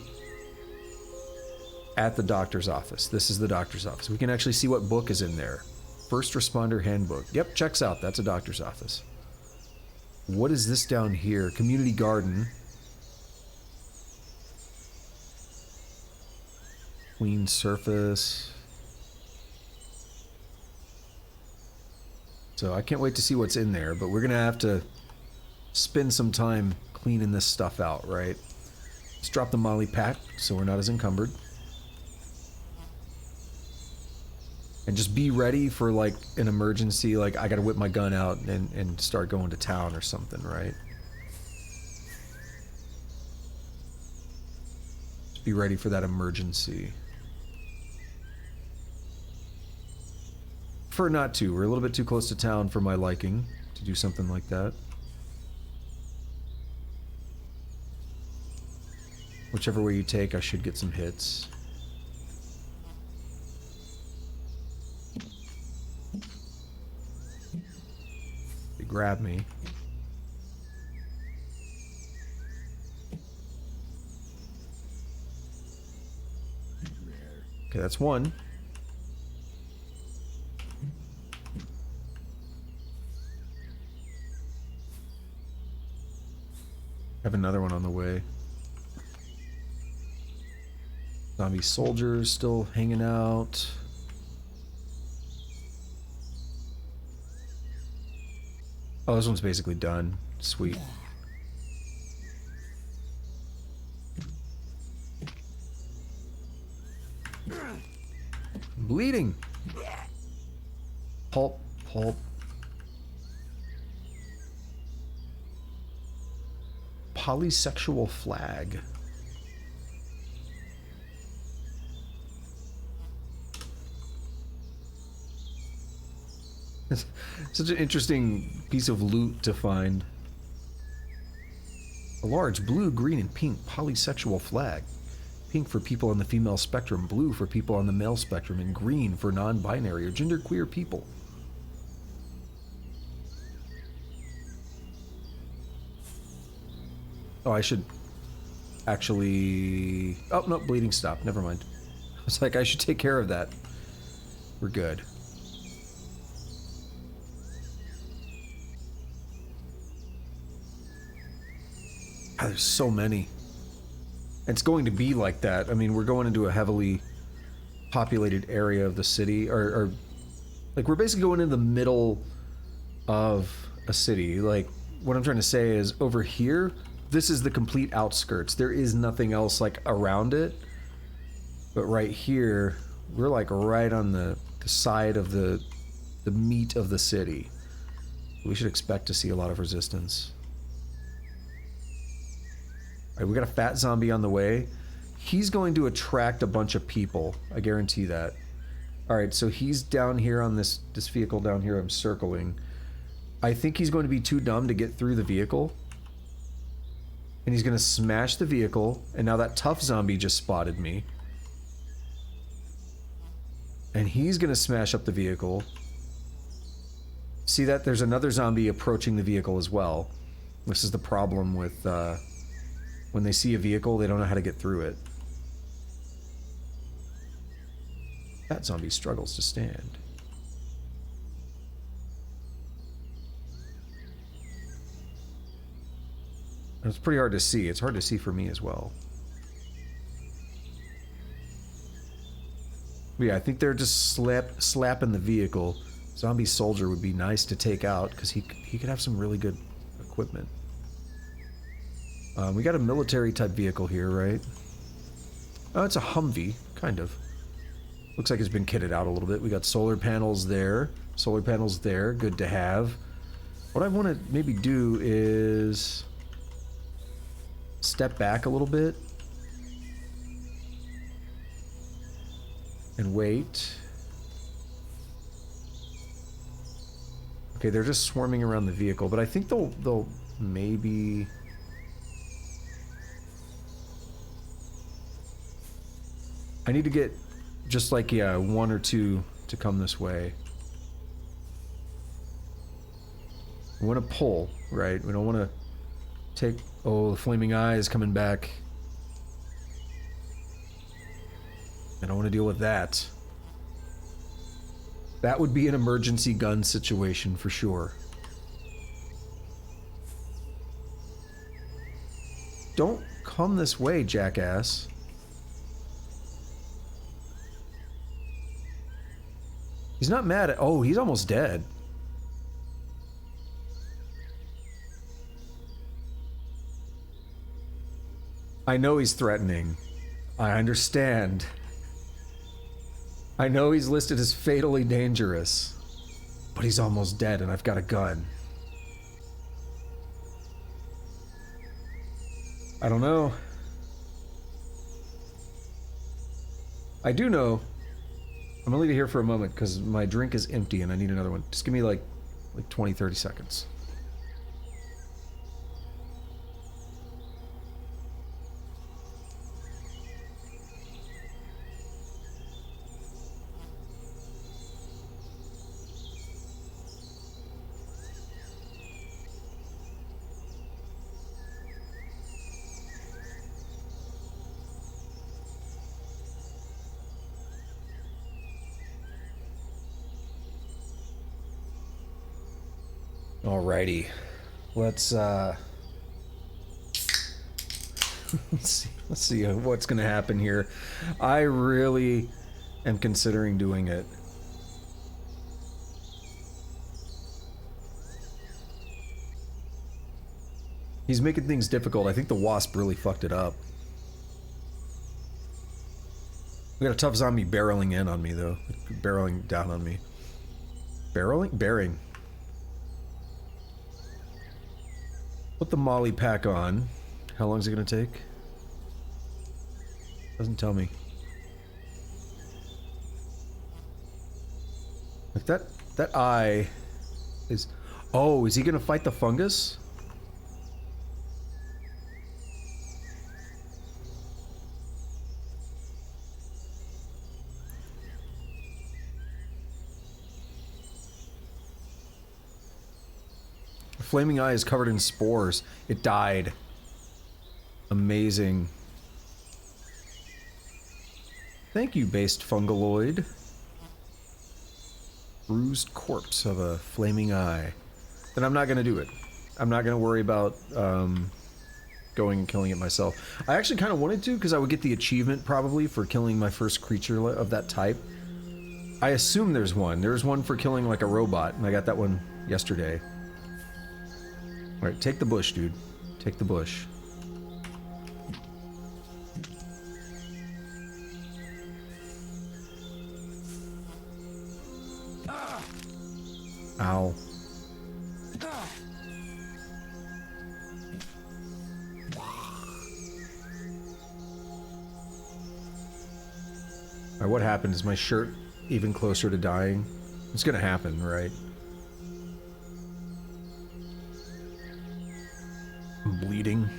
at the doctor's office. This is the doctor's office. We can actually see what book is in there. First Responder Handbook. Yep, checks out. That's a doctor's office. What is this down here? Community garden. Clean surface. So I can't wait to see what's in there, but we're gonna have to spend some time cleaning this stuff out, right? Let's drop the molly pack so we're not as encumbered. And just be ready for, like, an emergency, like I gotta whip my gun out and start going to town or something, right? Just be ready for that emergency. Prefer not to. We're a little bit too close to town for my liking to do something like that. Whichever way you take, I should get some hits. They grab me. Okay, that's one. Have another one on the way. Zombie soldiers still hanging out. Oh, this one's basically done. Sweet. Bleeding. Pulp, pulp. Polysexual flag. Such an interesting piece of loot to find. A large blue, green, and pink polysexual flag. Pink for people on the female spectrum, blue for people on the male spectrum, and green for non-binary or genderqueer people. Oh, I should actually... Oh, no, bleeding stopped. Never mind. I was like, I should take care of that. We're good. God, there's so many. It's going to be like that. I mean, we're going into a heavily populated area of the city, or like we're basically going in the middle of a city. Like, what I'm trying to say is over here, this is the complete outskirts. There is nothing else like around it. But right here, we're like right on the side of the meat of the city. We should expect to see a lot of resistance. Alright, we got a fat zombie on the way. He's going to attract a bunch of people. I guarantee that. Alright, so he's down here on this vehicle down here I'm circling. I think he's going to be too dumb to get through the vehicle. And he's going to smash the vehicle. And now that tough zombie just spotted me. And he's going to smash up the vehicle. See that? There's another zombie approaching the vehicle as well. This is the problem with... when they see a vehicle, they don't know how to get through it. That zombie struggles to stand. And it's pretty hard to see. It's hard to see for me as well. But yeah, I think they're just slapping the vehicle. Zombie soldier would be nice to take out because he could have some really good equipment. We got a military type vehicle here, right? Oh, it's a Humvee, kind of. Looks like it's been kitted out a little bit. We got solar panels there. Solar panels there. Good to have. What I want to maybe do is step back a little bit and wait. Okay, they're just swarming around the vehicle, but I think they'll maybe... I need to get just like, yeah, one or two to come this way. We want to pull, right? We don't want to take... Oh, the flaming eye is coming back. I don't want to deal with that. That would be an emergency gun situation for sure. Don't come this way, jackass. He's not mad at... Oh, he's almost dead. I know he's threatening. I understand. I know he's listed as fatally dangerous. But he's almost dead and I've got a gun. I don't know. I do know... I'm gonna leave it here for a moment because my drink is empty and I need another one. Just give me like 20, 30 seconds. Alrighty, let's see what's gonna happen here. I really am considering doing it. He's making things difficult. I think the wasp really fucked it up. We got a tough zombie barreling in on me, though. Barreling down on me. Barreling? Bearing. Put the molly pack on. How long is it gonna take? Doesn't tell me. Like that eye is... Oh, is he gonna fight the fungus? The flaming eye is covered in spores. It died. Amazing. Thank you, based fungaloid. Bruised corpse of a flaming eye. Then I'm not gonna do it. I'm not gonna worry about going and killing it myself. I actually kind of wanted to, because I would get the achievement probably for killing my first creature of that type. I assume there's one. There's one for killing like a robot, and I got that one yesterday. Alright, take the bush, dude. Take the bush. Ow. Alright, what happened? Is my shirt even closer to dying? It's gonna happen, right? I'm bleeding.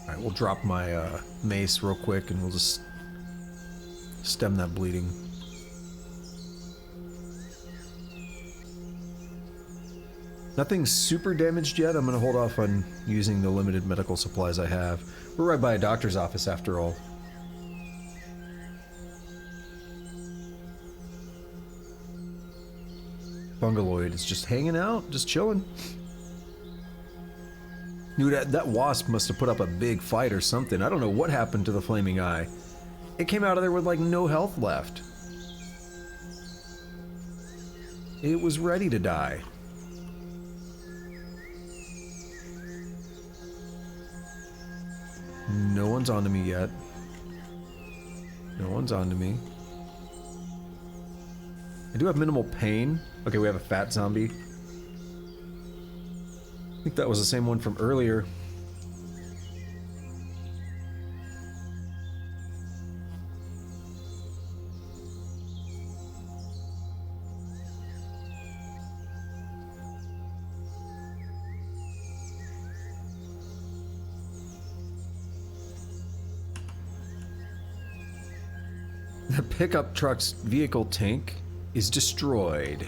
Alright, we'll drop my mace real quick and we'll just stem that bleeding. Nothing super damaged yet. I'm gonna hold off on using the limited medical supplies I have. We're right by a doctor's office after all. Fungaloid is just hanging out, just chilling. Dude, that wasp must have put up a big fight or something. I don't know what happened to the flaming eye. It came out of there with like no health left. It was ready to die. No one's onto me yet. No one's onto me. I do have minimal pain. Okay, we have a fat zombie. I think that was the same one from earlier. The pickup truck's vehicle tank is destroyed.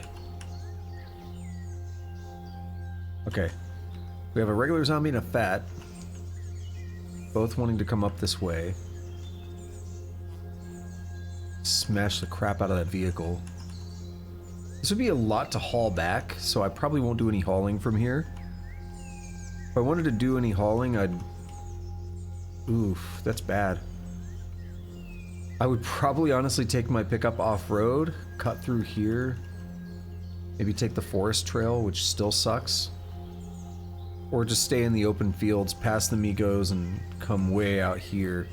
Okay. We have a regular zombie and a fat. Both wanting to come up this way. Smash the crap out of that vehicle. This would be a lot to haul back, so I probably won't do any hauling from here. If I wanted to do any hauling, I'd... Oof, that's bad. I would probably honestly take my pickup off-road, cut through here, maybe take the forest trail, which still sucks, or just stay in the open fields, past the Migos, and come way out here.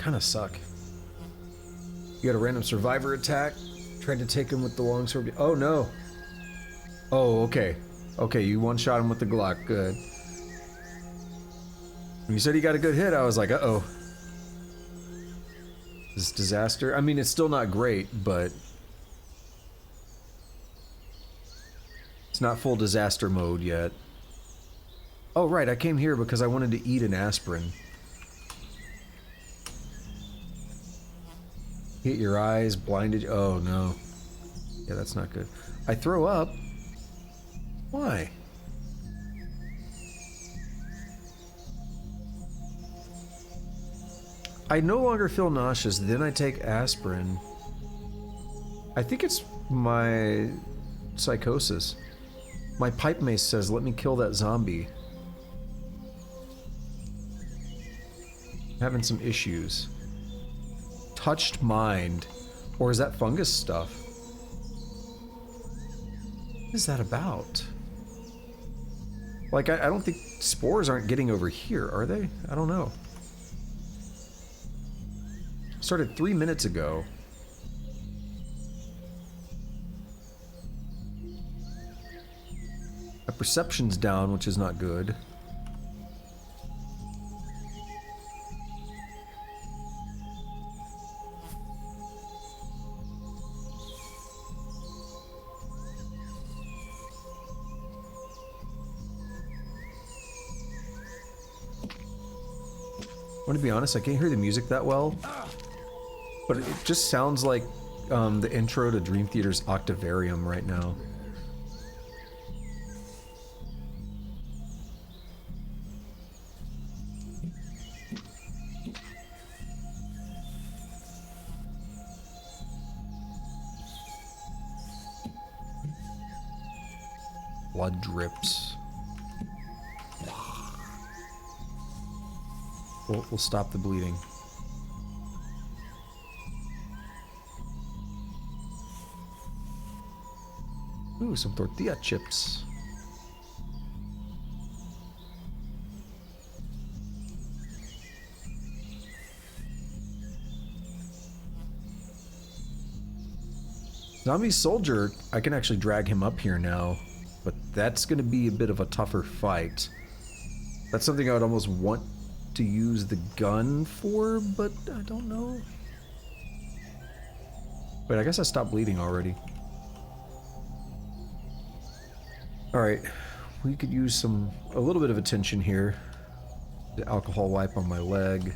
Kinda suck. You got a random survivor attack, tried to take him with the longsword. Oh no! Oh, okay. Okay, you one-shot him with the Glock, good. When you said he got a good hit, I was like, uh-oh. This disaster. I mean, it's still not great, but it's not full disaster mode yet. Oh, right, I came here because I wanted to eat an aspirin. Hit your eyes, blinded. Oh, no. Yeah, that's not good. I throw up. Why? I no longer feel nauseous, then I take aspirin. I think it's my psychosis. My pipe mace says, let me kill that zombie. Having some issues. Touched mind. Or is that fungus stuff? What is that about? Like, I don't think spores aren't getting over here, are they? I don't know. Started 3 minutes ago. My perception's down, which is not good. I want to be honest, I can't hear the music that well, but it just sounds like the intro to Dream Theater's Octavarium right now. Blood drips. We'll stop the bleeding. Ooh, some tortilla chips. Zombie soldier, I can actually drag him up here now, but that's going to be a bit of a tougher fight. That's something I would almost want to use the gun for, but I don't know. Wait, I guess I stopped bleeding already. Alright, we could use a little bit of attention here. The alcohol wipe on my leg.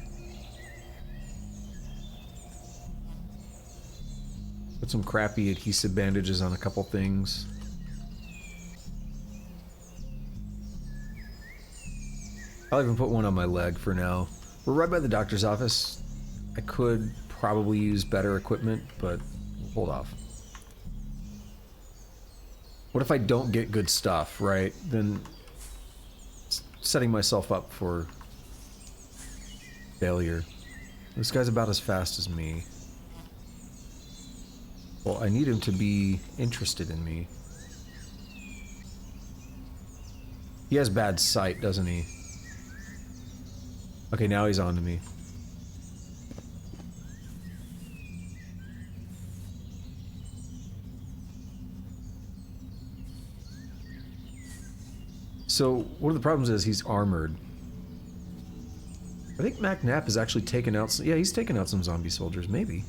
Put some crappy adhesive bandages on a couple things. I'll even put one on my leg for now. We're right by the doctor's office. I could probably use better equipment, but hold off. What if I don't get good stuff, right? Then setting myself up for failure. This guy's about as fast as me. Well, I need him to be interested in me. He has bad sight, doesn't he? Okay, now he's on to me. So, one of the problems is he's armored. I think Knapp has actually taken out some, yeah, he's taken out some zombie soldiers, maybe.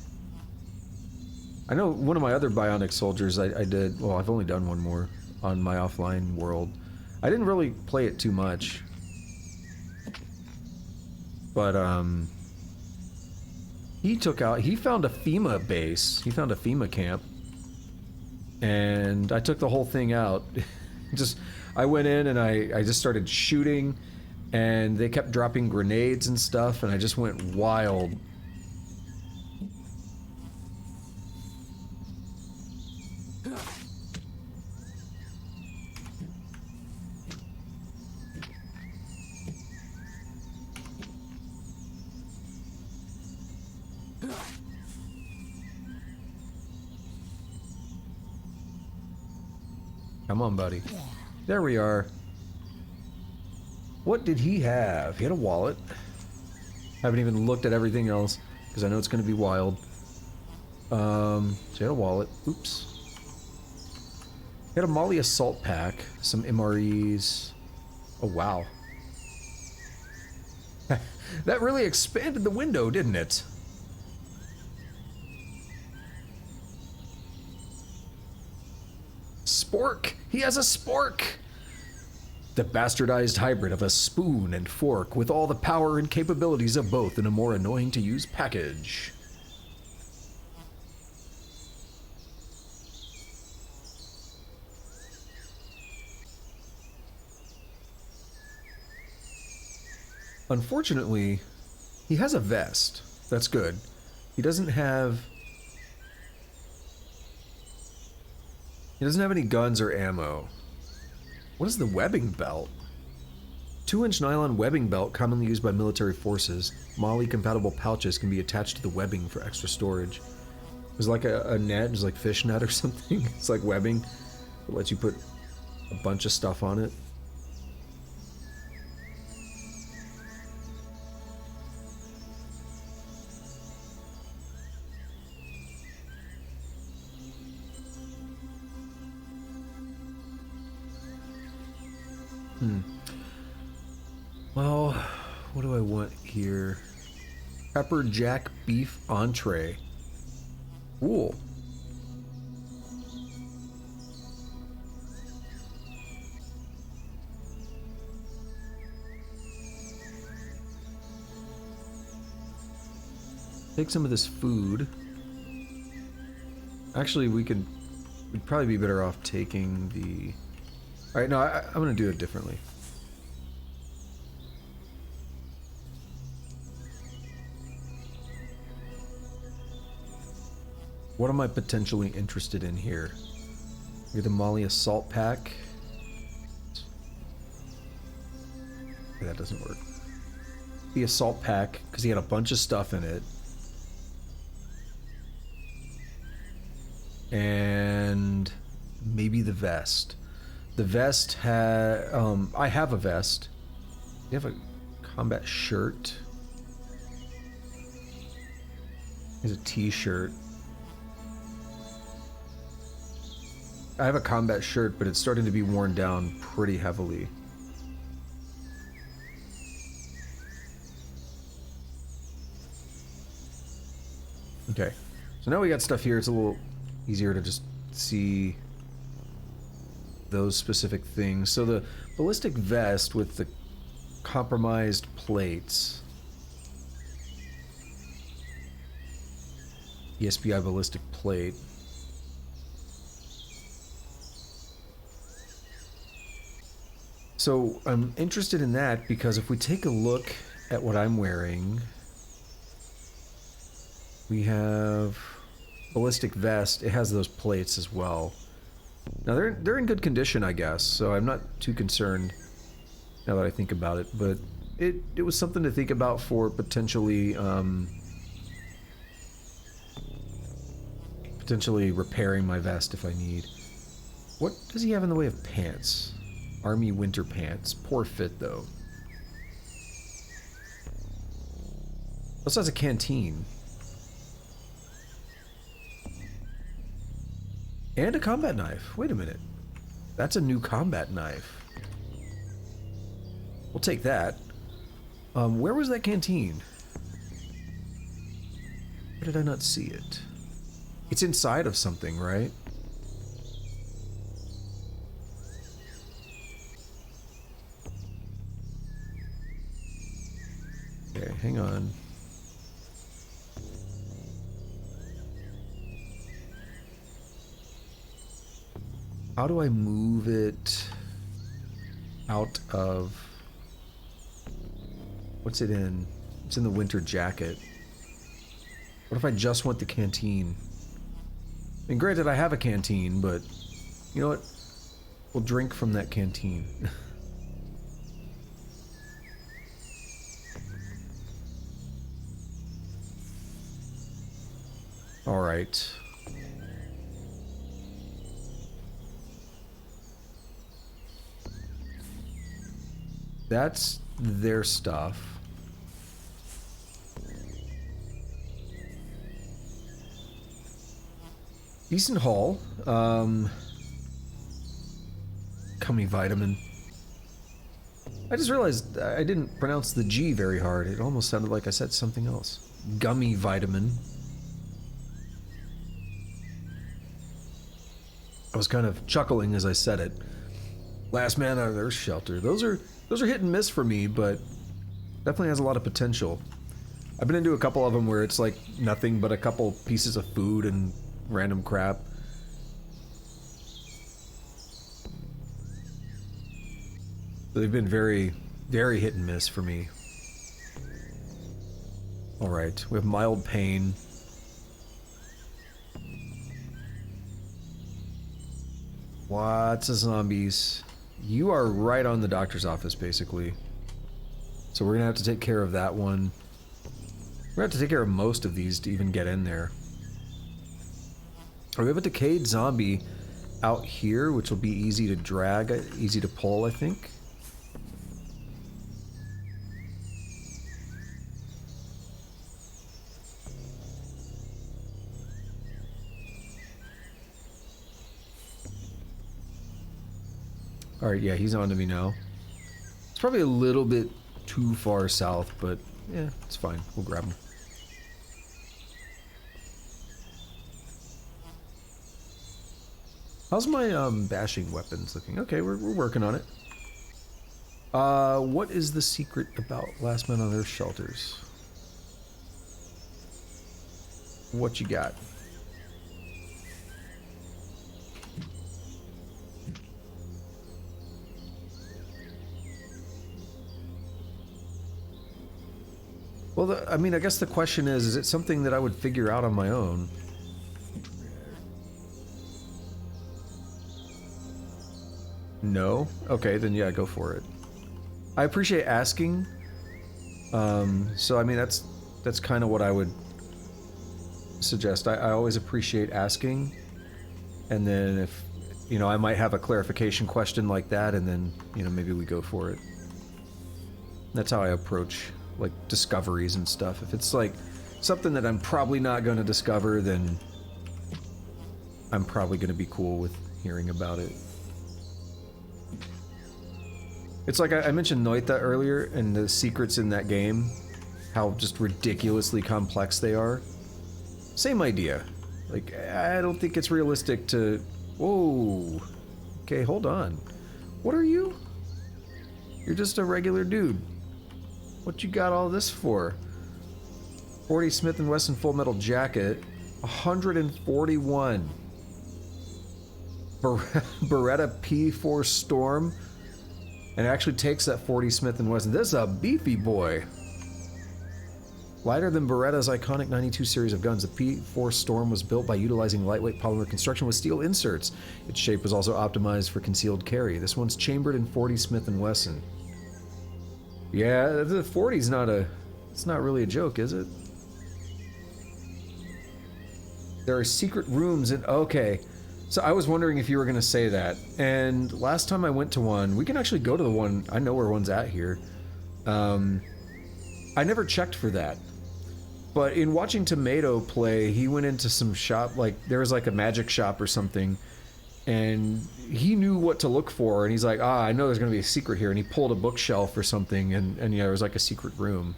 I know one of my other bionic soldiers I did, well, I've only done one more on my offline world. I didn't really play it too much. But, he found a FEMA base. He found a FEMA camp. And I took the whole thing out. I went in and I just started shooting, and they kept dropping grenades and stuff, and I just went wild. Come on, buddy. There we are. What did he have? He had a wallet. Haven't even looked at everything else, because I know it's going to be wild. So he had a wallet. Oops. He had a Molly assault pack. Some MREs. Oh, wow. That really expanded the window, didn't it? Spork! He has a spork! The bastardized hybrid of a spoon and fork with all the power and capabilities of both in a more annoying to use package. Unfortunately, he has a vest. That's good. He doesn't have any guns or ammo. What is the webbing belt? 2-inch nylon webbing belt commonly used by military forces. Molly-compatible pouches can be attached to the webbing for extra storage. It's like a net, it's like fish net or something. It's like webbing. It lets you put a bunch of stuff on it. Well, what do I want here? Pepper jack beef entree. Cool. Take some of this food. Actually, we'd probably be better off taking the... Alright, no, I'm gonna do it differently. What am I potentially interested in here? Get a Molly assault pack. Okay, that doesn't work. The assault pack, because he had a bunch of stuff in it. And maybe the vest. The vest had... I have a vest. You have a combat shirt. Here's a t-shirt. I have a combat shirt, but it's starting to be worn down pretty heavily. Okay. So now we got stuff here. It's a little easier to just see those specific things. So the ballistic vest with the compromised plates. ESBI ballistic plate. So I'm interested in that because if we take a look at what I'm wearing, we have ballistic vest. It has those plates as well. Now they're in good condition, I guess, so I'm not too concerned now that I think about it, but it was something to think about for potentially repairing my vest if I need. What does he have in the way of pants? Army winter pants. Poor fit, though. Also has a canteen. And a combat knife. Wait a minute. That's a new combat knife. We'll take that. Where was that canteen? Where did I not see it? It's inside of something, right? Okay, hang on. How do I move it out of... What's it in? It's in the winter jacket. What if I just want the canteen? I mean, granted, I have a canteen, but... You know what? We'll drink from that canteen. Alright. That's their stuff. Decent haul. Gummy vitamin. I just realized I didn't pronounce the G very hard. It almost sounded like I said something else. Gummy vitamin. I was kind of chuckling as I said it. Last man out of their shelter. Those are hit and miss for me, but definitely has a lot of potential. I've been into a couple of them where it's like nothing but a couple pieces of food and random crap. They've been very, very hit and miss for me. Alright, we have mild pain. Lots of zombies. You are right on the doctor's office, basically. So we're gonna have to take care of that one. We're gonna have to take care of most of these to even get in there. We have a decayed zombie out here, which will be easy to drag, easy to pull, I think. Alright, yeah, he's on to me now. It's probably a little bit too far south, but yeah, it's fine. We'll grab them. How's my bashing weapons looking? Okay, we're working on it. What is the secret about Last Men on Earth shelters? What you got? Well, I mean, I guess the question is it something that I would figure out on my own? No? Okay, then yeah, go for it. I appreciate asking. So I mean, that's kind of what I would suggest. I always appreciate asking, and then if, you know, I might have a clarification question like that, and then, you know, maybe we go for it. That's how I approach, like, discoveries and stuff. If it's, like, something that I'm probably not going to discover, then I'm probably going to be cool with hearing about it. It's like I mentioned Noita earlier, and the secrets in that game, how just ridiculously complex they are. Same idea. Like, I don't think it's realistic to... Whoa. Okay, hold on. What are you? You're just a regular dude. What you got all this for? 40 Smith & Wesson Full Metal Jacket. 141. Beretta P4 Storm. And it actually takes that 40 Smith & Wesson. This is a beefy boy. Lighter than Beretta's iconic 92 series of guns, the P4 Storm was built by utilizing lightweight polymer construction with steel inserts. Its shape was also optimized for concealed carry. This one's chambered in 40 Smith & Wesson. Yeah, the 40's not a... It's not really a joke, is it? There are secret rooms in... Okay. So I was wondering if you were going to say that. And last time I went to one, we can actually go to the one... I know where one's at here. I never checked for that. But in watching Tomato play, he went into some shop, like, there was like a magic shop or something, and he knew what to look for, and he's like, I know there's going to be a secret here, and he pulled a bookshelf or something, and yeah, it was like a secret room.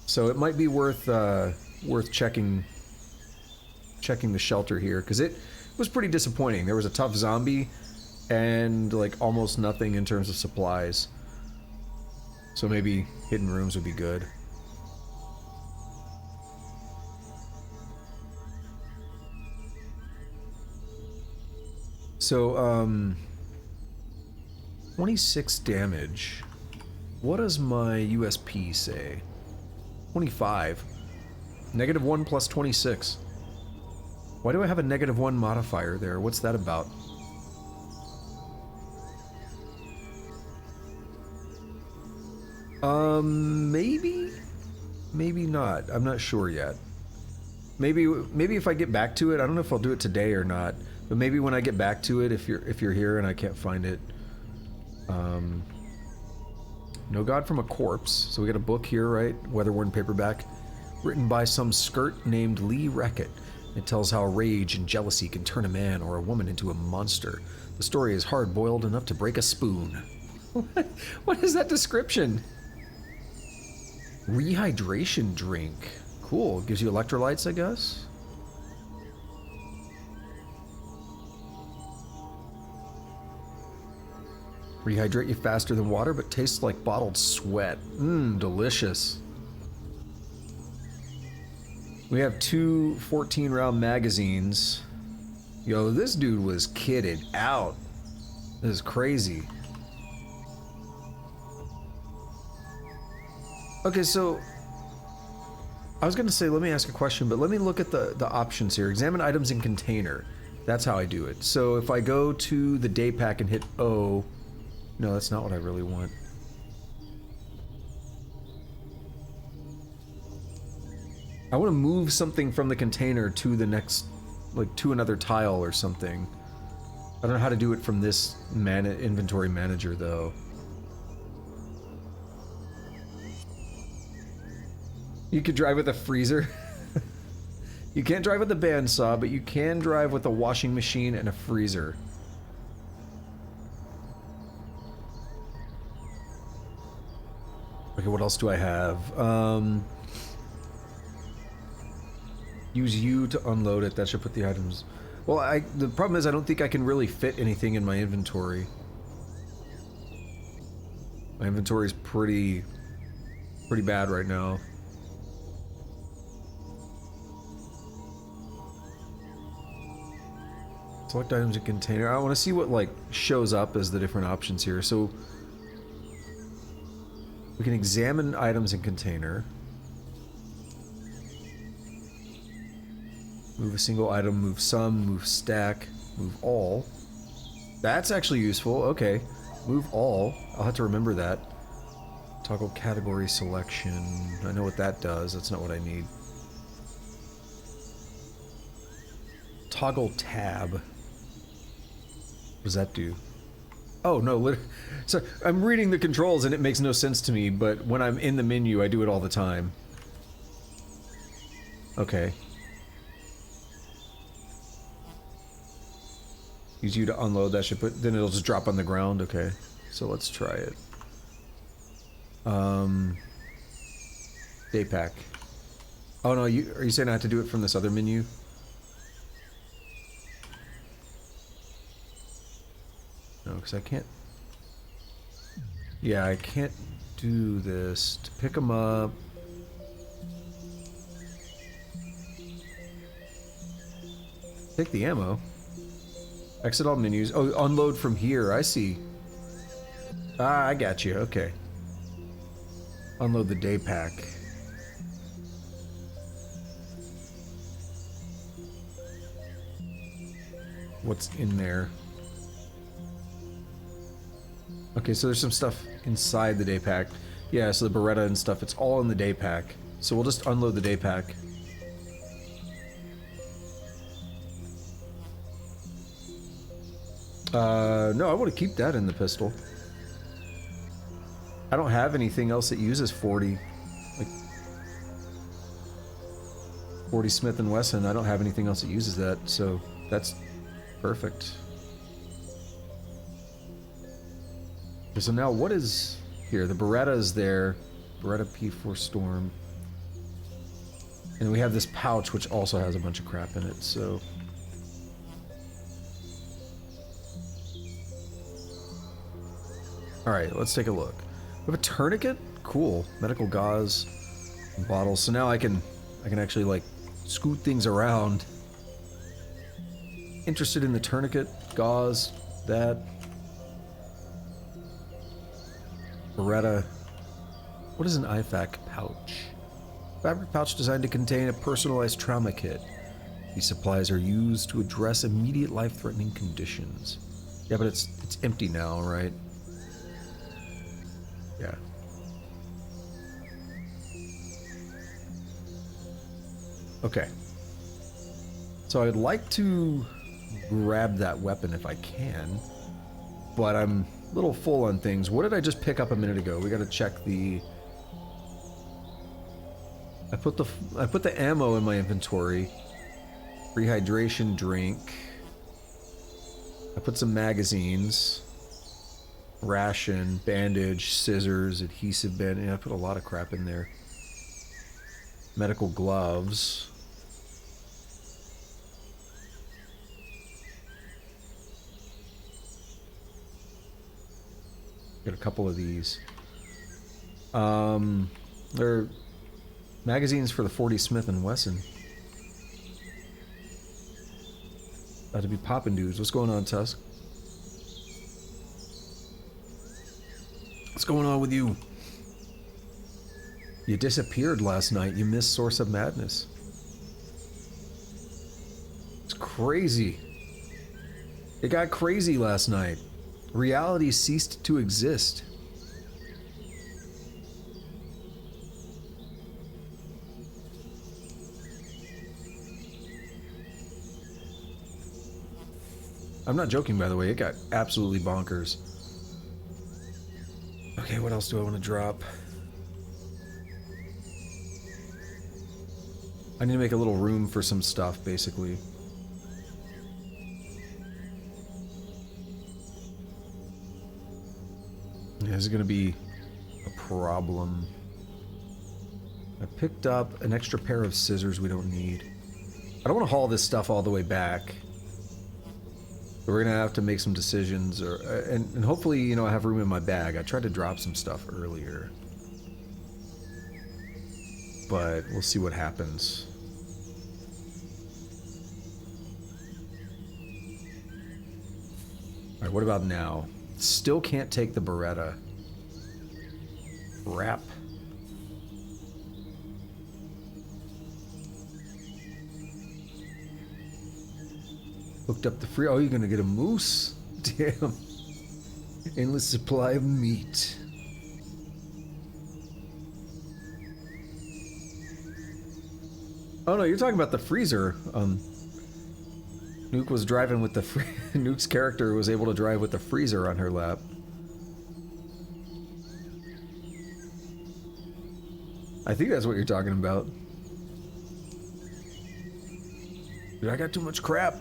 So it might be worth checking the shelter here, because it was pretty disappointing. There was a tough zombie, and like almost nothing in terms of supplies. So maybe hidden rooms would be good. So, 26 damage. What does my USP say? 25. -1 plus 26. Why do I have a -1 modifier there? What's that about? Maybe? Maybe not. I'm not sure yet. Maybe if I get back to it, I don't know if I'll do it today or not, but maybe when I get back to it, if you're here and I can't find it. No God from a Corpse. So we got a book here, right? Weather-worn paperback. Written by some skirt named Lee Rackett. It tells how rage and jealousy can turn a man or a woman into a monster. The story is hard-boiled enough to break a spoon. What is that description? Rehydration drink. Cool. Gives you electrolytes, I guess? Rehydrate you faster than water, but tastes like bottled sweat. Mmm, delicious. We have 2 14-round magazines. Yo, this dude was kitted out. This is crazy. Okay, so I was gonna say, let me ask a question, but let me look at the options here. Examine items in container. That's how I do it. So if I go to the day pack and hit O, no, that's not what I really want. I want to move something from the container to the next, like to another tile or something. I don't know how to do it from this inventory manager though. You could drive with a freezer. You can't drive with a bandsaw, but you can drive with a washing machine and a freezer. Okay, what else do I have? Use U to unload it. That should put the items... Well, the problem is I don't think I can really fit anything in my inventory. My inventory is pretty bad right now. Select items in container. I want to see what like shows up as the different options here. So we can examine items in container. Move a single item, move some, move stack, move all. That's actually useful. Okay. Move all. I'll have to remember that. Toggle category selection. I know what that does. That's not what I need. Toggle tab. What does that do? Oh, no. So I'm reading the controls and it makes no sense to me, but when I'm in the menu, I do it all the time. Okay. Use you to unload. That should put... Then it'll just drop on the ground. Okay. So let's try it. Day pack. Oh no, are you saying I have to do it from this other menu? No, because I can't... Yeah, I can't do this. To pick them up... Take the ammo. Exit all menus. Oh, unload from here. I see. Ah, I got you. Okay. Unload the day pack. What's in there? Okay, so there's some stuff inside the day pack. Yeah, so the Beretta and stuff, it's all in the day pack. So we'll just unload the day pack. No, I want to keep that in the pistol. I don't have anything else that uses 40. Like 40 Smith & Wesson, I don't have anything else that uses that, so that's perfect. Okay, so now what is here? The Beretta is there. Beretta P4 Storm. And we have this pouch which also has a bunch of crap in it, so... Alright, let's take a look. We have a tourniquet? Cool. Medical gauze bottles. So now I can actually like scoot things around. Interested in the tourniquet, gauze, that. Beretta. What is an IFAC pouch? Fabric pouch designed to contain a personalized trauma kit. These supplies are used to address immediate life-threatening conditions. Yeah, but it's empty now, right? Yeah. Okay. So I'd like to grab that weapon if I can, but I'm a little full on things. What did I just pick up a minute ago? We gotta check the... I put the ammo in my inventory. Rehydration drink. I put some magazines. Ration, bandage, scissors, adhesive band. Yeah, I put a lot of crap in there. Medical gloves. Got a couple of these. They're magazines for the 40 Smith & Wesson. About to be poppin' dudes. What's going on, Tusk? What's going on with you? You disappeared last night. You missed Source of Madness. It's crazy. It got crazy last night. Reality ceased to exist. I'm not joking, by the way. It got absolutely bonkers. Okay, what else do I want to drop? I need to make a little room for some stuff, basically. Yeah, this is gonna be a problem. I picked up an extra pair of scissors we don't need. I don't want to haul this stuff all the way back. We're gonna have to make some decisions, or and hopefully, you know, I have room in my bag. I tried to drop some stuff earlier, but we'll see what happens. All right, what about now? Still can't take the Beretta. Crap. Hooked up the free. Oh, you're gonna get a moose? Damn. Endless supply of meat. Oh no, you're talking about the freezer. Nuke was driving with the Nuke's character was able to drive with the freezer on her lap. I think that's what you're talking about. Dude, I got too much crap.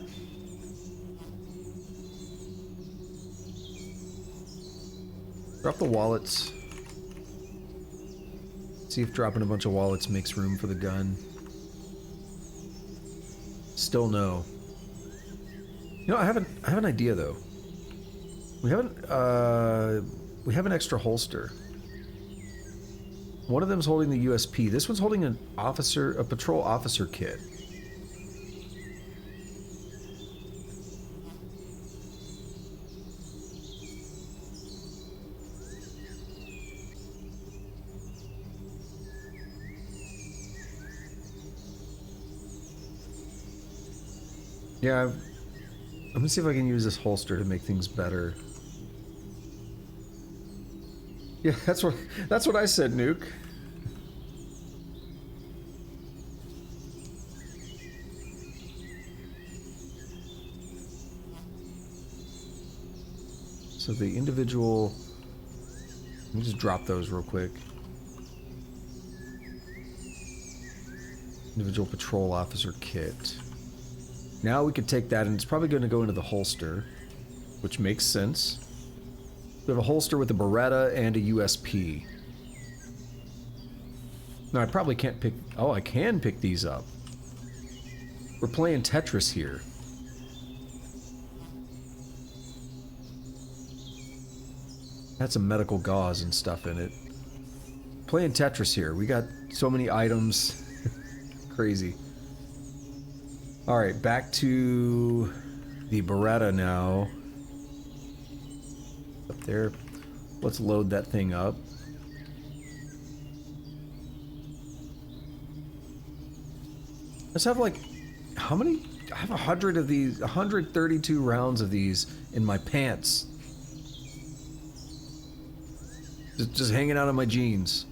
Drop the wallets. See if dropping a bunch of wallets makes room for the gun. Still no. You know, I have an idea though. We have an extra holster. One of them's holding the USP. This one's holding a patrol officer kit. Yeah, I'm gonna see if I can use this holster to make things better. Yeah, that's what I said, Nuke. So the individual, let me just drop those real quick. Individual patrol officer kit. Now we could take that, and it's probably going to go into the holster, which makes sense. We have a holster with a Beretta and a USP. No, I probably can't pick... Oh, I can pick these up. We're playing Tetris here. Had some medical gauze and stuff in it. Playing Tetris here. We got so many items. Crazy. Alright, back to the Beretta now. Up there. Let's load that thing up. Let's have like... How many? I have 100 of these. 132 rounds of these in my pants. Just hanging out on my jeans.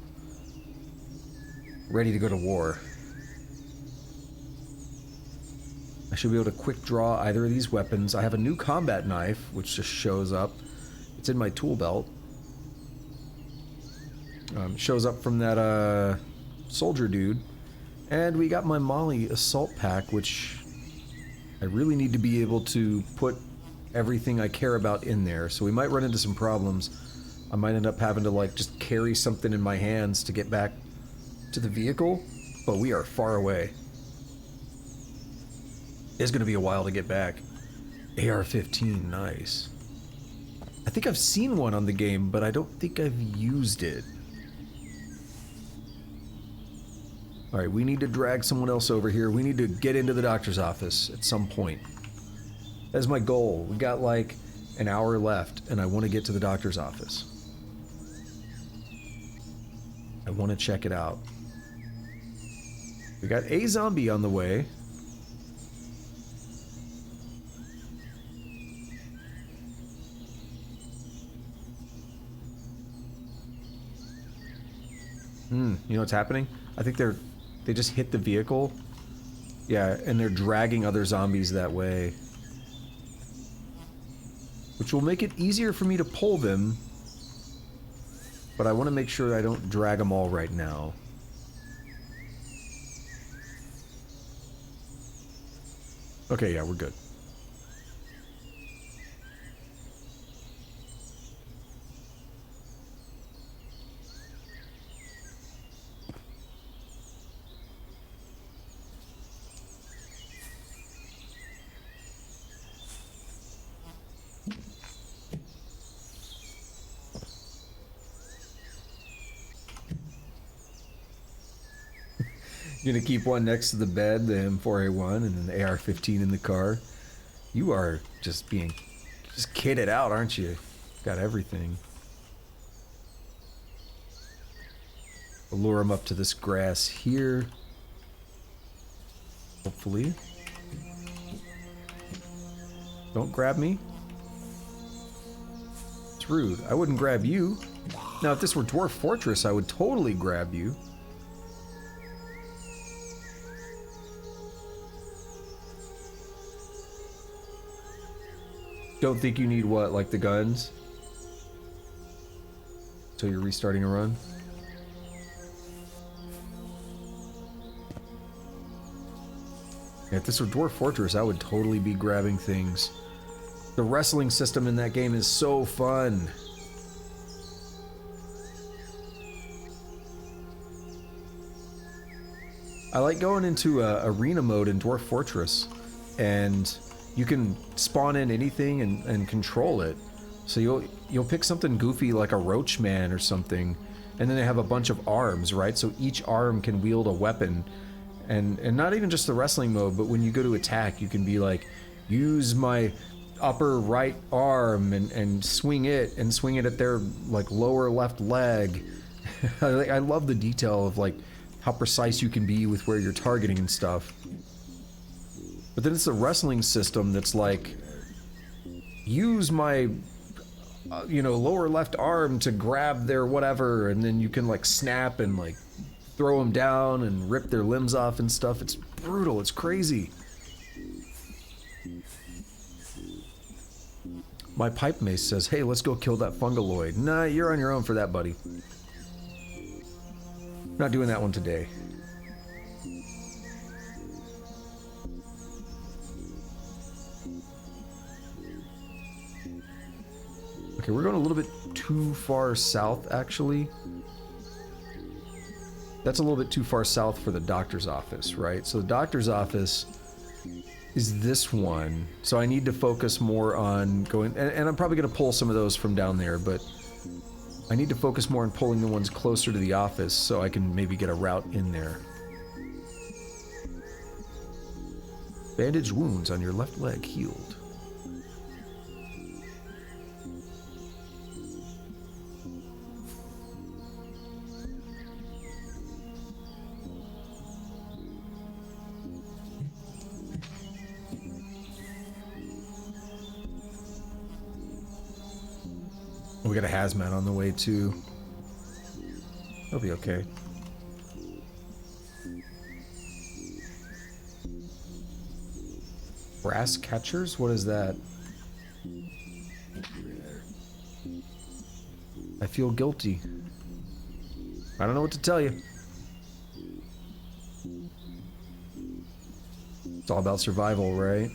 Ready to go to war. I should be able to quick draw either of these weapons. I have a new combat knife, which just shows up. It's in my tool belt. Shows up from that soldier dude. And we got my Molly assault pack, which I really need to be able to put everything I care about in there. So we might run into some problems. I might end up having to like just carry something in my hands to get back to the vehicle. But we are far away. It's gonna be a while to get back. AR-15, nice. I think I've seen one on the game, but I don't think I've used it. Alright, we need to drag someone else over here. We need to get into the doctor's office at some point. That's my goal. We got like an hour left, and I want to get to the doctor's office. I want to check it out. We got a zombie on the way. You know what's happening? I think they just hit the vehicle. Yeah, and they're dragging other zombies that way. Which will make it easier for me to pull them. But I want to make sure I don't drag them all right now. Okay, yeah, we're good. You're gonna keep one next to the bed, the M4A1, and then the AR-15 in the car. You are just kitted out, aren't you? Got everything. I'll lure him up to this grass here. Hopefully. Don't grab me. It's rude. I wouldn't grab you. Now, if this were Dwarf Fortress, I would totally grab you. Don't think you need what, like the guns? Until you're restarting a run? Yeah, if this were Dwarf Fortress, I would totally be grabbing things. The wrestling system in that game is so fun. I like going into arena mode in Dwarf Fortress, and you can spawn in anything and control it. So you'll pick something goofy like a roach man or something, and then they have a bunch of arms, right? So each arm can wield a weapon, and not even just the wrestling mode, but when you go to attack, you can be like, use my upper right arm and swing it at their like lower left leg. I love the detail of like how precise you can be with where you're targeting and stuff. But then it's a wrestling system that's like, use my, you know, lower left arm to grab their whatever, and then you can like snap and like throw them down and rip their limbs off and stuff. It's brutal. It's crazy. My pipe mace says, hey, let's go kill that fungaloid. Nah, you're on your own for that, buddy. Not doing that one today. Okay, we're going a little bit too far south, actually. That's a little bit too far south for the doctor's office, right? So the doctor's office is this one. So I need to focus more on going... And I'm probably going to pull some of those from down there, but I need to focus more on pulling the ones closer to the office so I can maybe get a route in there. Bandaged wounds on your left leg healed. We got a hazmat on the way too. It'll be okay. Brass catchers? What is that? I feel guilty. I don't know what to tell you. It's all about survival, right?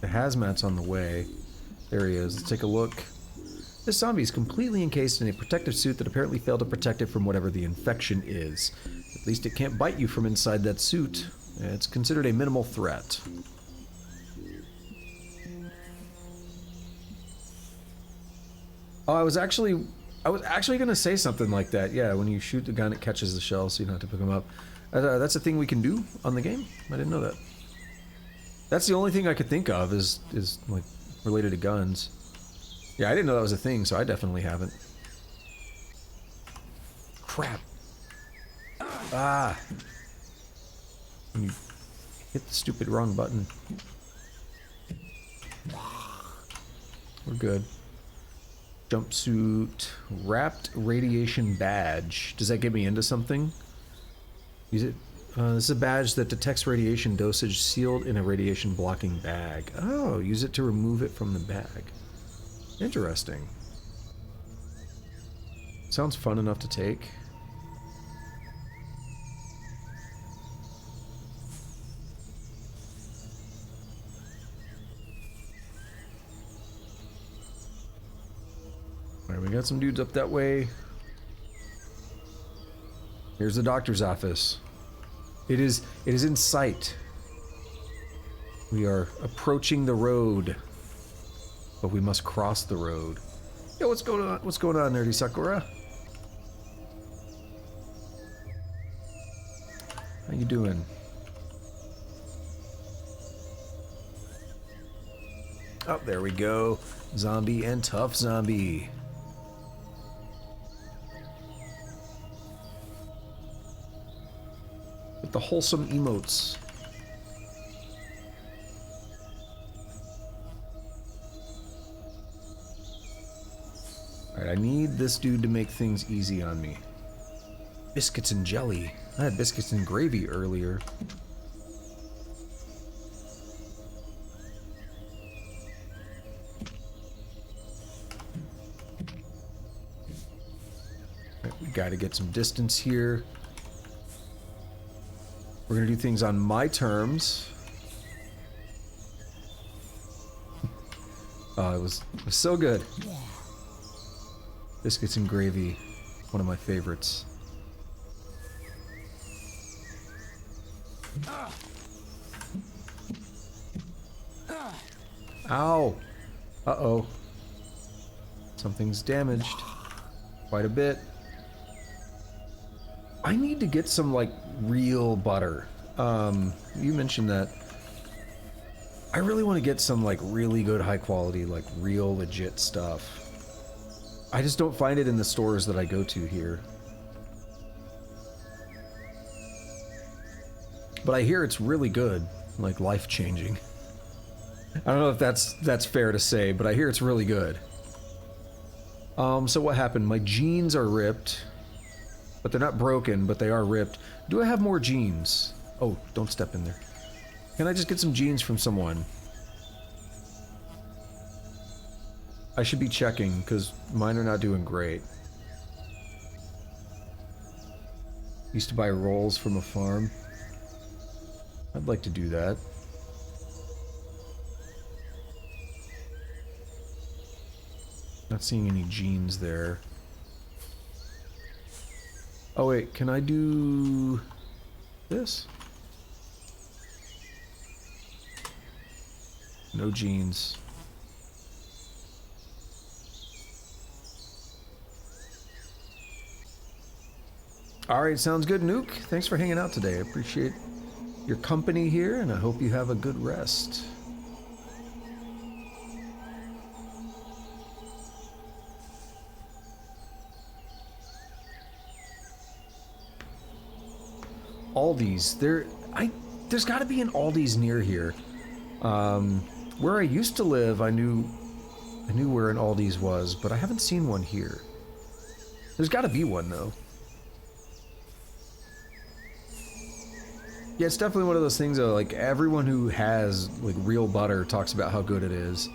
The hazmat's on the way. There he is. Let's take a look. This zombie is completely encased in a protective suit that apparently failed to protect it from whatever the infection is. At least it can't bite you from inside that suit. It's considered a minimal threat. Oh, I was actually gonna say something like that. Yeah, when you shoot the gun, it catches the shell, so you don't have to pick them up. That's a thing we can do on the game. I didn't know that. That's the only thing I could think of is like related to guns. Yeah, I didn't know that was a thing, so I definitely haven't. Crap. Ah. When you hit the stupid wrong button. We're good. Jumpsuit. Wrapped radiation badge. Does that get me into something? Use it. This is a badge that detects radiation dosage sealed in a radiation blocking bag. Oh, use it to remove it from the bag. Interesting. Sounds fun enough to take. Alright, we got some dudes up that way. Here's the doctor's office. It is in sight. We are approaching the road, but we must cross the road. Yo, what's going on? What's going on, Nerdy Sakura? How you doing? Oh, there we go. Zombie and tough zombie. With the wholesome emotes. Alright, I need this dude to make things easy on me. Biscuits and jelly. I had biscuits and gravy earlier. Right, we gotta get some distance here. We're gonna do things on my terms. Oh, it was so good. Biscuits and gravy, one of my favorites. Ow! Uh-oh. Something's damaged. Quite a bit. I need to get some, like, real butter. You mentioned that. I really want to get some, like, really good high quality, like, real legit stuff. I just don't find it in the stores that I go to here. But I hear it's really good, like life-changing. I don't know if that's fair to say, but I hear it's really good. So what happened? My jeans are ripped, but they're not broken, but they are ripped. Do I have more jeans? Oh, don't step in there. Can I just get some jeans from someone? I should be checking, because mine are not doing great. Used to buy rolls from a farm. I'd like to do that. Not seeing any jeans there. Oh wait, can I do this? No jeans. Alright, sounds good, Nuke. Thanks for hanging out today. I appreciate your company here, and I hope you have a good rest. Aldi's. There's got to be an Aldi's near here. Where I used to live, I knew where an Aldi's was, but I haven't seen one here. There's got to be one though. Yeah, it's definitely one of those things though, like everyone who has like real butter talks about how good it is.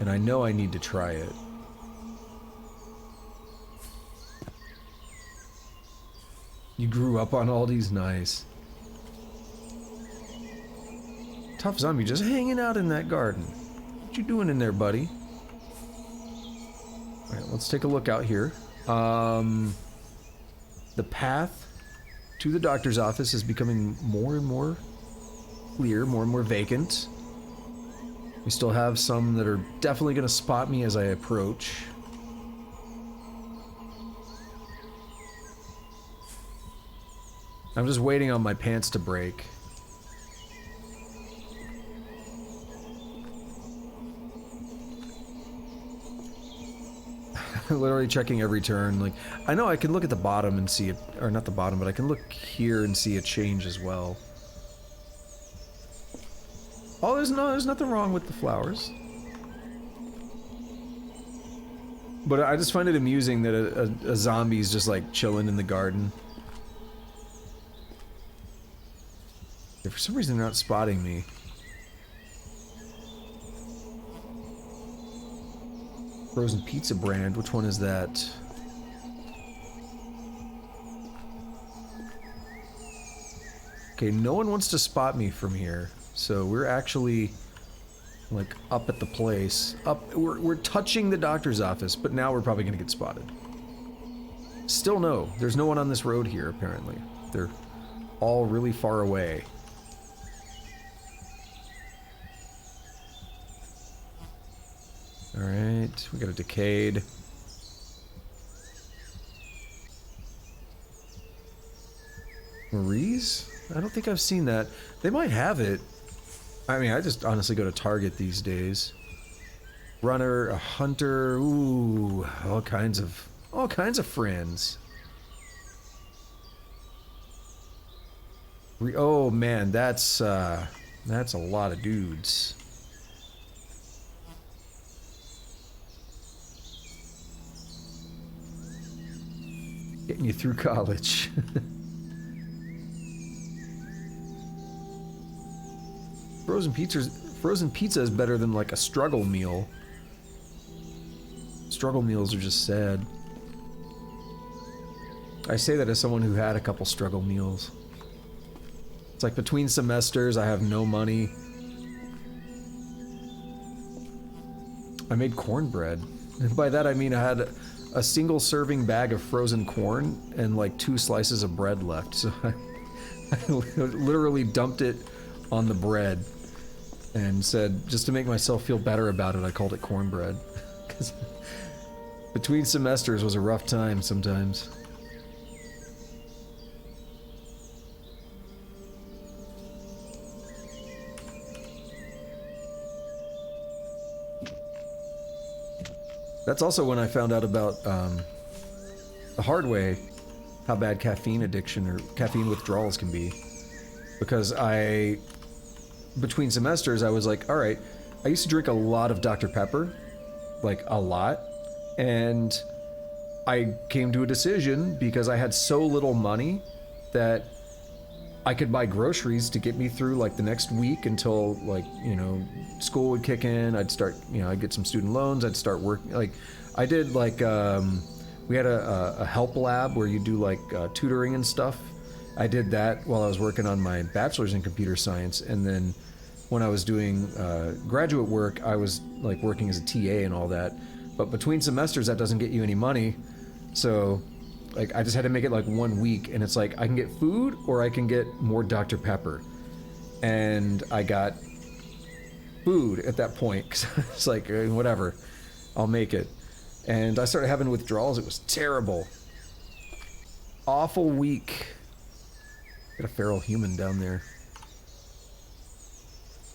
And I know I need to try it. You grew up on Aldi's? Nice. Tough zombie just hanging out in that garden. What you doing in there, buddy? Alright, let's take a look out here. The path to the doctor's office is becoming more and more clear, more and more vacant. We still have some that are definitely going to spot me as I approach. I'm just waiting on my pants to break. Literally checking every turn. Like, I know I can look at the bottom and see it, or not the bottom, but I can look here and see a change as well. Oh, there's nothing wrong with the flowers. But I just find it amusing that a zombie's just like chilling in the garden. Yeah, for some reason they're not spotting me. Frozen pizza brand, which one is that? Okay, no one wants to spot me from here, so we're actually like up at the place. We're touching the doctor's office, but now we're probably gonna get spotted. Still no, there's no one on this road here apparently. They're all really far away. Alright, we got a decayed. Marie's? I don't think I've seen that. They might have it. I mean, I just honestly go to Target these days. Runner, a hunter, ooh, all kinds of friends. Oh man, that's a lot of dudes. Getting you through college. Frozen pizza is better than like a struggle meal. Struggle meals are just sad. I say that as someone who had a couple struggle meals. It's like between semesters, I have no money. I made cornbread. And by that I mean I had a single serving bag of frozen corn and like 2 slices of bread left. So I literally dumped it on the bread and said, just to make myself feel better about it, I called it cornbread. Because between semesters was a rough time sometimes. That's also when I found out about the hard way how bad caffeine addiction or caffeine withdrawals can be. Because between semesters, I was like, all right, I used to drink a lot of Dr. Pepper, like a lot, and I came to a decision because I had so little money that I could buy groceries to get me through like the next week until like, you know, school would kick in. I'd start, you know, I'd get some student loans. I'd start working. Like I did like, we had a help lab where you do like tutoring and stuff. I did that while I was working on my bachelor's in computer science. And then when I was doing graduate work, I was like working as a TA and all that. But between semesters, that doesn't get you any money. So like I just had to make it like 1 week, and it's like I can get food or I can get more Dr. Pepper. And I got food at that point because it's like whatever, I'll make it. And I started having withdrawals. It was terrible. Awful week. Got a feral human down there.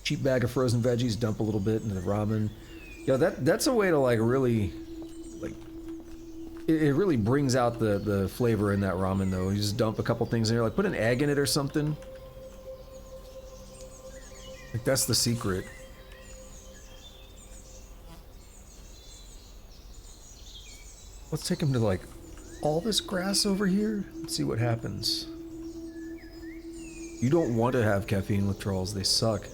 Cheap bag of frozen veggies, dump a little bit into the ramen. Yeah, that's a way to like really, like, it really brings out the flavor in that ramen though. You just dump a couple things in there, like put an egg in it or something. Like that's the secret. Let's take him to like all this grass over here. Let's see what happens. You don't want to have caffeine withdrawals, they suck.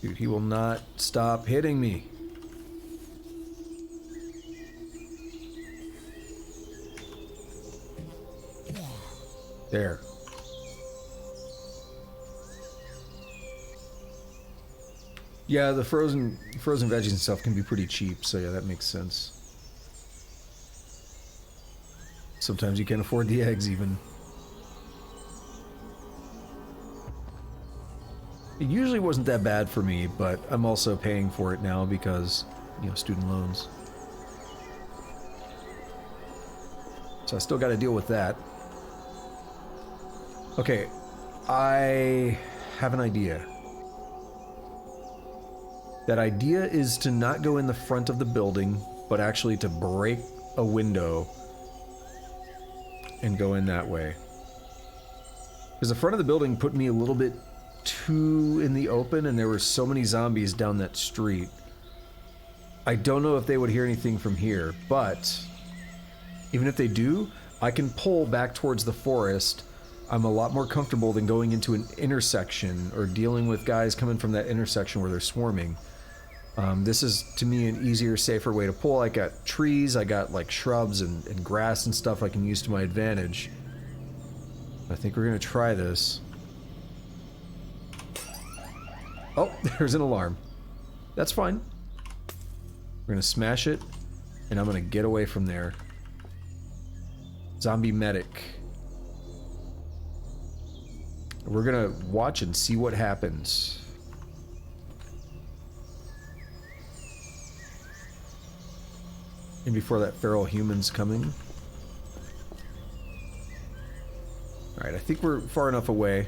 Dude, he will not stop hitting me. There. Yeah, the frozen veggies and stuff can be pretty cheap, so yeah, that makes sense. Sometimes you can't afford the eggs even. It usually wasn't that bad for me, but I'm also paying for it now because, you know, student loans. So I still got to deal with that. Okay, I have an idea. That idea is to not go in the front of the building, but actually to break a window and go in that way. Because the front of the building put me a little bit too in the open, and there were so many zombies down that street. I don't know if they would hear anything from here, but even if they do, I can pull back towards the forest. I'm a lot more comfortable than going into an intersection or dealing with guys coming from that intersection where they're swarming. This is, to me, an easier, safer way to pull. I got trees, I got like shrubs and grass and stuff I can use to my advantage. I think we're gonna try this. Oh, there's an alarm. That's fine. We're gonna smash it, and I'm gonna get away from there. Zombie medic. We're gonna watch and see what happens. And before that feral human's coming. Alright, I think we're far enough away.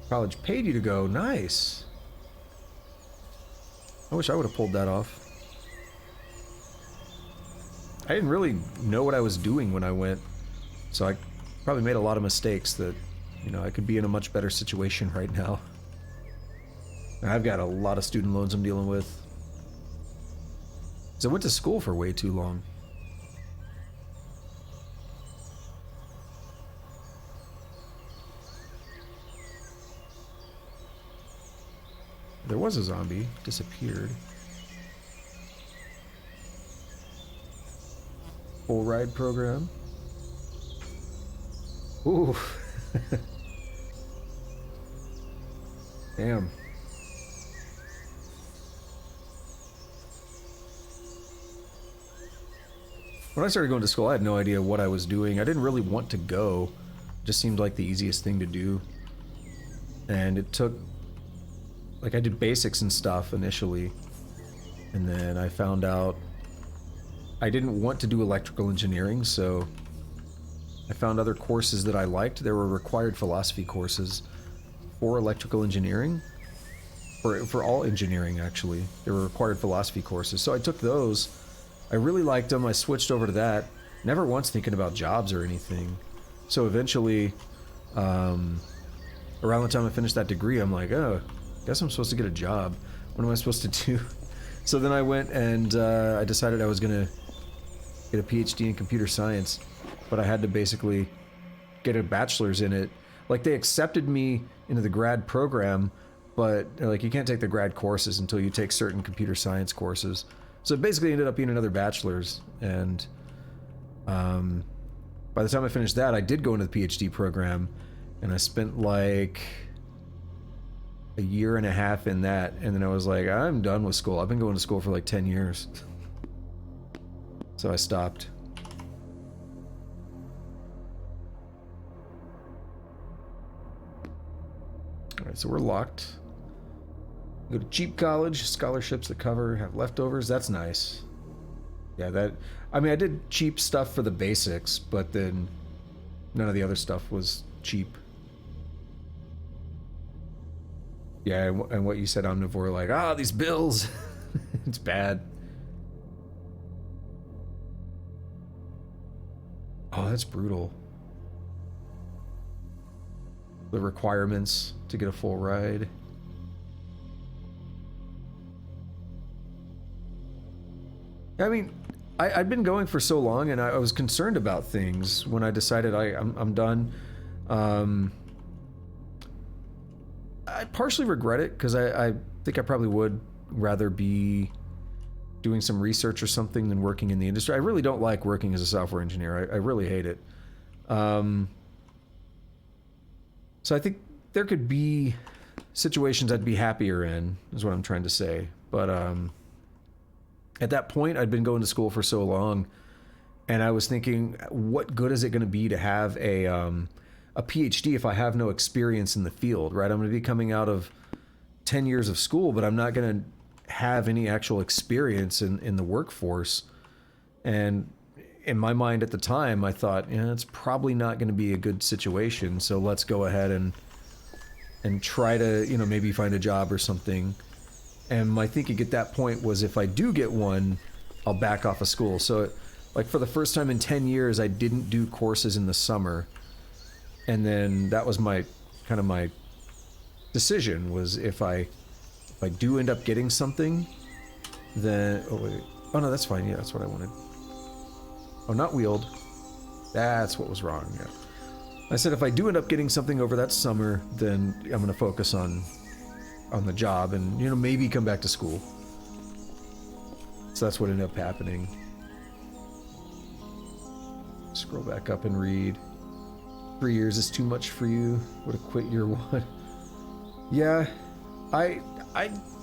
College paid you to go. Nice. I wish I would have pulled that off. I didn't really know what I was doing when I went, so I probably made a lot of mistakes that, you know, I could be in a much better situation right now. I've got a lot of student loans I'm dealing with. So I went to school for way too long. There was a zombie, disappeared. Full ride program. Ooh. Damn. When I started going to school, I had no idea what I was doing. I didn't really want to go. It just seemed like the easiest thing to do. And it took... Like, I did basics and stuff initially. And then I found out I didn't want to do electrical engineering, so I found other courses that I liked. There were required philosophy courses for electrical engineering. For all engineering, actually. There were required philosophy courses. So I took those. I really liked them. I switched over to that. Never once thinking about jobs or anything. So eventually, around the time I finished that degree, I'm like, oh, guess I'm supposed to get a job. What am I supposed to do? So then I went and I decided I was going to get a PhD in computer science, but I had to basically get a bachelor's in it. Like, they accepted me into the grad program, but like, you can't take the grad courses until you take certain computer science courses. So it basically ended up being another bachelor's, and by the time I finished that, I did go into the PhD program, and I spent like a year and a half in that, and then I was like, I'm done with school. I've been going to school for like 10 years. So I stopped. Alright, so we're locked. Go to cheap college, scholarships that cover, have leftovers. That's nice. Yeah, that... I mean, I did cheap stuff for the basics, but then none of the other stuff was cheap. Yeah, and what you said, Omnivore, like, these bills. It's bad. Oh, that's brutal. The requirements to get a full ride. I mean, I'd been going for so long, and I was concerned about things when I decided I'm done. I partially regret it, because I think I probably would rather be doing some research or something than working in the industry. I really don't like working as a software engineer. I really hate it. So I think there could be situations I'd be happier in, is what I'm trying to say. But at that point, I'd been going to school for so long, and I was thinking, what good is it going to be to have a PhD if I have no experience in the field, right? I'm going to be coming out of 10 years of school, but I'm not going to have any actual experience in the workforce. And in my mind at the time, I thought, it's probably not going to be a good situation, so let's go ahead and try to, maybe find a job or something. And my thinking at that point was, if I do get one, I'll back off of school. So, like, for the first time in 10 years, I didn't do courses in the summer. And then that was my decision, was if I do end up getting something, then... Oh, wait. Oh, no, that's fine. Yeah, that's what I wanted. Oh, not wheeled. That's what was wrong, yeah. I said if I do end up getting something over that summer, then I'm going to focus on the job and, maybe come back to school. So that's what ended up happening. Scroll back up and read. 3 years is too much for you. Would have quit year one. Yeah, I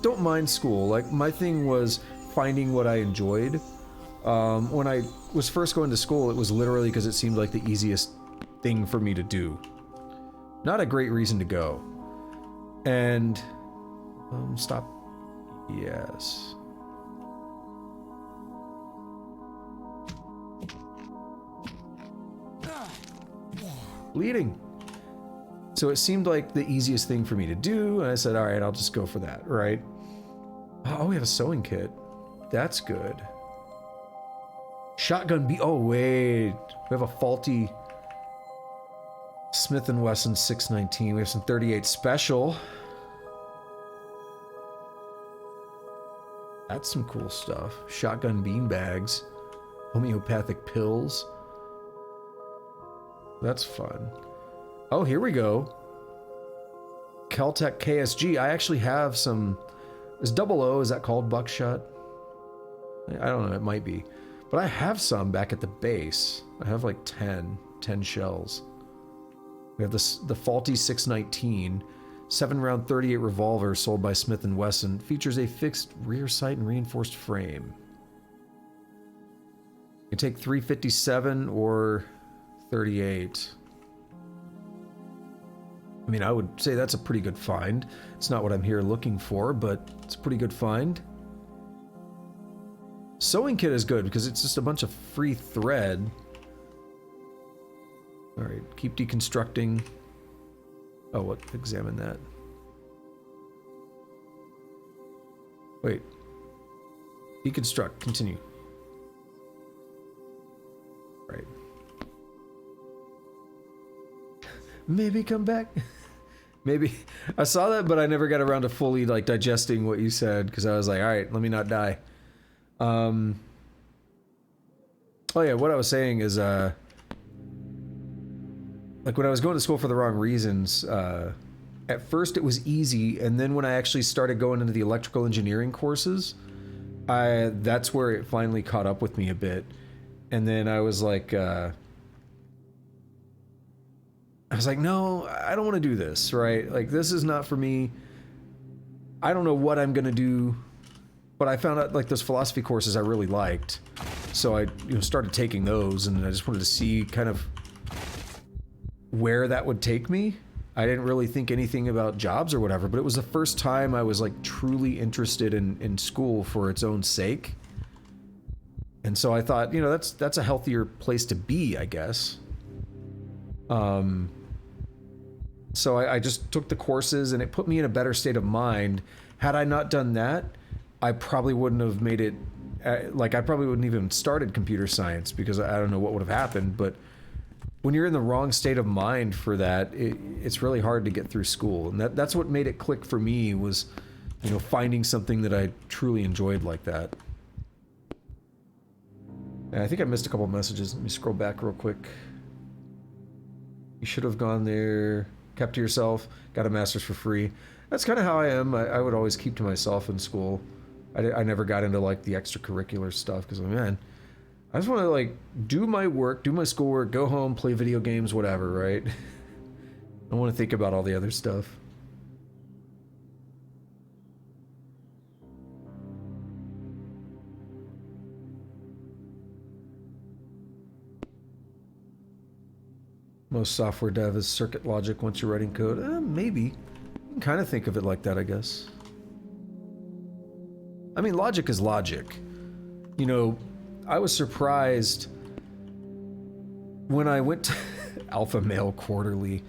don't mind school. Like, my thing was finding what I enjoyed. When I was first going to school, it was literally because it seemed like the easiest thing for me to do. Not a great reason to go. And stop. Yes. bleeding. So it seemed like the easiest thing for me to do, and I said, all right, I'll just go for that, right? Oh, we have a sewing kit. That's good. Shotgun B. Oh, wait. We have a faulty Smith & Wesson 619. We have some 38 special. That's some cool stuff. Shotgun bean bags. Homeopathic pills. That's fun. Oh, here we go. Caltech KSG. I actually have some... Is 00, is that called buckshot? I don't know, it might be. But I have some back at the base. I have like 10 shells. We have the faulty 619, 7-round 38 revolver sold by Smith & Wesson. Features a fixed rear sight and reinforced frame. You can take 357 or 38. I mean, I would say that's a pretty good find. It's not what I'm here looking for, but it's a pretty good find. Sewing kit is good because it's just a bunch of free thread. Alright, keep deconstructing. Oh, what? Examine that. Wait. Deconstruct. Continue. Right. Maybe come back. Maybe. I saw that, but I never got around to fully like digesting what you said because I was like, all right, let me not die. Oh yeah, what I was saying is, like when I was going to school for the wrong reasons, at first it was easy, and then when I actually started going into the electrical engineering courses, that's where it finally caught up with me a bit. And then I was like, no, I don't want to do this, right? Like, this is not for me. I don't know what I'm going to do, but I found out, like, those philosophy courses I really liked. So I, started taking those, and I just wanted to see kind of where that would take me. I didn't really think anything about jobs or whatever, but it was the first time I was, like, truly interested in school for its own sake. And so I thought, that's a healthier place to be, I guess. So I just took the courses, and it put me in a better state of mind. Had I not done that, I probably wouldn't have made it, like, I probably wouldn't even started computer science, because I don't know what would have happened. But when you're in the wrong state of mind for that, it's really hard to get through school. And that's what made it click for me, was, finding something that I truly enjoyed like that. And I think I missed a couple of messages. Let me scroll back real quick. You should have gone there, kept to yourself, got a master's for free. That's kind of how I am. I would always keep to myself in school. I never got into, like, the extracurricular stuff, because, man, I just want to, like, do my work, do my schoolwork, go home, play video games, whatever, right? I don't want to think about all the other stuff. Most software dev is circuit logic once you're writing code. Maybe. You can kind of think of it like that, I guess. I mean, logic is logic. I was surprised when I went to Alpha Male Quarterly.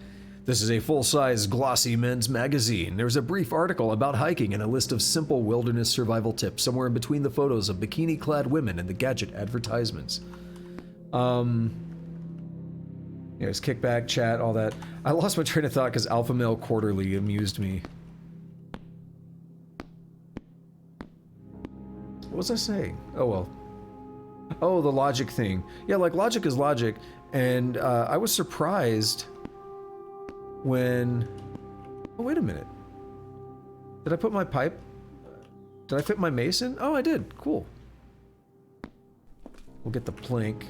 This is a full-size, glossy men's magazine. There's a brief article about hiking and a list of simple wilderness survival tips somewhere in between the photos of bikini-clad women and the gadget advertisements. There's kickback, chat, all that. I lost my train of thought because Alpha Male Quarterly amused me. What was I saying? Oh, well. Oh, the logic thing. Yeah, like, logic is logic, and I was surprised when... Oh, wait a minute. Did I put my pipe... Did I fit my mace in? Oh, I did. Cool. We'll get the plank.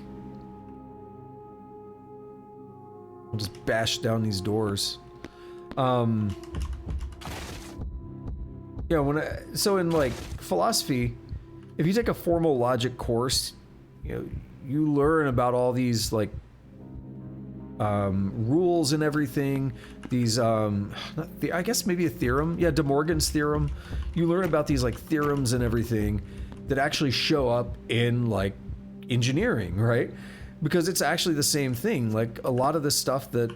We'll just bash down these doors. Yeah, so in, like, philosophy, if you take a formal logic course, you learn about all these, like, rules and everything. These, I guess maybe a theorem. Yeah, De Morgan's theorem. You learn about these, like, theorems and everything that actually show up in, like, engineering, right? because it's actually the same thing. Like a lot of the stuff that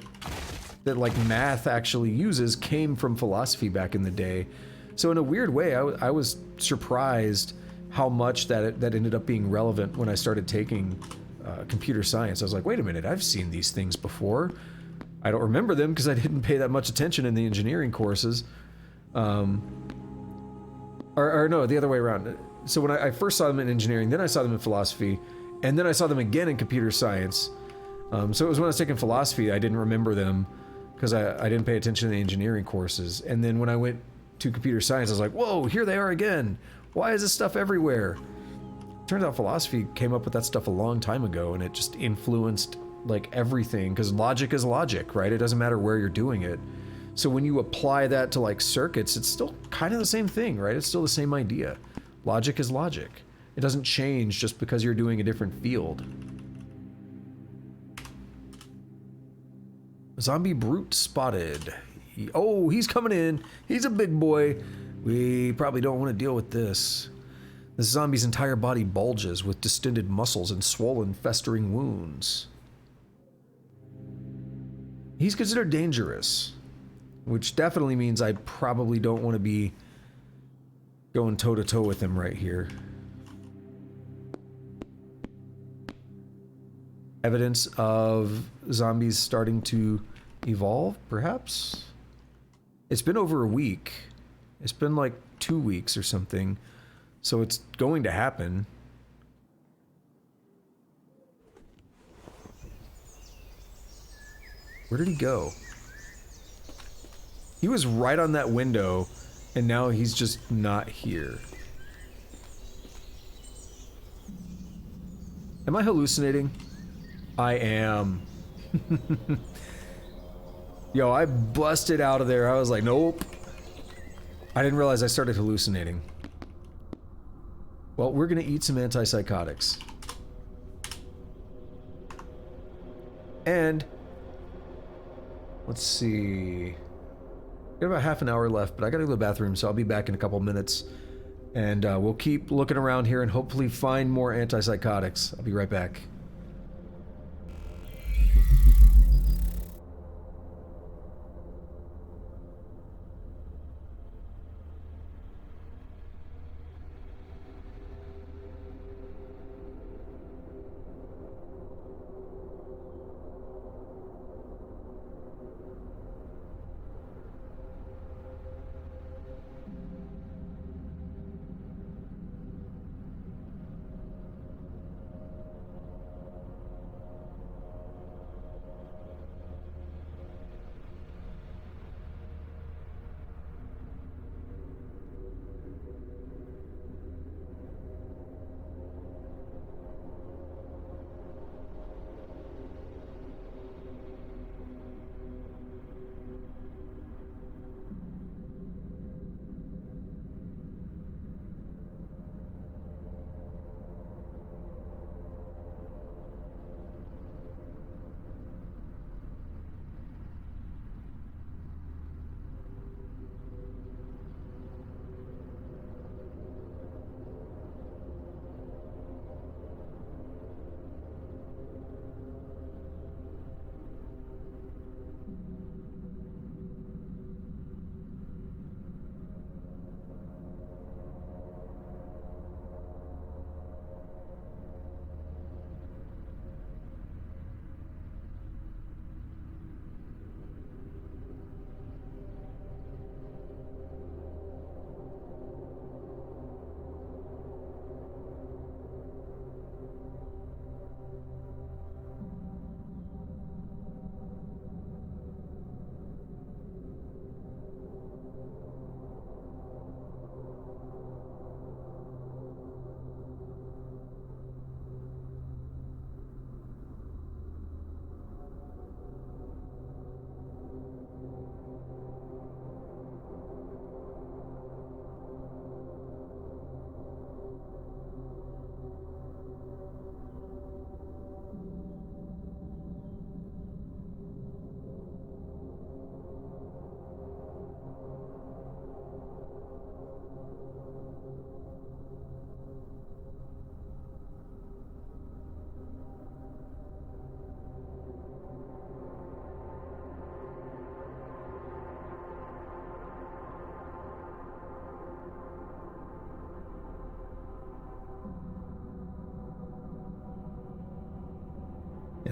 like math actually uses came from philosophy back in the day. So in a weird way, I was surprised how much that ended up being relevant when I started taking computer science. I was like, wait a minute, I've seen these things before. I don't remember them because I didn't pay that much attention in the engineering courses. Or no, the other way around. So when I first saw them in engineering, then I saw them in philosophy, and then I saw them again in computer science. So it was when I was taking philosophy, I didn't remember them because I didn't pay attention to the engineering courses. And then when I went to computer science, I was like, whoa, here they are again. Why is this stuff everywhere? Turns out philosophy came up with that stuff a long time ago, and it just influenced like everything, because logic is logic, right? It doesn't matter where you're doing it. So when you apply that to like circuits, it's still kind of the same thing, right? It's still the same idea. Logic is logic. It doesn't change just because you're doing a different field. Zombie brute spotted. Oh, he's coming in. He's a big boy. We probably don't want to deal with this. This zombie's entire body bulges with distended muscles and swollen, festering wounds. He's considered dangerous, which definitely means I probably don't want to be going toe-to-toe with him right here. Evidence of zombies starting to evolve, perhaps? It's been over a week. It's been like 2 weeks or something. So it's going to happen. Where did he go? He was right on that window, and now he's just not here. Am I hallucinating? I am. Yo, I busted out of there. I was like, nope. I didn't realize I started hallucinating. Well, we're gonna eat some antipsychotics. And let's see. Got about half an hour left, but I gotta go to the bathroom, so I'll be back in a couple minutes. And we'll keep looking around here and hopefully find more antipsychotics. I'll be right back.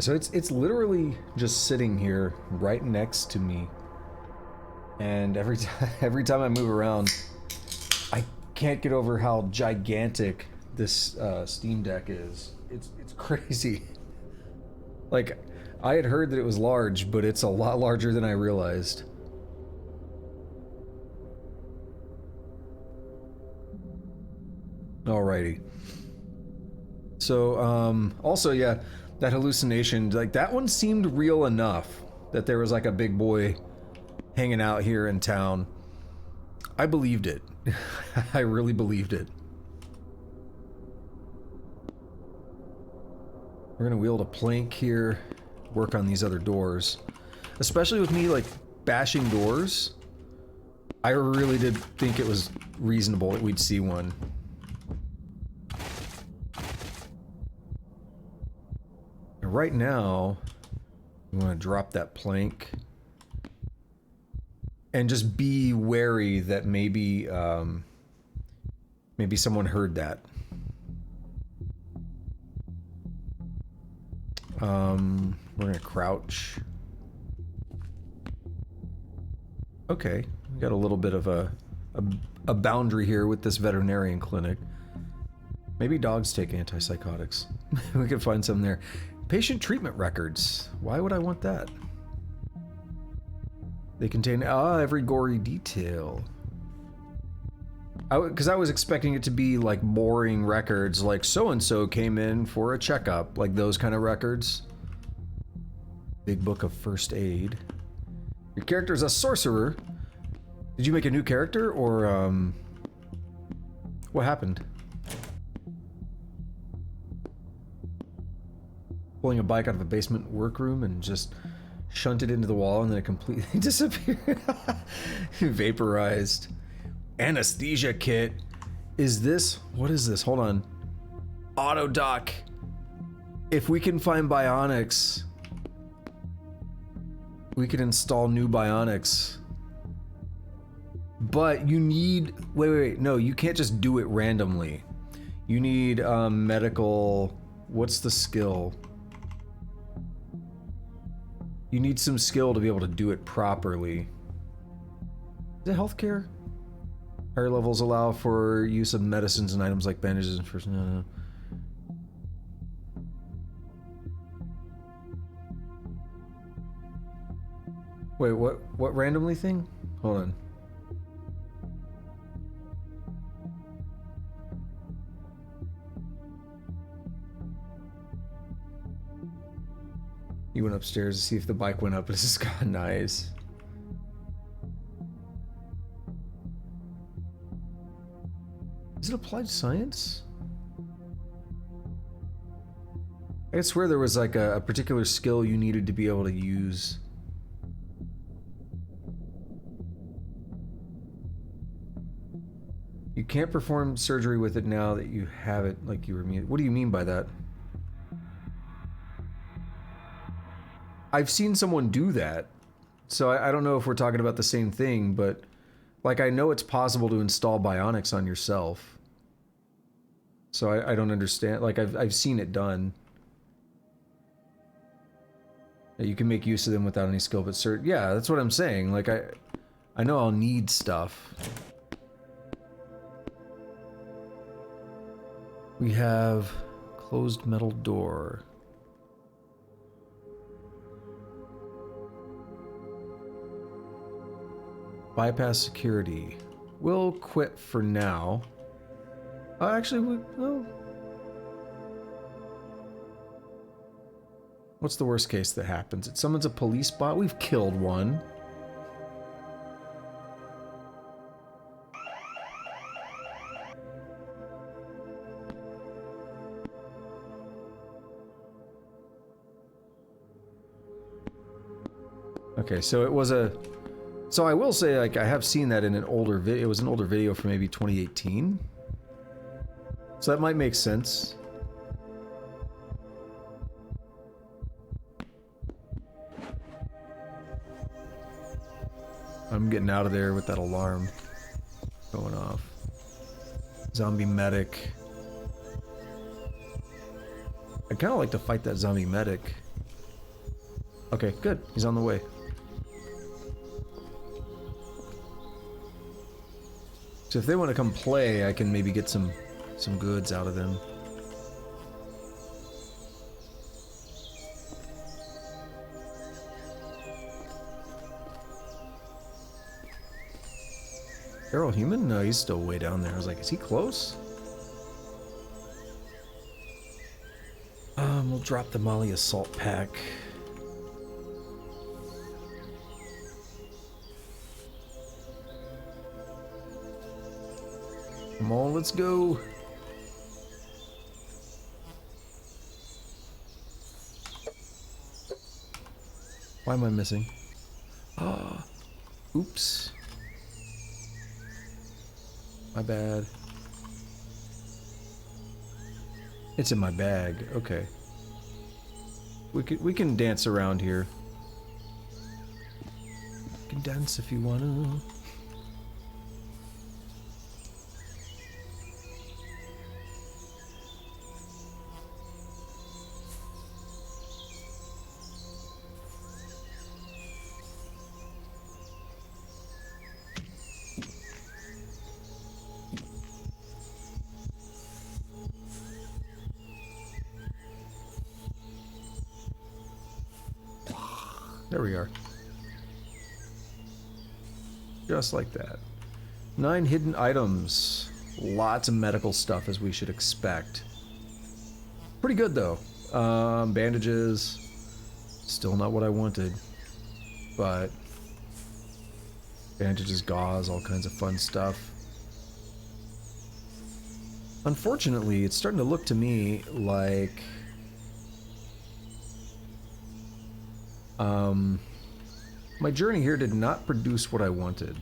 So it's literally just sitting here right next to me. And every time I move around, I can't get over how gigantic this Steam Deck is. It's crazy. Like, I had heard that it was large, but it's a lot larger than I realized. Alrighty. So, also, yeah, that hallucination, like, that one seemed real enough that there was, like, a big boy hanging out here in town. I believed it. I really believed it. We're gonna wield a plank here, work on these other doors. Especially with me, like, bashing doors, I really did think it was reasonable that we'd see one. Right now, we want to drop that plank and just be wary that maybe maybe someone heard that. We're gonna crouch. Okay, we got a little bit of a boundary here with this veterinarian clinic. Maybe dogs take antipsychotics. We could find some there. Patient treatment records. Why would I want that? They contain every gory detail. Because I was expecting it to be like boring records, like so-and-so came in for a checkup, like those kind of records. Big book of first aid. Your character is a sorcerer. Did you make a new character, or what happened? Pulling a bike out of a basement workroom and just shunted into the wall, and then it completely disappeared. Vaporized. Anesthesia kit. Is this... what is this? Hold on. Auto dock. If we can find bionics, we could install new bionics. But you need... wait. No, you can't just do it randomly. You need medical... what's the skill? You need some skill to be able to do it properly. Is it healthcare? Higher levels allow for use of medicines and items like bandages and first... no. Wait, what randomly thing? Hold on. You went upstairs to see if the bike went up. This has got nice. Is it applied science? I swear there was like a particular skill you needed to be able to use. You can't perform surgery with it now that you have it, like you were... what do you mean by that? I've seen someone do that, so I don't know if we're talking about the same thing, but like I know it's possible to install bionics on yourself. So I don't understand, like I've seen it done. You can make use of them without any skill, but yeah, that's what I'm saying. Like I know I'll need stuff. We have closed metal door. Bypass security. We'll quit for now. Actually, well... what's the worst case that happens? It summons a police bot? We've killed one. Okay, so it was a... so I will say, like, I have seen that in an older video. It was an older video from maybe 2018. So that might make sense. I'm getting out of there with that alarm going off. Zombie medic. I'd kind of like to fight that zombie medic. Okay, good. He's on the way. So if they want to come play, I can maybe get some goods out of them. Feral human? No, he's still way down there. I was like, is he close? We'll drop the Molly assault pack. Come on, let's go. Why am I missing? Ah, oops. My bad. It's in my bag. Okay. We can dance around here. You can dance if you wanna. There we are. Just like that. 9 hidden items. Lots of medical stuff, as we should expect. Pretty good, though. Bandages. Still not what I wanted. But bandages, gauze, all kinds of fun stuff. Unfortunately, it's starting to look to me like... my journey here did not produce what I wanted.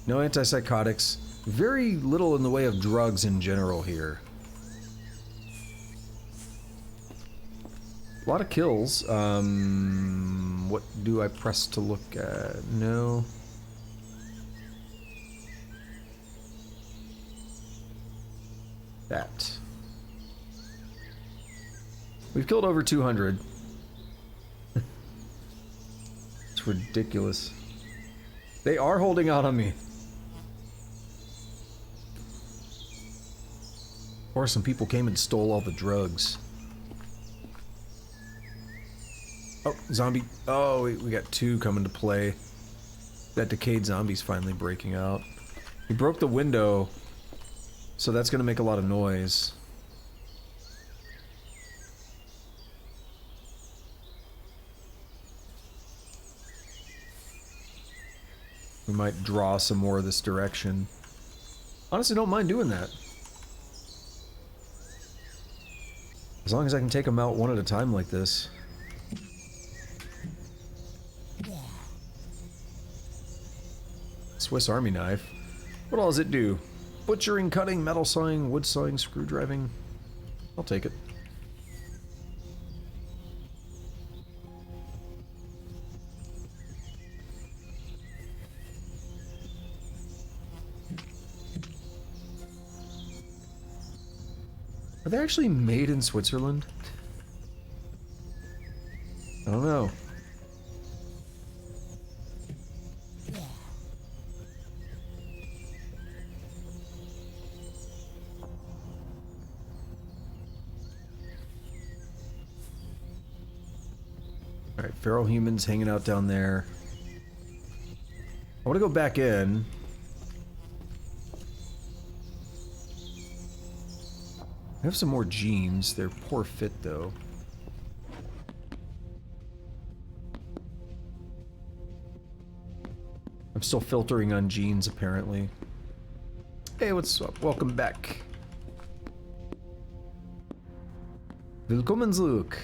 No antipsychotics. Very little in the way of drugs in general here. A lot of kills. What do I press to look at? No. That. We've killed over 200. It's ridiculous. They are holding out on me. Or some people came and stole all the drugs. Oh, zombie. Oh, we got 2 coming to play. That decayed zombie's finally breaking out. He broke the window, so that's going to make a lot of noise. We might draw some more of this direction. Honestly, don't mind doing that. As long as I can take them out one at a time like this. Swiss Army knife. What all does it do? Butchering, cutting, metal sawing, wood sawing, screw driving. I'll take it. Are they actually made in Switzerland? I don't know. Alright, feral humans hanging out down there. I want to go back in. I have some more jeans. They're poor fit, though. I'm still filtering on jeans, apparently. Hey, what's up? Welcome back. Willkommen zurück.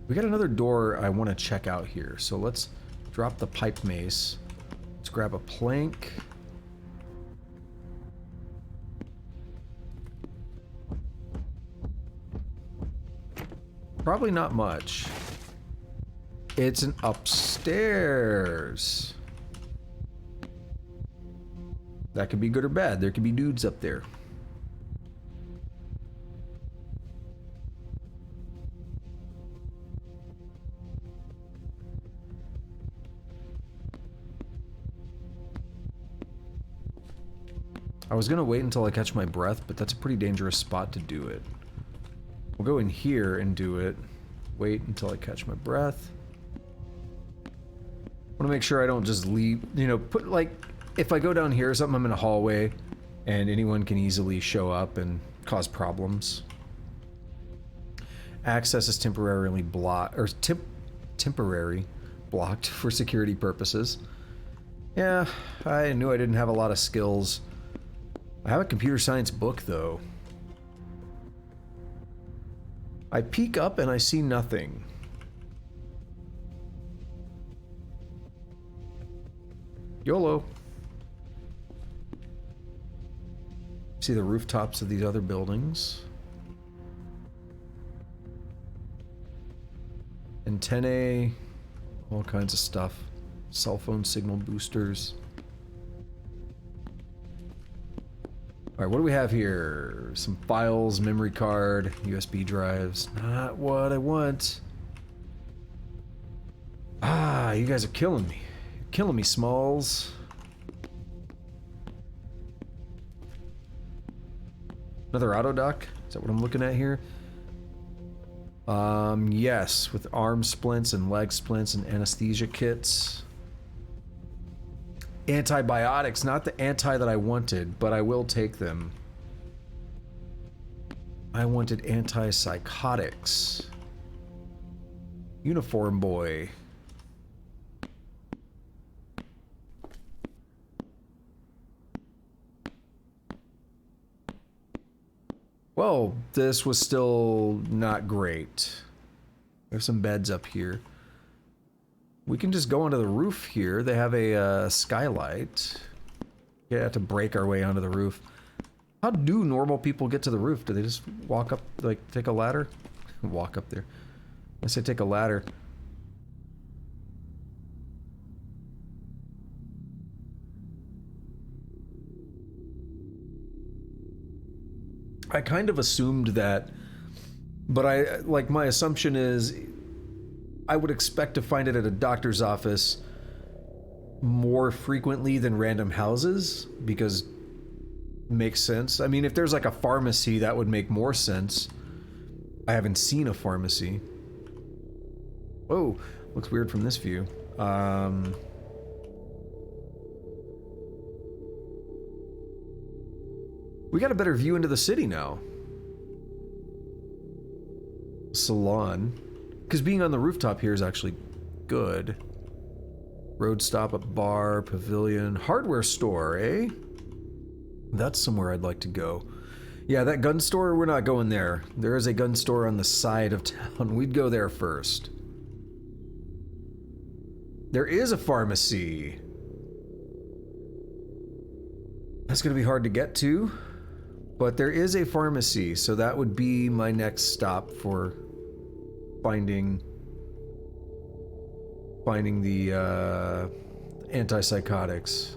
We got another door I want to check out here, so let's drop the pipe mace. Let's grab a plank. Probably not much. It's an upstairs. That could be good or bad. There could be dudes up there. I was gonna wait until I catch my breath, but that's a pretty dangerous spot to do it. We'll go in here and do it. Wait until I catch my breath. Want to make sure I don't just leave, you know, put like, if I go down here or something, I'm in a hallway and anyone can easily show up and cause problems. Access is temporarily blocked, or temporary blocked for security purposes. Yeah, I knew I didn't have a lot of skills. I have a computer science book though. I peek up and I see nothing. YOLO. See the rooftops of these other buildings. Antennae, all kinds of stuff. Cell phone signal boosters. Alright, what do we have here? Some files, memory card, USB drives. Not what I want. Ah, you guys are killing me. You're killing me, Smalls. Another auto dock? Is that what I'm looking at here? Yes, with arm splints and leg splints and anesthesia kits. Antibiotics, not the anti that I wanted, but I will take them. I wanted antipsychotics. Uniform boy. Well, this was still not great. There's some beds up here. We can just go onto the roof here. They have a skylight. You have to break our way onto the roof. How do normal people get to the roof? Do they just walk up, like, take a ladder? Walk up there. I say take a ladder. I kind of assumed that, but my assumption is I would expect to find it at a doctor's office more frequently than random houses, because it makes sense. I mean, if there's like a pharmacy, that would make more sense. I haven't seen a pharmacy. Whoa, looks weird from this view. We got a better view into the city now. Salon. Because being on the rooftop here is actually good. Road stop, a bar, pavilion, hardware store, eh? That's somewhere I'd like to go. Yeah, that gun store, we're not going there. There is a gun store on the side of town. We'd go there first. There is a pharmacy. That's going to be hard to get to. But there is a pharmacy, so that would be my next stop for finding the antipsychotics.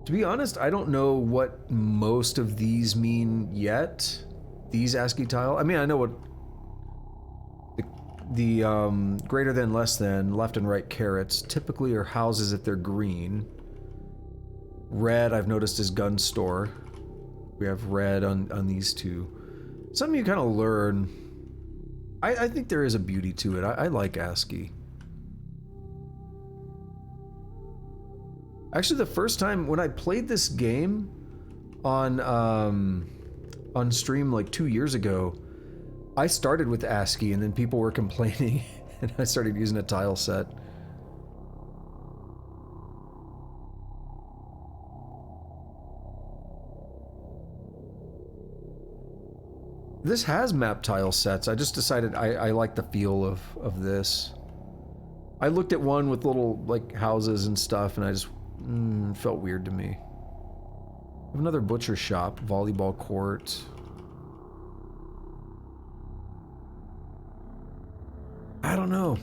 To be honest, I don't know what most of these mean yet. These ASCII tile. I mean, I know what the greater than, less than, left and right carets typically are houses if they're green. Red, I've noticed, is gun store. We have red on these two. Something you kind of learn. I think there is a beauty to it. I like ASCII. Actually, the first time when I played this game on stream like 2 years ago, I started with ASCII and then people were complaining and I started using a tile set. This has map tile sets. I just decided I like the feel of this. I looked at one with little like houses and stuff and I just felt weird to me. We have another butcher shop, volleyball court. I don't know.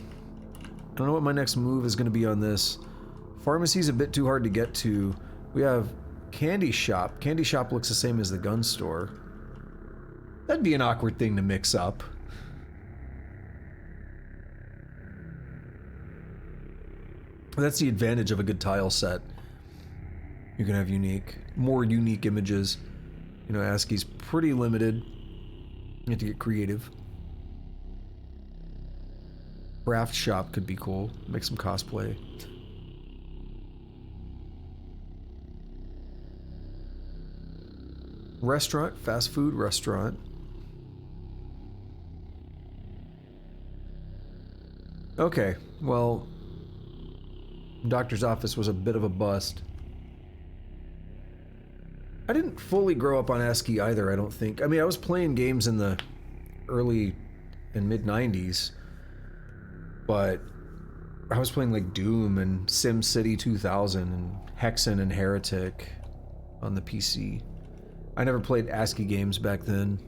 I don't know what my next move is going to be on this. Pharmacy's a bit too hard to get to. We have Candy Shop. Candy Shop looks the same as the gun store. That'd be an awkward thing to mix up. That's the advantage of a good tile set. You can have more unique images. You know, ASCII's pretty limited. You have to get creative. Craft shop could be cool. Make some cosplay. Restaurant, fast food restaurant. Okay, well, doctor's office was a bit of a bust. I didn't fully grow up on ASCII either, I don't think. I mean, I was playing games in the early and mid 90s, but I was playing like Doom and SimCity 2000 and Hexen and Heretic on the PC. I never played ASCII games back then.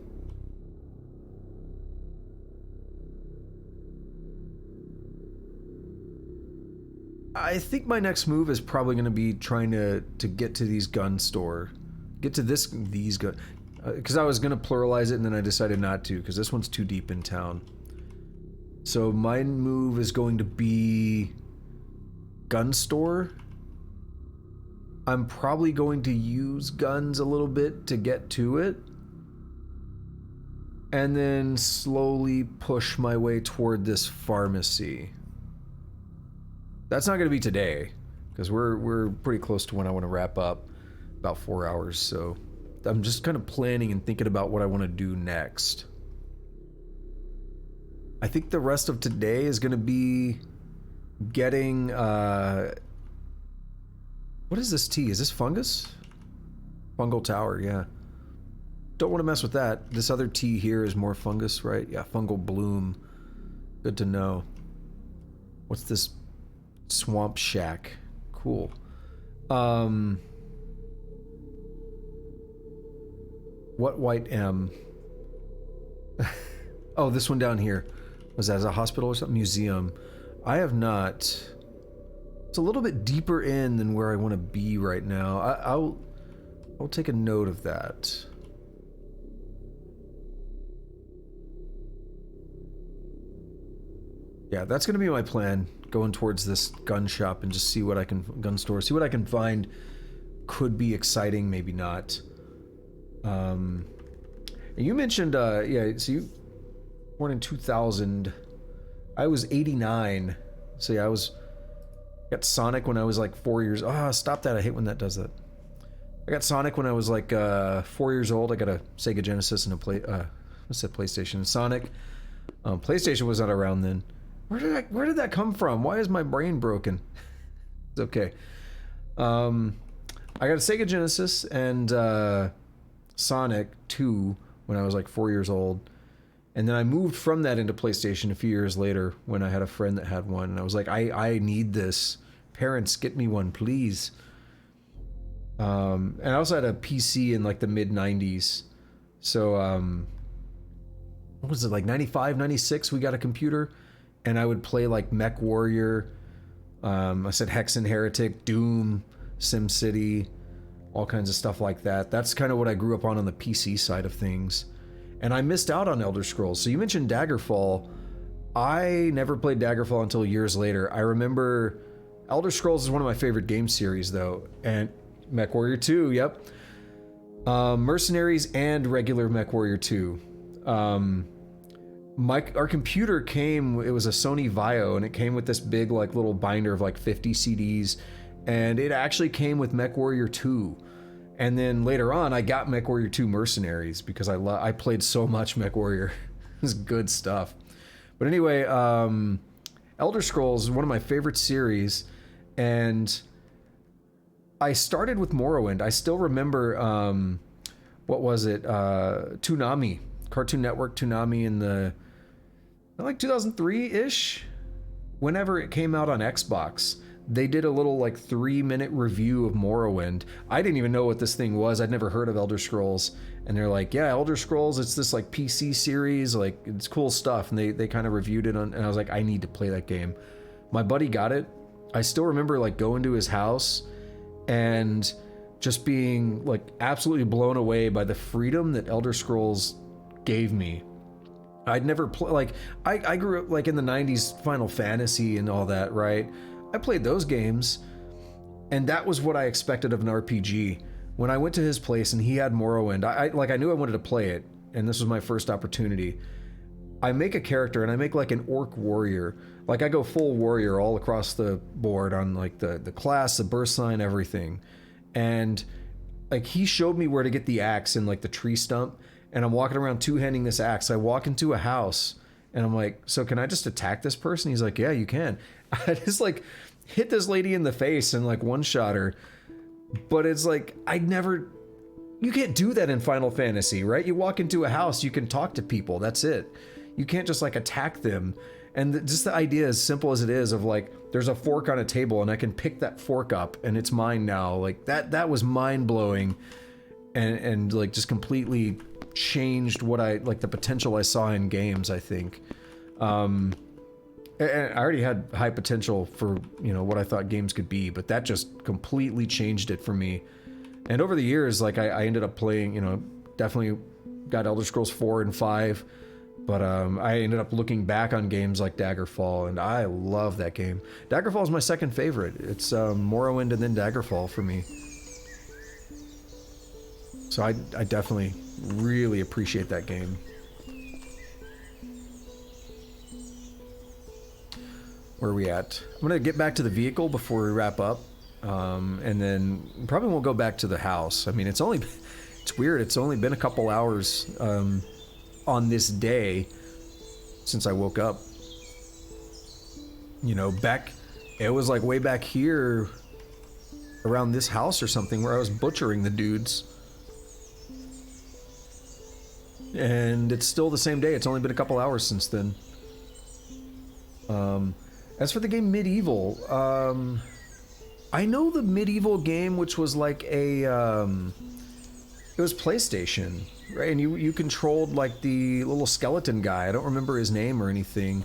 I think my next move is probably going to be trying to get to these gun store. Get to these gun... Because I was going to pluralize it and then I decided not to because this one's too deep in town. So my move is going to be... gun store. I'm probably going to use guns a little bit to get to it. And then slowly push my way toward this pharmacy. That's not going to be today, because we're pretty close to when I want to wrap up. About 4 hours, so I'm just kind of planning and thinking about what I want to do next. I think the rest of today is going to be getting... what is this tea? Is this fungus? Fungal tower, yeah. Don't want to mess with that. This other tea here is more fungus, right? Yeah, fungal bloom. Good to know. What's this? Swamp shack. Cool. What white M? Oh, this one down here. Was that as a hospital or something? Museum. I have not... It's a little bit deeper in than where I want to be right now. I'll take a note of that. Yeah, that's going to be my plan. Going towards this gun shop and just see what I can... gun store. See what I can find. Could be exciting, maybe not. And you mentioned, yeah, so you... born in 2000. I was 89. So yeah, I got Sonic when I was like 4 years... Ah, stop that. I hate when that does that. I got Sonic when I was like 4 years old. I got a Sega Genesis and a PlayStation. Sonic. PlayStation was not around then. Where did that come from? Why is my brain broken? It's okay. I got a Sega Genesis and Sonic 2 when I was like 4 years old. And then I moved from that into PlayStation a few years later when I had a friend that had one. And I was like, I need this. Parents, get me one, please. And I also had a PC in like the mid 90s. So, what was it, like 95, 96, we got a computer. And I would play like Mech Warrior. I said Hexen Heretic, Doom, SimCity, all kinds of stuff like that. That's kind of what I grew up on the PC side of things. And I missed out on Elder Scrolls. So you mentioned Daggerfall. I never played Daggerfall until years later. I remember Elder Scrolls is one of my favorite game series though. And Mech Warrior 2, yep. Mercenaries and regular Mech Warrior 2. Our computer came, it was a Sony Vaio, and it came with this big like little binder of like 50 CDs. And it actually came with Mech Warrior 2. And then later on, I got Mech Warrior 2 Mercenaries because I played so much Mech Warrior. It was good stuff. But anyway, Elder Scrolls is one of my favorite series, and I started with Morrowind. I still remember, what was it? Toonami, Cartoon Network Toonami in the, like 2003-ish, whenever it came out on Xbox. They did a little like 3-minute review of Morrowind. I didn't even know what this thing was. I'd never heard of Elder Scrolls. And they're like, yeah, Elder Scrolls, it's this like PC series, like it's cool stuff. And they kind of reviewed it and I was like, I need to play that game. My buddy got it I still remember like going to his house and just being like absolutely blown away by the freedom that Elder Scrolls gave me. I'd never play like I grew up like in the 90s Final Fantasy and all that, right? I played those games and that was what I expected of an RPG. When I went to his place and he had Morrowind, I knew I wanted to play it, and this was my first opportunity. I make a character and I make like an orc warrior. Like I go full warrior all across the board on like the class, the birth sign, everything. And like he showed me where to get the axe in like the tree stump, and I'm walking around two-handing this axe. I walk into a house and I'm like, so can I just attack this person? He's like, yeah, you can. I just like hit this lady in the face and like one-shot her. But it's like, you can't do that in Final Fantasy, right? You walk into a house, you can talk to people, that's it. You can't just like attack them. And just the idea, as simple as it is, of like, there's a fork on a table and I can pick that fork up and it's mine now. Like that was mind blowing, and like just completely changed what the potential I saw in games, I think. And I already had high potential for, what I thought games could be, but that just completely changed it for me. And over the years, like I ended up playing, definitely got Elder Scrolls 4 and 5. But I ended up looking back on games like Daggerfall, and I love that game. Daggerfall is my second favorite. It's Morrowind and then Daggerfall for me. So I definitely really appreciate that game. Where are we at? I'm going to get back to the vehicle before we wrap up. And then probably won't go back to the house. I mean, it's weird. It's only been a couple hours on this day since I woke up. It was like way back here around this house or something where I was butchering the dudes. And it's still the same day. It's only been a couple hours since then. As for the game Medieval, I know the Medieval game, which was like it was PlayStation, right? And you controlled like the little skeleton guy. I don't remember his name or anything.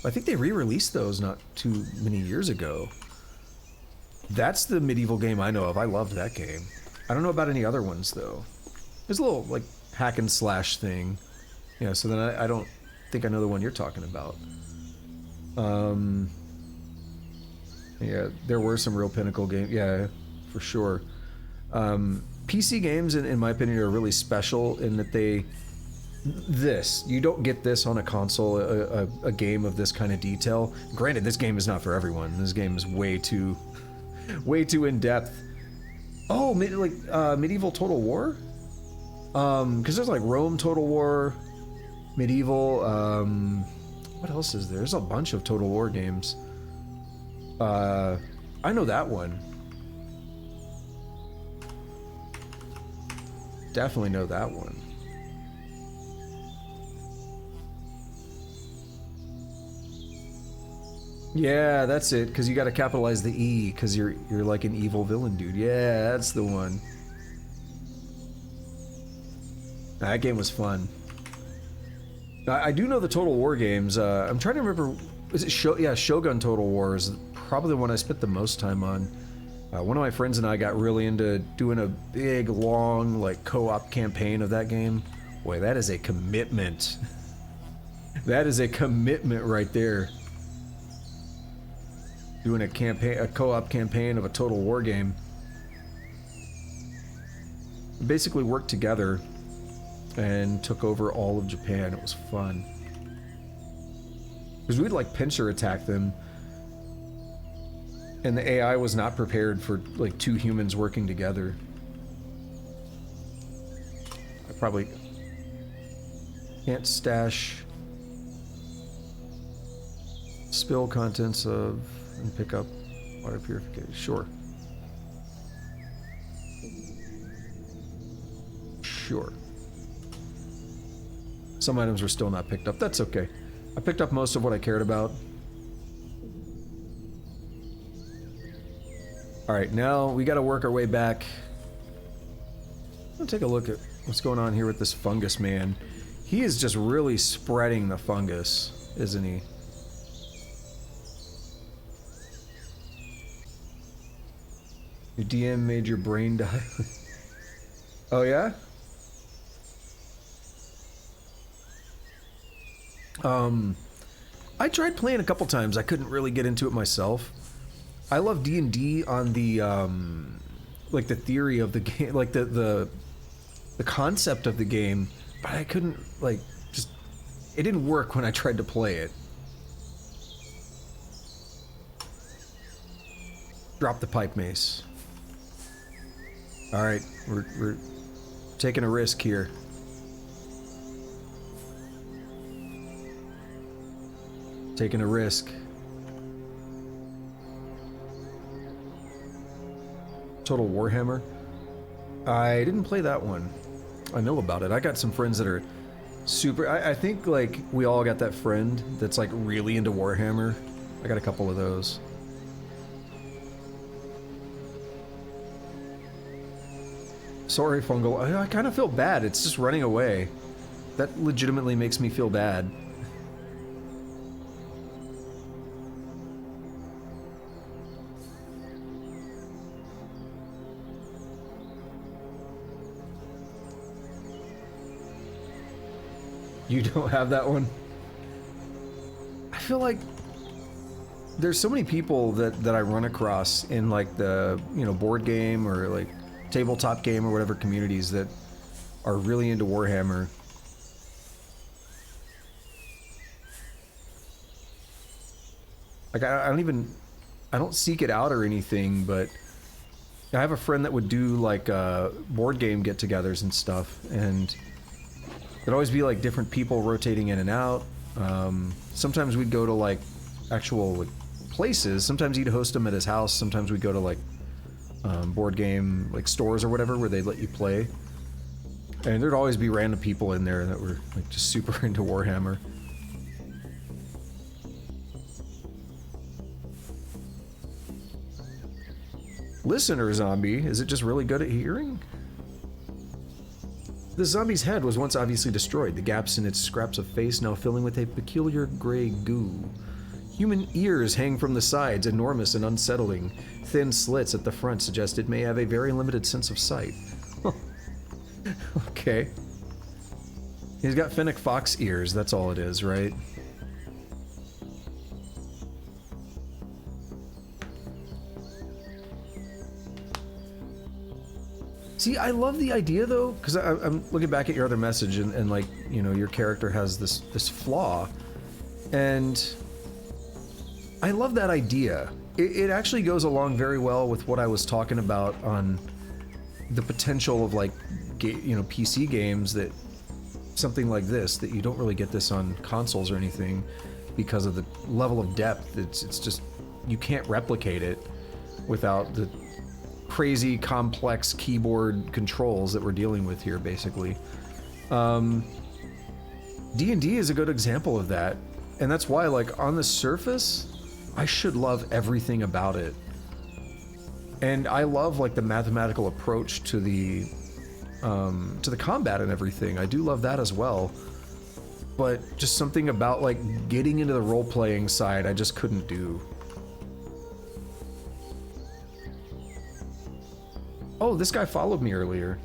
I think they re-released those not too many years ago. That's the Medieval game I know of. I loved that game. I don't know about any other ones though. There's a little like hack and slash thing. So then I don't think I know the one you're talking about. Yeah, there were some real pinnacle games. Yeah, for sure. PC games, in my opinion, are really special in that you don't get this on a console, a game of this kind of detail. Granted, this game is not for everyone. This game is way too in depth. Oh, Medieval Total War? Because there's like Rome Total War, Medieval, what else is there? There's a bunch of Total War games. I know that one. Definitely know that one. Yeah, that's it, because you got to capitalize the E, because you're like an evil villain dude. Yeah, that's the one. That game was fun. I do know the Total War games. I'm trying to remember. Is it Shogun Total War is probably the one I spent the most time on. One of my friends and I got really into doing a big, long, like co-op campaign of that game. Boy, that is a commitment. That is a commitment right there. Doing a co-op campaign of a Total War game. We basically worked together and took over all of Japan. It was fun. Because we'd like pincer attack them, and the AI was not prepared for like two humans working together. I probably can't stash spill contents of and pick up water purification. Sure. Some items were still not picked up. That's okay. I picked up most of what I cared about. Alright, now we gotta work our way back. Let's take a look at what's going on here with this fungus man. He is just really spreading the fungus, isn't he? Your DM made your brain die. Oh yeah? I tried playing a couple times. I couldn't really get into it myself. I love D&D on the like the theory of the game, like the concept of the game, but I couldn't, like, just, it didn't work when I tried to play it. Drop the pipe mace. All right, we're taking a risk here. Taking a risk. Total Warhammer. I didn't play that one. I know about it. I got some friends that are super... I think, like, we all got that friend that's, like, really into Warhammer. I got a couple of those. Sorry, Fungal. I kind of feel bad. It's just running away. That legitimately makes me feel bad. You don't have that one? I feel like there's so many people that I run across in, like, the, you know, board game or, like, tabletop game or whatever communities that are really into Warhammer. Like, I don't seek it out or anything, but I have a friend that would do, like, board game get-togethers and stuff, and there'd always be, like, different people rotating in and out. Sometimes we'd go to, like, actual, like, places. Sometimes he'd host them at his house. Sometimes we'd go to, like, board game, like, stores or whatever where they'd let you play. And there'd always be random people in there that were, like, just super into Warhammer. Listener zombie, is it just really good at hearing? The zombie's head was once obviously destroyed, the gaps in its scraps of face now filling with a peculiar gray goo. Human ears hang from the sides, enormous and unsettling. Thin slits at the front suggest it may have a very limited sense of sight. Okay. He's got Fennec Fox ears, that's all it is, right? See, I love the idea, though, because I'm looking back at your other message, and like, you know, your character has this flaw, and I love that idea. It actually goes along very well with what I was talking about on the potential of, like, you know, PC games, that something like this, that you don't really get this on consoles or anything because of the level of depth. It's just, you can't replicate it without the crazy complex keyboard controls that we're dealing with here, basically. D&D is a good example of that, and that's why, like, on the surface, I should love everything about it. And I love, like, the mathematical approach to the combat and everything. I do love that as well. But just something about, like, getting into the role-playing side I just couldn't do. Oh, this guy followed me earlier.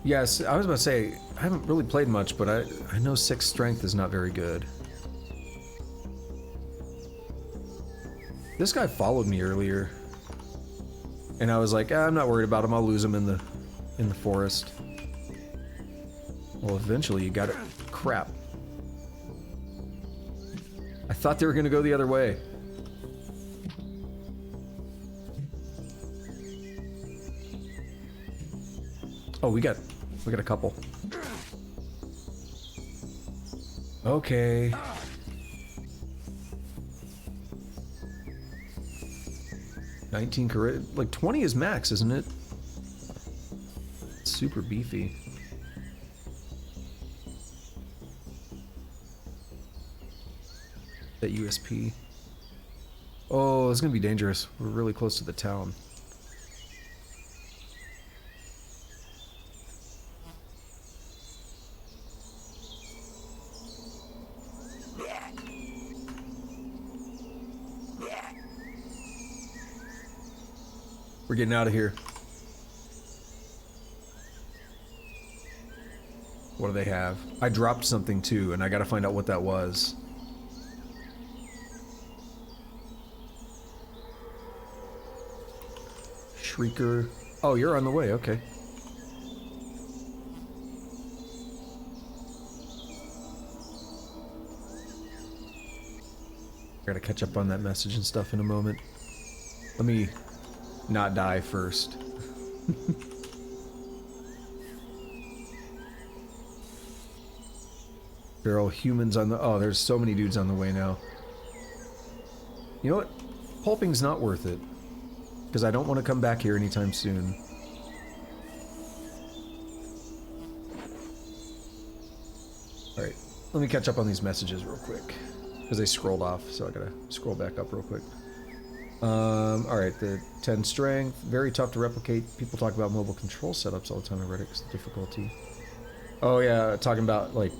Yes, I was about to say, I haven't really played much, but I know 6 strength is not very good. This guy followed me earlier. And I was like, I'm not worried about him, I'll lose him in the forest. Well, eventually you got it. Crap. I thought they were gonna go the other way. Oh, we got a couple. Okay. $19 charisma, like 20 is max, isn't it? Super beefy. That USP. Oh, it's gonna be dangerous. We're really close to the town. We're getting out of here. What do they have? I dropped something too, and I gotta find out what that was. Shrieker. Oh, you're on the way, okay. Gotta catch up on that message and stuff in a moment. Let me not die first. There are all humans on the... Oh, there's so many dudes on the way now. You know what? Pulping's not worth it. Because I don't want to come back here anytime soon. Alright, let me catch up on these messages real quick. Because they scrolled off, so I gotta scroll back up real quick. Alright, the 10 strength, very tough to replicate. People talk about mobile control setups all the time on Reddit, 'cause the difficulty. Oh yeah, talking about, like,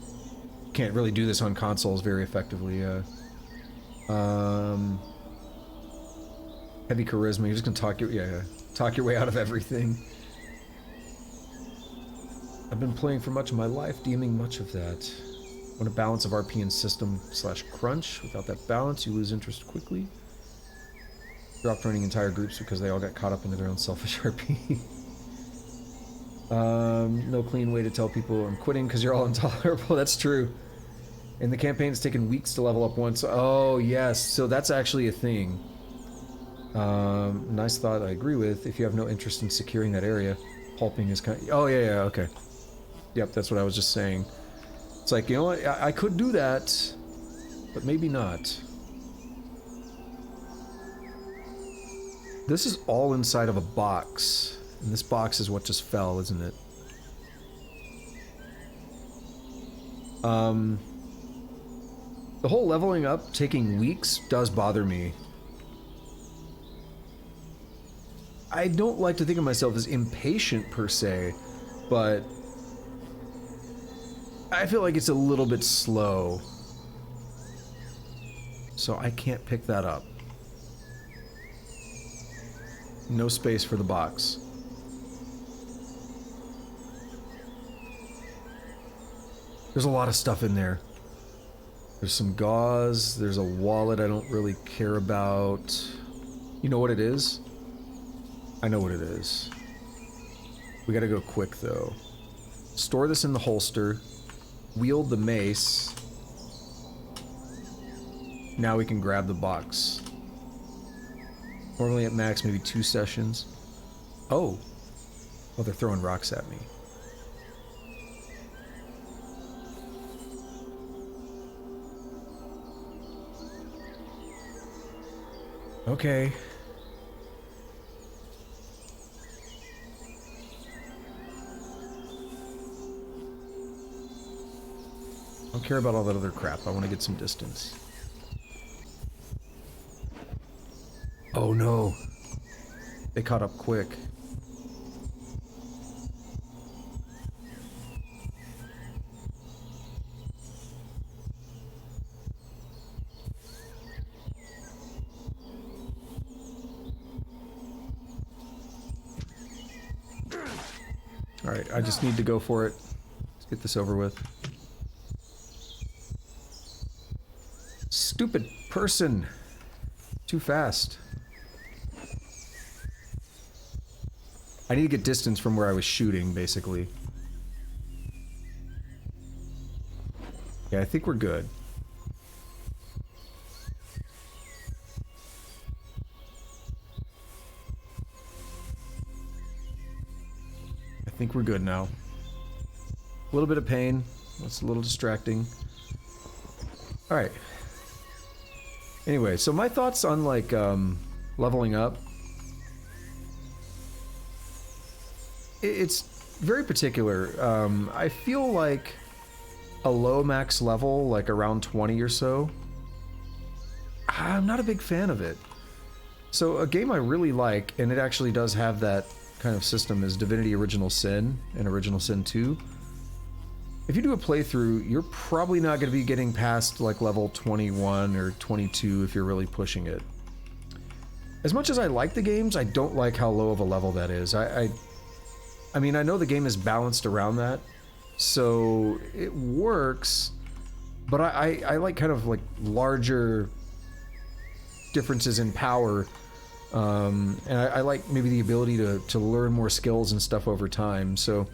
can't really do this on consoles very effectively, yeah. Heavy charisma, you're just gonna talk talk your way out of everything. I've been playing for much of my life, deeming much of that. Want a balance of RP and system / crunch. Without that balance, you lose interest quickly. Dropped running entire groups because they all got caught up into their own selfish RP. No clean way to tell people I'm quitting because you're all intolerable. That's true. And the campaign has taken weeks to level up once. Oh, yes. So that's actually a thing. Nice thought, I agree with. If you have no interest in securing that area, pulping is kind of... Oh, yeah, okay. Yep, that's what I was just saying. It's like, you know what? I could do that, but maybe not. This is all inside of a box. And this box is what just fell, isn't it? The whole leveling up taking weeks does bother me. I don't like to think of myself as impatient per se, but I feel like it's a little bit slow. So I can't pick that up. No space for the box. There's a lot of stuff in there. There's some gauze, there's a wallet I don't really care about. You know what it is? I know what it is. We gotta go quick though. Store this in the holster. Wield the mace. Now we can grab the box. Normally at max maybe 2 sessions. Oh. Oh, they're throwing rocks at me. Okay. I don't care about all that other crap. I want to get some distance. Oh no. They caught up quick. Alright, I just need to go for it. Let's get this over with. Stupid person! Too fast. I need to get distance from where I was shooting, basically. Yeah, I think we're good. I think we're good now. A little bit of pain. That's a little distracting. Alright. Anyway, so my thoughts on, like, leveling up. It's very particular. I feel like a low max level, like around 20 or so, I'm not a big fan of it. So a game I really like, and it actually does have that kind of system, is Divinity Original Sin and Original Sin 2. If you do a playthrough, you're probably not going to be getting past like level 21 or 22 if you're really pushing it. as much as I like the games, I don't like how low of a level that is. I mean, I know the game is balanced around that, so it works, but I like kind of like larger differences in power, and I like maybe the ability to learn more skills and stuff over time. So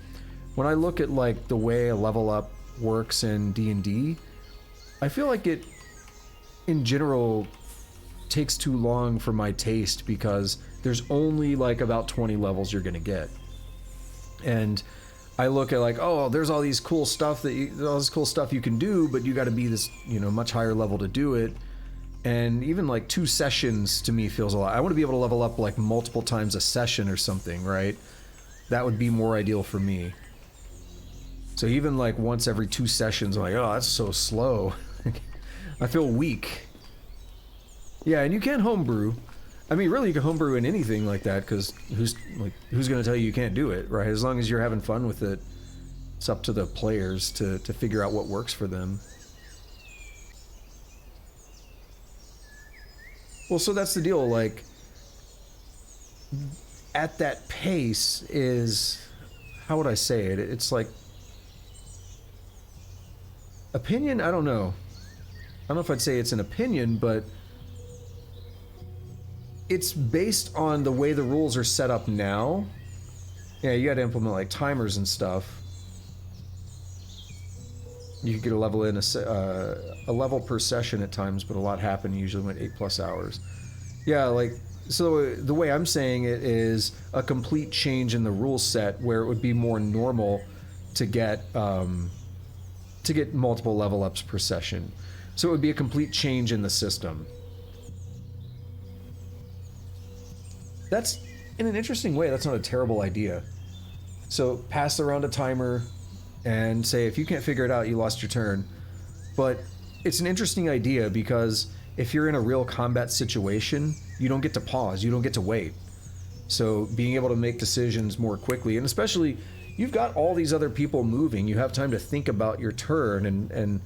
when I look at like the way a level up works in D&D, I feel like it, in general, takes too long for my taste because there's only like about 20 levels you're gonna get. And I look at like, oh, there's all these cool stuff you can do, but you got to be this, you know, much higher level to do it. And even like 2 sessions to me feels a lot. I want to be able to level up like multiple times a session or something, right? That would be more ideal for me. So even like once every 2 sessions, I'm like, oh, that's so slow. I feel weak. Yeah, and you can homebrew. I mean, really, you can homebrew in anything like that, because who's going to tell you can't do it, right? As long as you're having fun with it, it's up to the players to figure out what works for them. Well, so that's the deal, like, at that pace is, how would I say it? It's like, opinion? I don't know. I don't know if I'd say it's an opinion, but it's based on the way the rules are set up now. Yeah, you gotta implement like timers and stuff. You could get a level in a level per session at times, but a lot happen. Usually went 8+ hours. Yeah, like, so the way I'm saying it is a complete change in the rule set where it would be more normal to get multiple level ups per session. So it would be a complete change in the system. That's, in an interesting way, that's not a terrible idea. So pass around a timer and say, if you can't figure it out, you lost your turn. But it's an interesting idea because if you're in a real combat situation, you don't get to pause, you don't get to wait. So being able to make decisions more quickly, and especially, you've got all these other people moving, you have time to think about your turn, and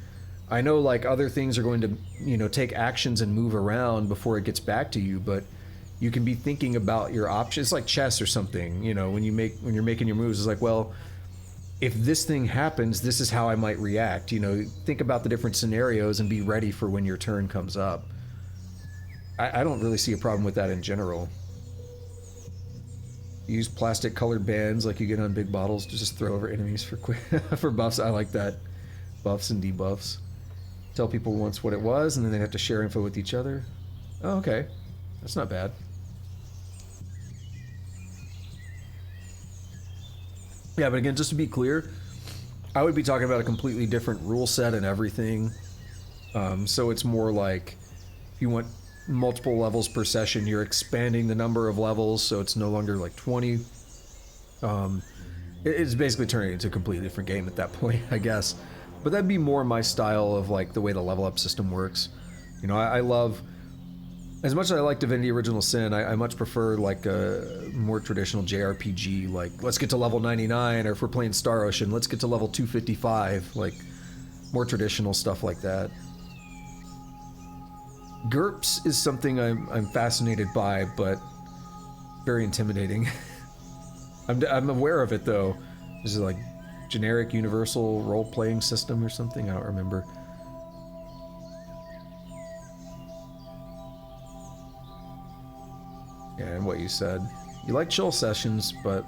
I know like other things are going to, you know, take actions and move around before it gets back to you, but you can be thinking about your options. It's like chess or something, you know, when you're making your moves, it's like, well, if this thing happens, this is how I might react. You know, think about the different scenarios and be ready for when your turn comes up. I don't really see a problem with that in general. Use plastic colored bands like you get on big bottles to just throw over enemies for for buffs. I like that. Buffs and debuffs. Tell people once what it was, and then they have to share info with each other. Oh, okay. That's not bad. Yeah, but again, just to be clear, I would be talking about a completely different rule set and everything. So it's more like, if you want multiple levels per session, you're expanding the number of levels, so it's no longer like 20. It's basically turning into a completely different game at that point, I guess. But that'd be more my style of like the way the level up system works. You know, I love, as much as I like Divinity Original Sin, I much prefer like a more traditional JRPG, like let's get to level 99, or if we're playing Star Ocean, let's get to level 255, like more traditional stuff like that. GURPS is something I'm fascinated by, but very intimidating. I'm aware of it though. This is like generic universal role-playing system or something, I don't remember. And what you said, you like chill sessions, but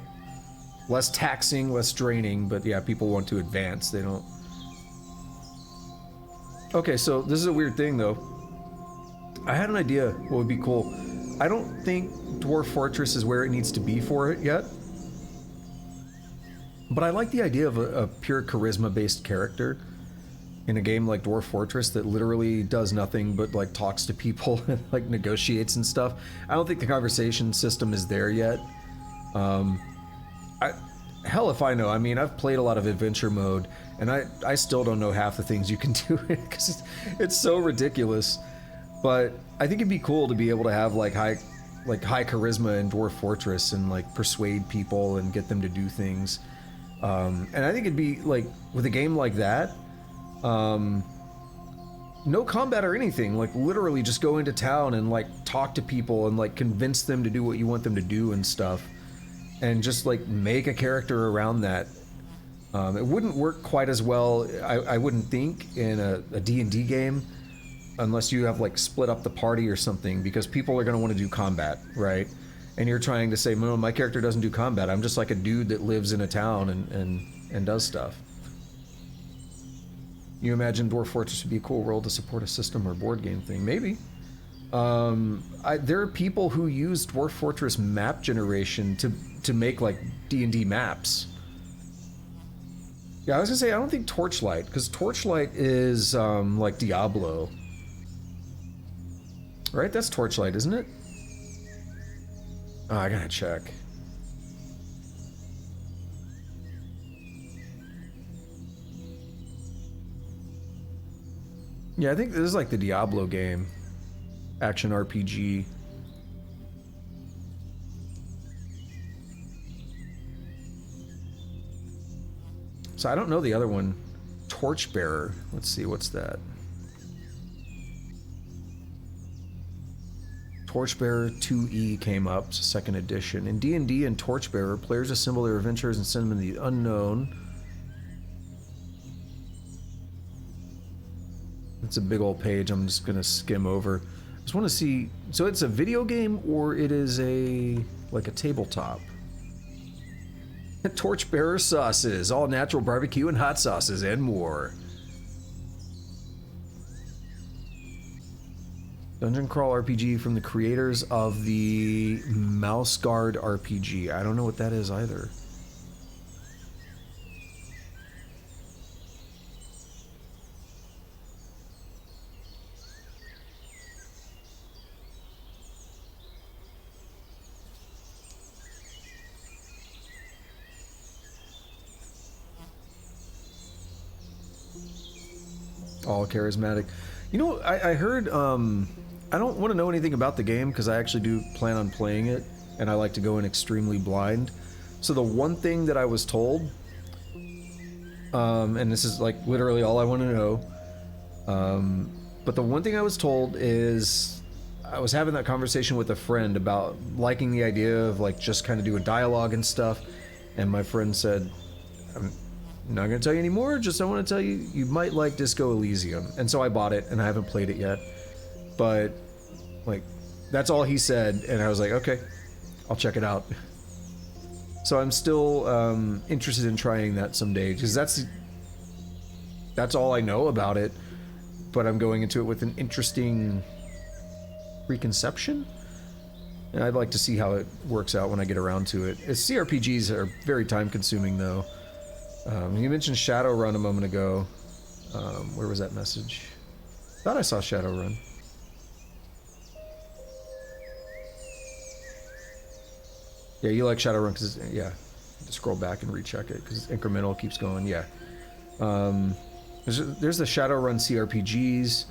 less taxing, less draining, but yeah, people want to advance, they don't. Okay, so this is a weird thing though. I had an idea what would be cool. I don't think Dwarf Fortress is where it needs to be for it yet, but I like the idea of a pure charisma-based character in a game like Dwarf Fortress that literally does nothing but like talks to people and like negotiates and stuff. I don't think the conversation system is there yet. Hell if I know. I mean, I've played a lot of adventure mode and I still don't know half the things you can do because it's so ridiculous. But I think it'd be cool to be able to have like high charisma in Dwarf Fortress and like persuade people and get them to do things. And I think it'd be like, with a game like that, no combat or anything, like literally just go into town and like talk to people and like convince them to do what you want them to do and stuff, and just like make a character around that. It wouldn't work quite as well, I wouldn't think, in a D&D game, unless you have like split up the party or something, because people are going to want to do combat, right? And you're trying to say, no, my character doesn't do combat, I'm just like a dude that lives in a town and does stuff. You imagine Dwarf Fortress would be a cool world to support a system or board game thing? Maybe. There are people who use Dwarf Fortress map generation to make like D&D maps. Yeah, I was gonna say, I don't think Torchlight, because Torchlight is like Diablo. Right? That's Torchlight, isn't it? Oh, I gotta check. Yeah, I think this is like the Diablo game. Action RPG. So I don't know the other one. Torchbearer. Let's see, what's that? Torchbearer 2E came up, it's a second edition. In D&D and Torchbearer, players assemble their adventurers and send them into the unknown. It's a big old page I'm just gonna skim over. I just want to see, so it's a video game or it is like a tabletop? Torchbearer sauces, all natural barbecue and hot sauces and more. Dungeon Crawl RPG from the creators of the Mouse Guard RPG. I don't know what that is either. All charismatic. You know, I heard, I don't want to know anything about the game because I actually do plan on playing it, and I like to go in extremely blind. So the one thing that I was told, and this is like literally all I want to know, but the one thing I was told is, I was having that conversation with a friend about liking the idea of like just kind of do a dialogue and stuff, and my friend said, I'm not going to tell you anymore, just I want to tell you, you might like Disco Elysium. And so I bought it, and I haven't played it yet. But, like, that's all he said, and I was like, okay, I'll check it out. So I'm still interested in trying that someday, because that's all I know about it, but I'm going into it with an interesting preconception, and I'd like to see how it works out when I get around to it. CRPGs are very time-consuming, though. You mentioned Shadowrun a moment ago. Where was that message? Thought I saw Shadowrun. Yeah, you like Shadowrun because, yeah, just scroll back and recheck it because incremental keeps going. Yeah. There's the Shadowrun CRPGs.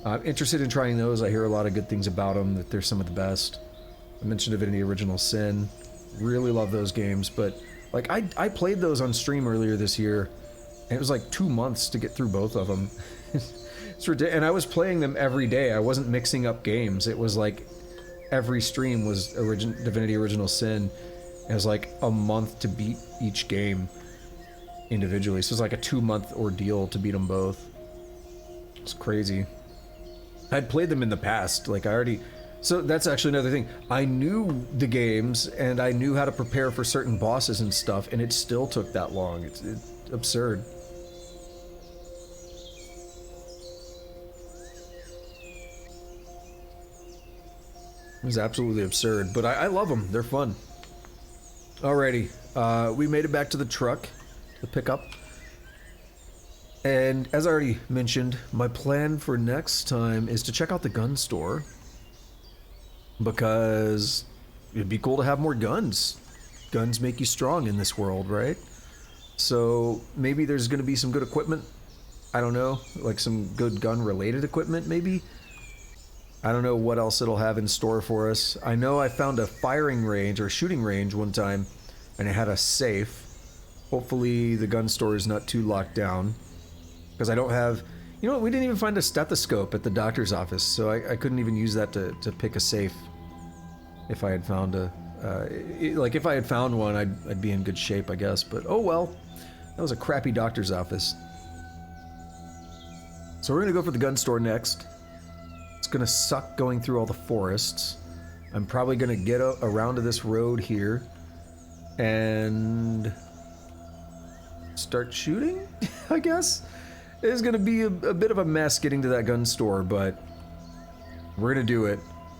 I'm interested in trying those. I hear a lot of good things about them, that they're some of the best. I mentioned Divinity Original Sin. Really love those games, but like I played those on stream earlier this year, and it was like 2 months to get through both of them. It's ridiculous. And I was playing them every day. I wasn't mixing up games. It was like every stream was Divinity Original Sin. It was like a month to beat each game individually. So it was like a 2-month ordeal to beat them both. It's crazy. I'd played them in the past. Like so that's actually another thing. I knew the games and I knew how to prepare for certain bosses and stuff, and it still took that long. It's absurd. It was absolutely absurd, but I love them. They're fun. Alrighty, we made it back to the truck, the pickup. And as I already mentioned, my plan for next time is to check out the gun store, because it'd be cool to have more guns. Guns make you strong in this world, right? So maybe there's going to be some good equipment. I don't know, like some good gun-related equipment, maybe? I don't know what else it'll have in store for us. I know I found a firing range or shooting range one time, and it had a safe. Hopefully the gun store is not too locked down, because I don't have You know what? We didn't even find a stethoscope at the doctor's office, so I couldn't even use that to pick a safe. If I had found a, like if I had found one, I'd be in good shape, I guess. But oh well, that was a crappy doctor's office. So we're gonna go for the gun store next. It's gonna suck going through all the forests. I'm probably gonna get around to this road here and start shooting, I guess. It's gonna be a bit of a mess getting to that gun store, but we're gonna do it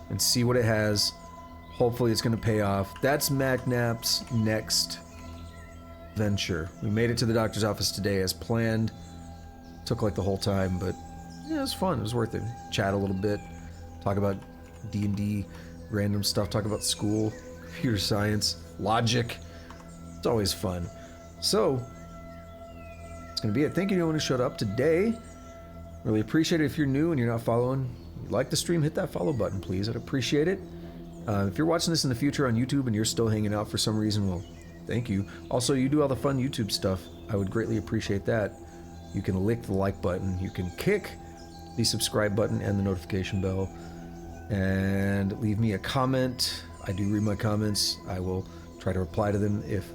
and see what it has. Hopefully it's gonna pay off. That's Knapp's next venture. We made it to the doctor's office today as planned. Took like the whole time, but yeah, it was fun. It was worth it. Chat a little bit, talk about D&D, random stuff, talk about school, computer science, logic. It's always fun. So, it's going to be it. Thank you to anyone who showed up today. Really appreciate it. If you're new and you're not following, if you like the stream, hit that follow button, please. I'd appreciate it. If you're watching this in the future on YouTube and you're still hanging out for some reason, well, thank you. Also, you do all the fun YouTube stuff. I would greatly appreciate that. You can lick the like button. You can kick the subscribe button and the notification bell. And leave me a comment. I do read my comments. I will try to reply to them if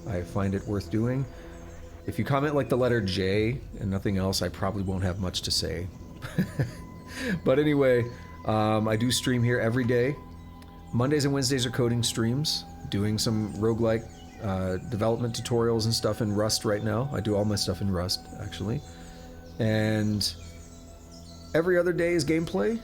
I find it worth doing. If you comment like the letter J and nothing else, I probably won't have much to say. But anyway, I do stream here every day. Mondays and Wednesdays are coding streams, doing some roguelike development tutorials and stuff in Rust right now. I do all my stuff in Rust, actually. And every other day is gameplay.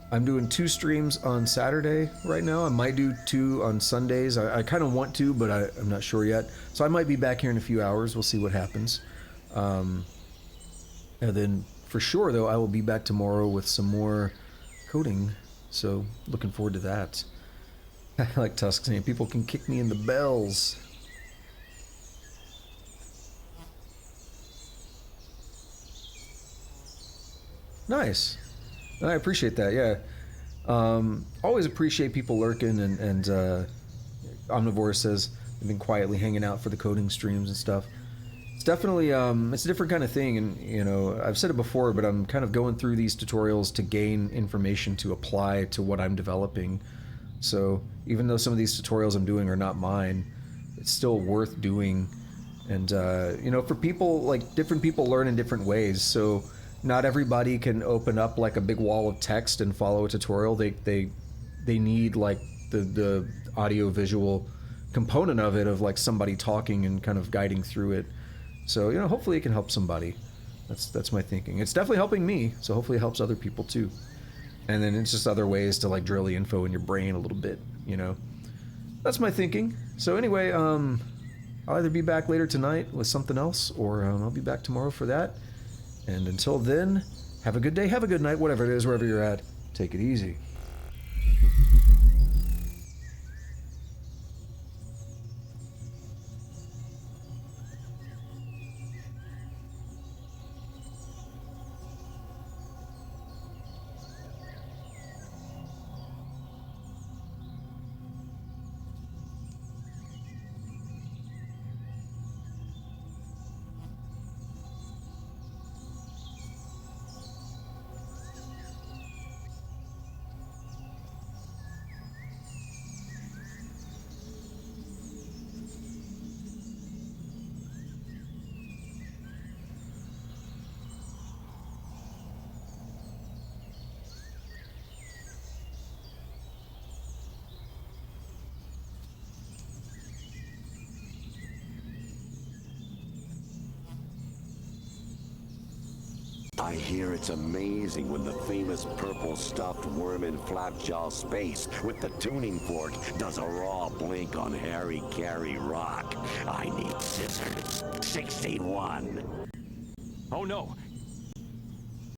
I'm doing 2 streams on Saturday right now. I might do 2 on Sundays. I kind of want to, but I'm not sure yet. So I might be back here in a few hours. We'll see what happens. And then for sure, though, I will be back tomorrow with some more coding. So looking forward to that. I like Tusk saying people can kick me in the bells. Nice. I appreciate that, yeah. Always appreciate people lurking, and Omnivore says they've been quietly hanging out for the coding streams and stuff. It's definitely, it's a different kind of thing, and, you know, I've said it before, but I'm kind of going through these tutorials to gain information to apply to what I'm developing. So, even though some of these tutorials I'm doing are not mine, it's still worth doing. And, you know, for people, like, different people learn in different ways, so not everybody can open up like a big wall of text and follow a tutorial. They need like the audio visual component of it, of like somebody talking and kind of guiding through it. So, you know, hopefully it can help somebody. That's my thinking. It's definitely helping me, so hopefully it helps other people too. And then it's just other ways to like drill the info in your brain a little bit, you know. That's my thinking. So anyway, I'll either be back later tonight with something else, or I'll be back tomorrow for that. And until then, have a good day, have a good night, whatever it is, wherever you're at. Take it easy. I hear it's amazing when the famous purple stuffed worm in Flapjaw Space with the tuning fork does a raw blink on Harry Carey Rock. I need scissors. 61. Oh no,